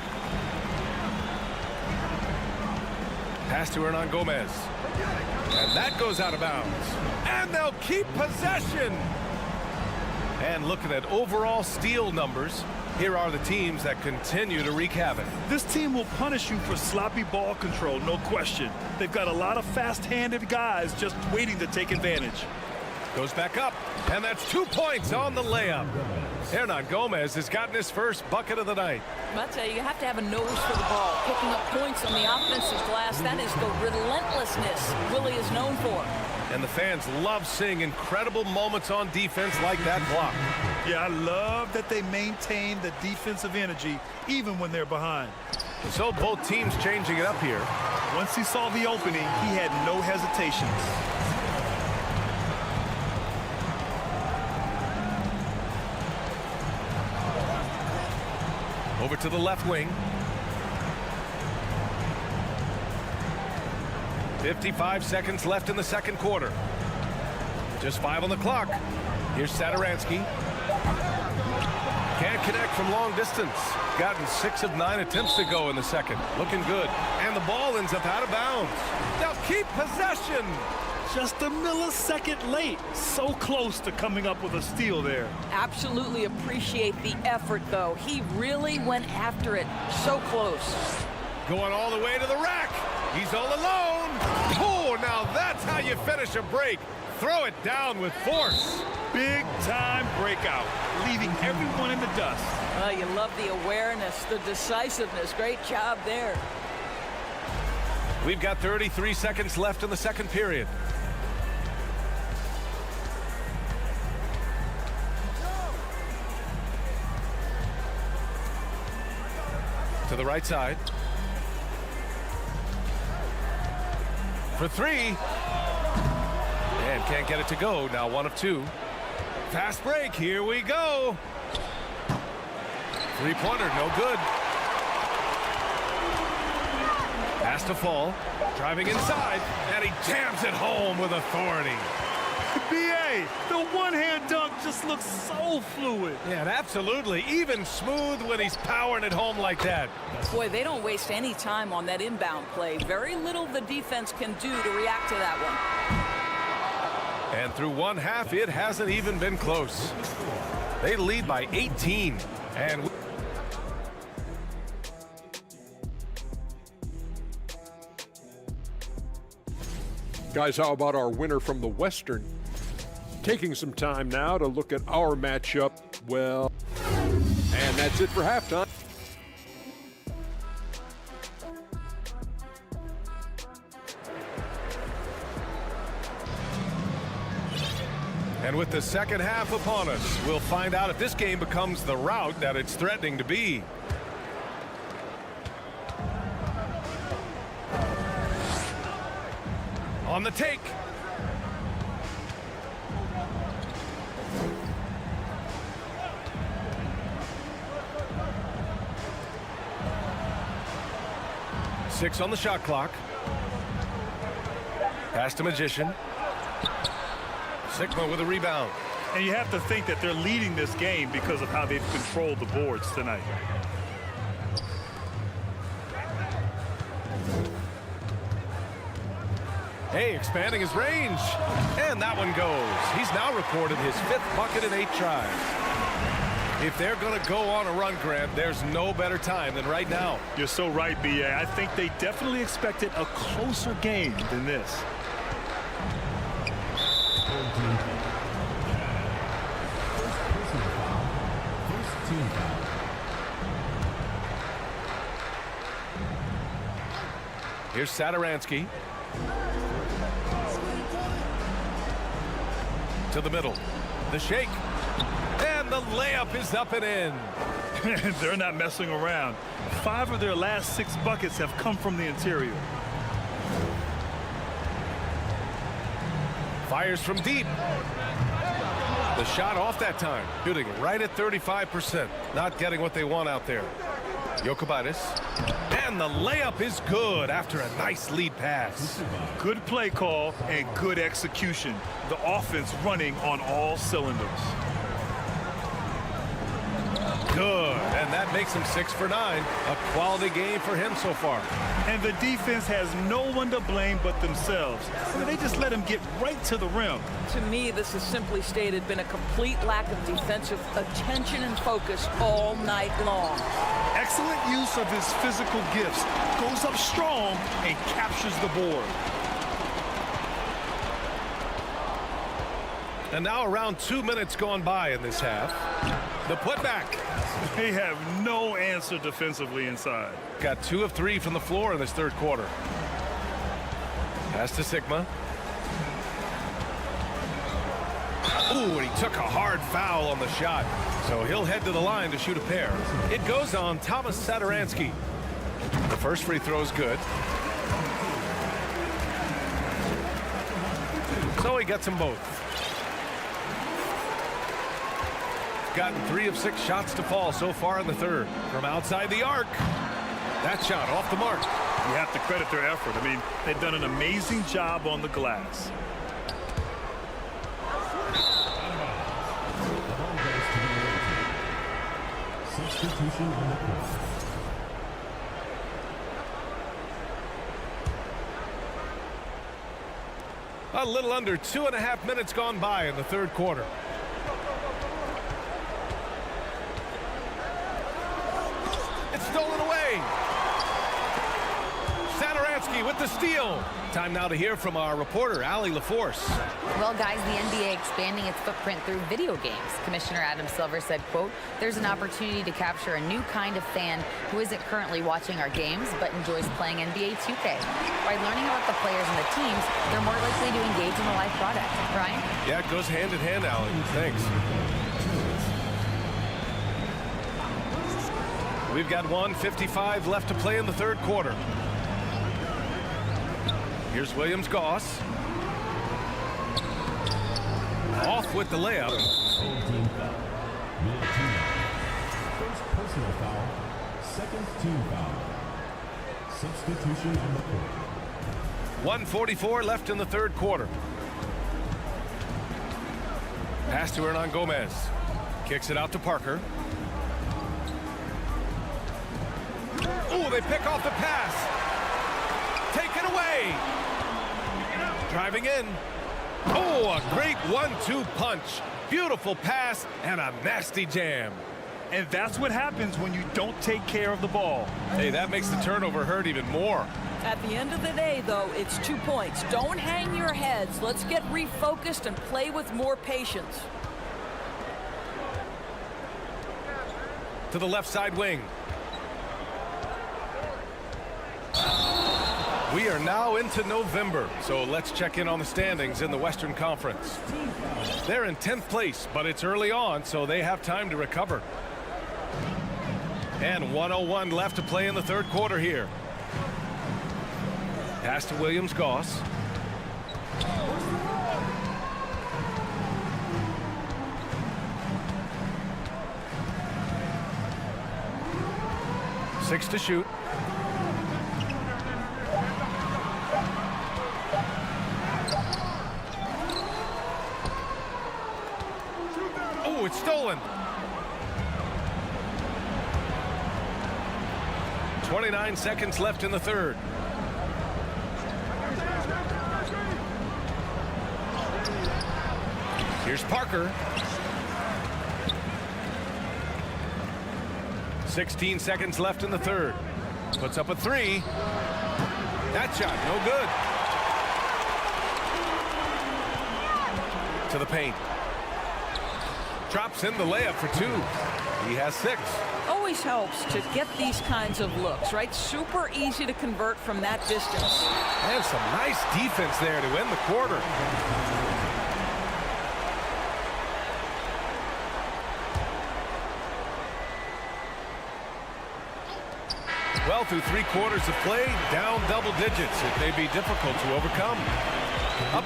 Pass to Hernan Gomez. And that goes out of bounds. And they'll keep possession. And looking at overall steal numbers, here are the teams that continue to wreak havoc. This team will punish you for sloppy ball control, no question. They've got a lot of fast-handed guys just waiting to take advantage. Goes back up, and that's 2 points on the layup. Hernan Gomez has gotten his first bucket of the night. I'll tell you have to have a nose for the ball. Picking up points on the offensive glass, that is the relentlessness Willie is known for. And the fans love seeing incredible moments on defense like that block. Yeah, I love that they maintain the defensive energy even when they're behind. So both teams changing it up here. Once he saw the opening, he had no hesitations. Over to the left wing. 55 seconds left in the second quarter. Just 5 on the clock. Here's Satoransky. Can't connect from long distance. Gotten 6 of 9 attempts to go in the second. Looking good. And the ball ends up out of bounds. They'll keep possession. Just a millisecond late. So close to coming up with a steal there. Absolutely appreciate the effort, though. He really went after it. So close. Going all the way to the rack. He's all alone. Oh, now that's how you finish a break. Throw it down with force. Big time breakout, leaving everyone in the dust. You love the awareness, the decisiveness. Great job there. We've got 33 seconds left in the second period. To the right side. For 3. And can't get it to go. Now 1 of 2. Fast break. Here we go. 3-pointer. No good. Pass to fall. Driving inside. And he jams it home with authority. B.A., the one-hand dunk just looks so fluid. Yeah, absolutely. Even smooth when he's powering it home like that. Boy, they don't waste any time on that inbound play. Very little the defense can do to react to that one. And through one half, it hasn't even been close. They lead by 18. And guys, how about our winner from the Western? Taking some time now to look at our matchup. Well, and that's it for halftime. And with the second half upon us, we'll find out if this game becomes the rout that it's threatening to be. On the take. Six on the shot clock. Pass to Magician. Sigma with a rebound. And you have to think that they're leading this game because of how they've controlled the boards tonight. Hey, expanding his range. And that one goes. He's now recorded his 5th bucket in 8 tries. If they're going to go on a run, Grant, there's no better time than right now. You're so right, B.A. I think they definitely expected a closer game than this. Here's Satoransky. To the middle. The shake. And the layup is up and in. They're not messing around. 5 of their last 6 buckets have come from the interior. Fires from deep. The shot off that time, shooting right at 35%. Not getting what they want out there. Jokubaitis. And the layup is good after a nice lead pass. Good play call and good execution. The offense running on all cylinders. Good, and that makes him 6 for 9. A quality game for him so far. And the defense has no one to blame but themselves. They just let him get right to the rim. To me, this has simply stated been a complete lack of defensive attention and focus all night long. Excellent use of his physical gifts. Goes up strong and captures the board. And now around 2 minutes gone by in this half. The putback. They have no answer defensively inside. Got 2 of 3 from the floor in this third quarter. Pass to Sigma. Ooh, and he took a hard foul on the shot. So he'll head to the line to shoot a pair. It goes on Thomas Satoransky. The first free throw is good. So he gets them both. Gotten 3 of 6 shots to fall so far in the third. From outside the arc. That shot off the mark. You have to credit their effort. I mean, they've done an amazing job on the glass. Substitution on the court. A little under 2.5 minutes gone by in the third quarter. It's stolen away. Satoransky with the steal. Time now to hear from our reporter, Allie LaForce. Well, guys, the NBA expanding its footprint through video games. Commissioner Adam Silver said, quote, there's an opportunity to capture a new kind of fan who isn't currently watching our games but enjoys playing NBA 2K. By learning about the players and the teams, they're more likely to engage in the live product. Brian? Yeah, it goes hand in hand, Allie. Thanks. We've got 1:55 left to play in the third quarter. Here's Williams-Goss. Off with the layup. Team foul. First personal foul. Second team foul. Substitution on the court. 1:44 left in the third quarter. Pass to Hernan Gomez. Kicks it out to Parker. Oh, they pick off the pass. Taken away. Driving in. Oh, a great 1-2 punch. Beautiful pass and a nasty jam. And that's what happens when you don't take care of the ball. Hey, that makes the turnover hurt even more. At the end of the day, though, it's 2 points. Don't hang your heads. Let's get refocused and play with more patience. To the left side wing. We are now into November, so let's check in on the standings in the Western Conference. They're in 10th place, but it's early on, so they have time to recover. And 1:01 left to play in the third quarter here. Pass to Williams-Goss. Six to shoot. Oh, it's stolen. 29 seconds left in the third. Here's Parker. 16 seconds left in the third. Puts up a three. That shot, no good. To the paint. Drops in the layup for two. He has 6. Always helps to get these kinds of looks, right? Super easy to convert from that distance. And some nice defense there to end the quarter. Well, through 3 quarters of play, down double digits. It may be difficult to overcome. Up.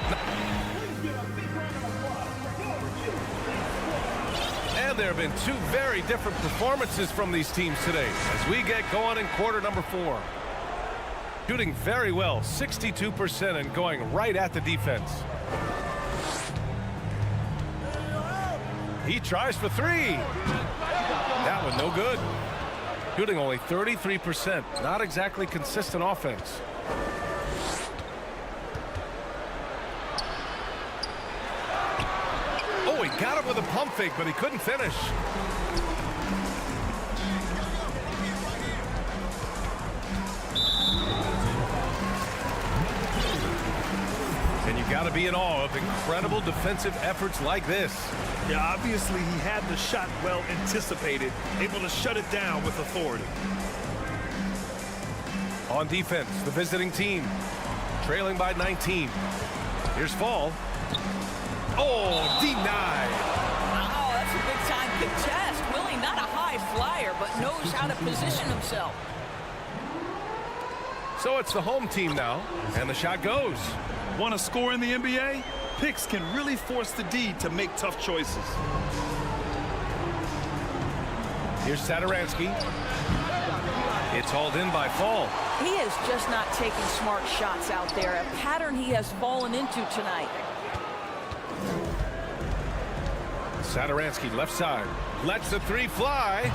there have been two very different performances from these teams today as we get going in quarter number 4. Shooting very well, 62%, and going right at the defense. He tries for 3. That one no good. Shooting only 33%. Not exactly consistent offense. Oh, he got it with a pump fake, but he couldn't finish. And you got to be in awe of incredible defensive efforts like this. Yeah, obviously he had the shot well anticipated, able to shut it down with authority. On defense, the visiting team, trailing by 19. Here's Fall. Oh, denied. Oh, that's a big-time contest. Willie, not a high flyer, but knows how to position himself. So it's the home team now, and the shot goes. Want to score in the NBA? Picks can really force the D to make tough choices. Here's Sadaransky. It's hauled in by Fall. He is just not taking smart shots out there, a pattern he has fallen into tonight. Sadaransky left side. Lets the 3 fly.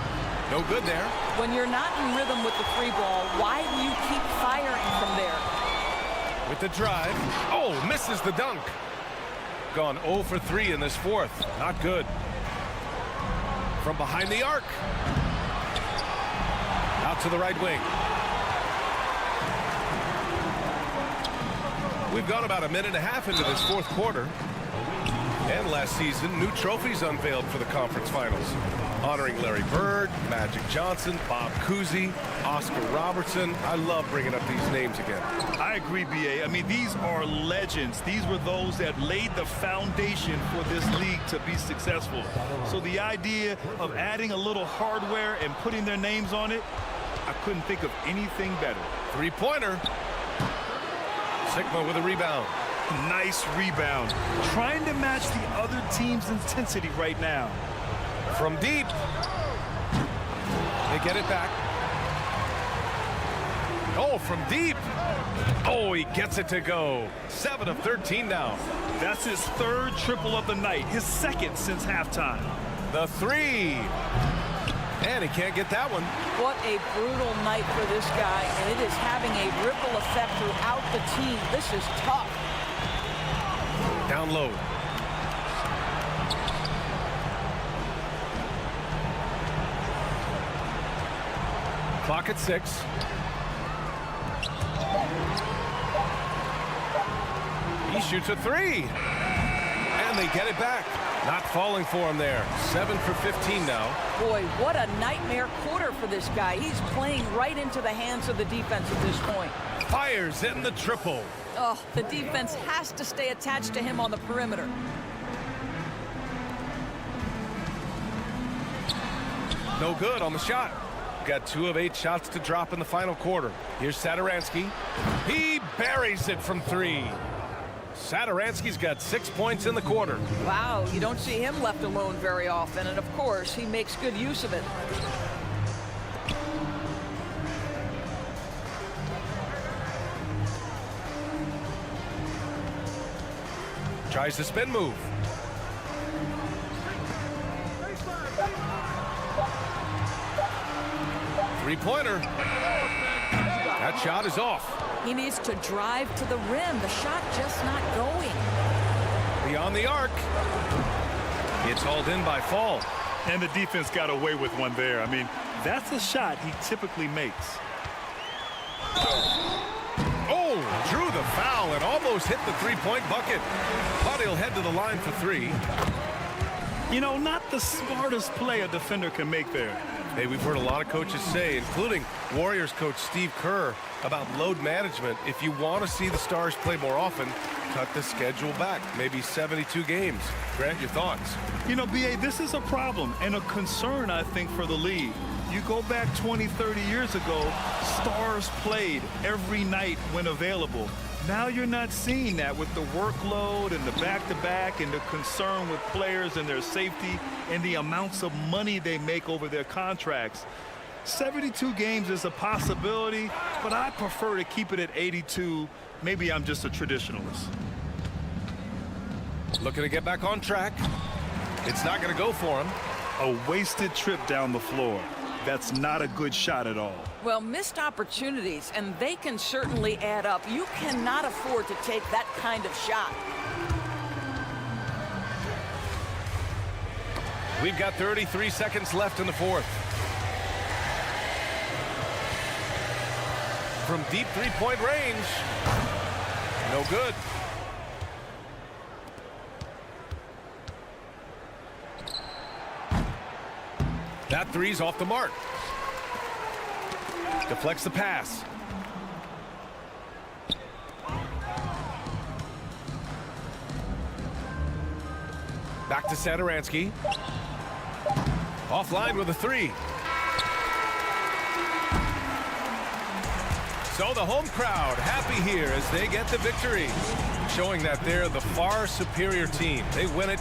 No good there. When you're not in rhythm with the 3 ball, why do you keep firing from there? With the drive. Oh, misses the dunk. Gone 0 for 3 in this 4th. Not good. From behind the arc. Out to the right wing. We've gone about a minute and a half into this 4th quarter. And last season, new trophies unveiled for the conference finals, honoring Larry Bird, Magic Johnson, Bob Cousy, Oscar Robertson. I love bringing up these names again. I agree, B.A. I mean, these are legends. These were those that laid the foundation for this league to be successful. So the idea of adding a little hardware and putting their names on it, I couldn't think of anything better. 3-pointer. Sigma with a rebound. Nice rebound. Trying to match the other team's intensity right now. From deep. They get it back. Oh, from deep. Oh, he gets it to go. 7 of 13 now. That's his 3rd triple of the night, his 2nd since halftime. The 3. And he can't get that one. What a brutal night for this guy, and it is having a ripple effect throughout the team. This is tough. Down low. Clock at 6. He shoots a 3. And they get it back. Not falling for him there. 7 for 15 now. Boy, what a nightmare quarter for this guy. He's playing right into the hands of the defense at this point. Fires in the triple. Oh, the defense has to stay attached to him on the perimeter. No good on the shot. Got 2 of 8 shots to drop in the final quarter. Here's Sadaransky. He buries it from 3. Sadaransky's got 6 points in the quarter. Wow, you don't see him left alone very often, and of course, he makes good use of it. Tries the spin move. Three-pointer. That shot is off. He needs to drive to the rim. The shot just not going. Beyond the arc. It's hauled in by Fall. And the defense got away with one there. I mean, that's a shot he typically makes. Oh, drew the foul and almost hit the three-point bucket. But he'll head to the line for 3. You know, not the smartest play a defender can make there. Hey, we've heard a lot of coaches say, including Warriors coach Steve Kerr, about load management. If you want to see the Stars play more often, cut the schedule back, maybe 72 games. Grant, your thoughts? You know, B.A., this is a problem and a concern, I think, for the league. You go back 20, 30 years ago, Stars played every night when available. Now you're not seeing that with the workload and the back-to-back and the concern with players and their safety and the amounts of money they make over their contracts. 72 games is a possibility, but I prefer to keep it at 82. Maybe I'm just a traditionalist. Looking to get back on track. It's not going to go for him. A wasted trip down the floor. That's not a good shot at all. Well, missed opportunities, and they can certainly add up. You cannot afford to take that kind of shot. We've got 33 seconds left in the fourth. From deep three-point range. No good. That three's off the mark. Deflects the pass. Back to Satoransky. Offline with a three. So the home crowd happy here as they get the victory, showing that they're the far superior team. They win it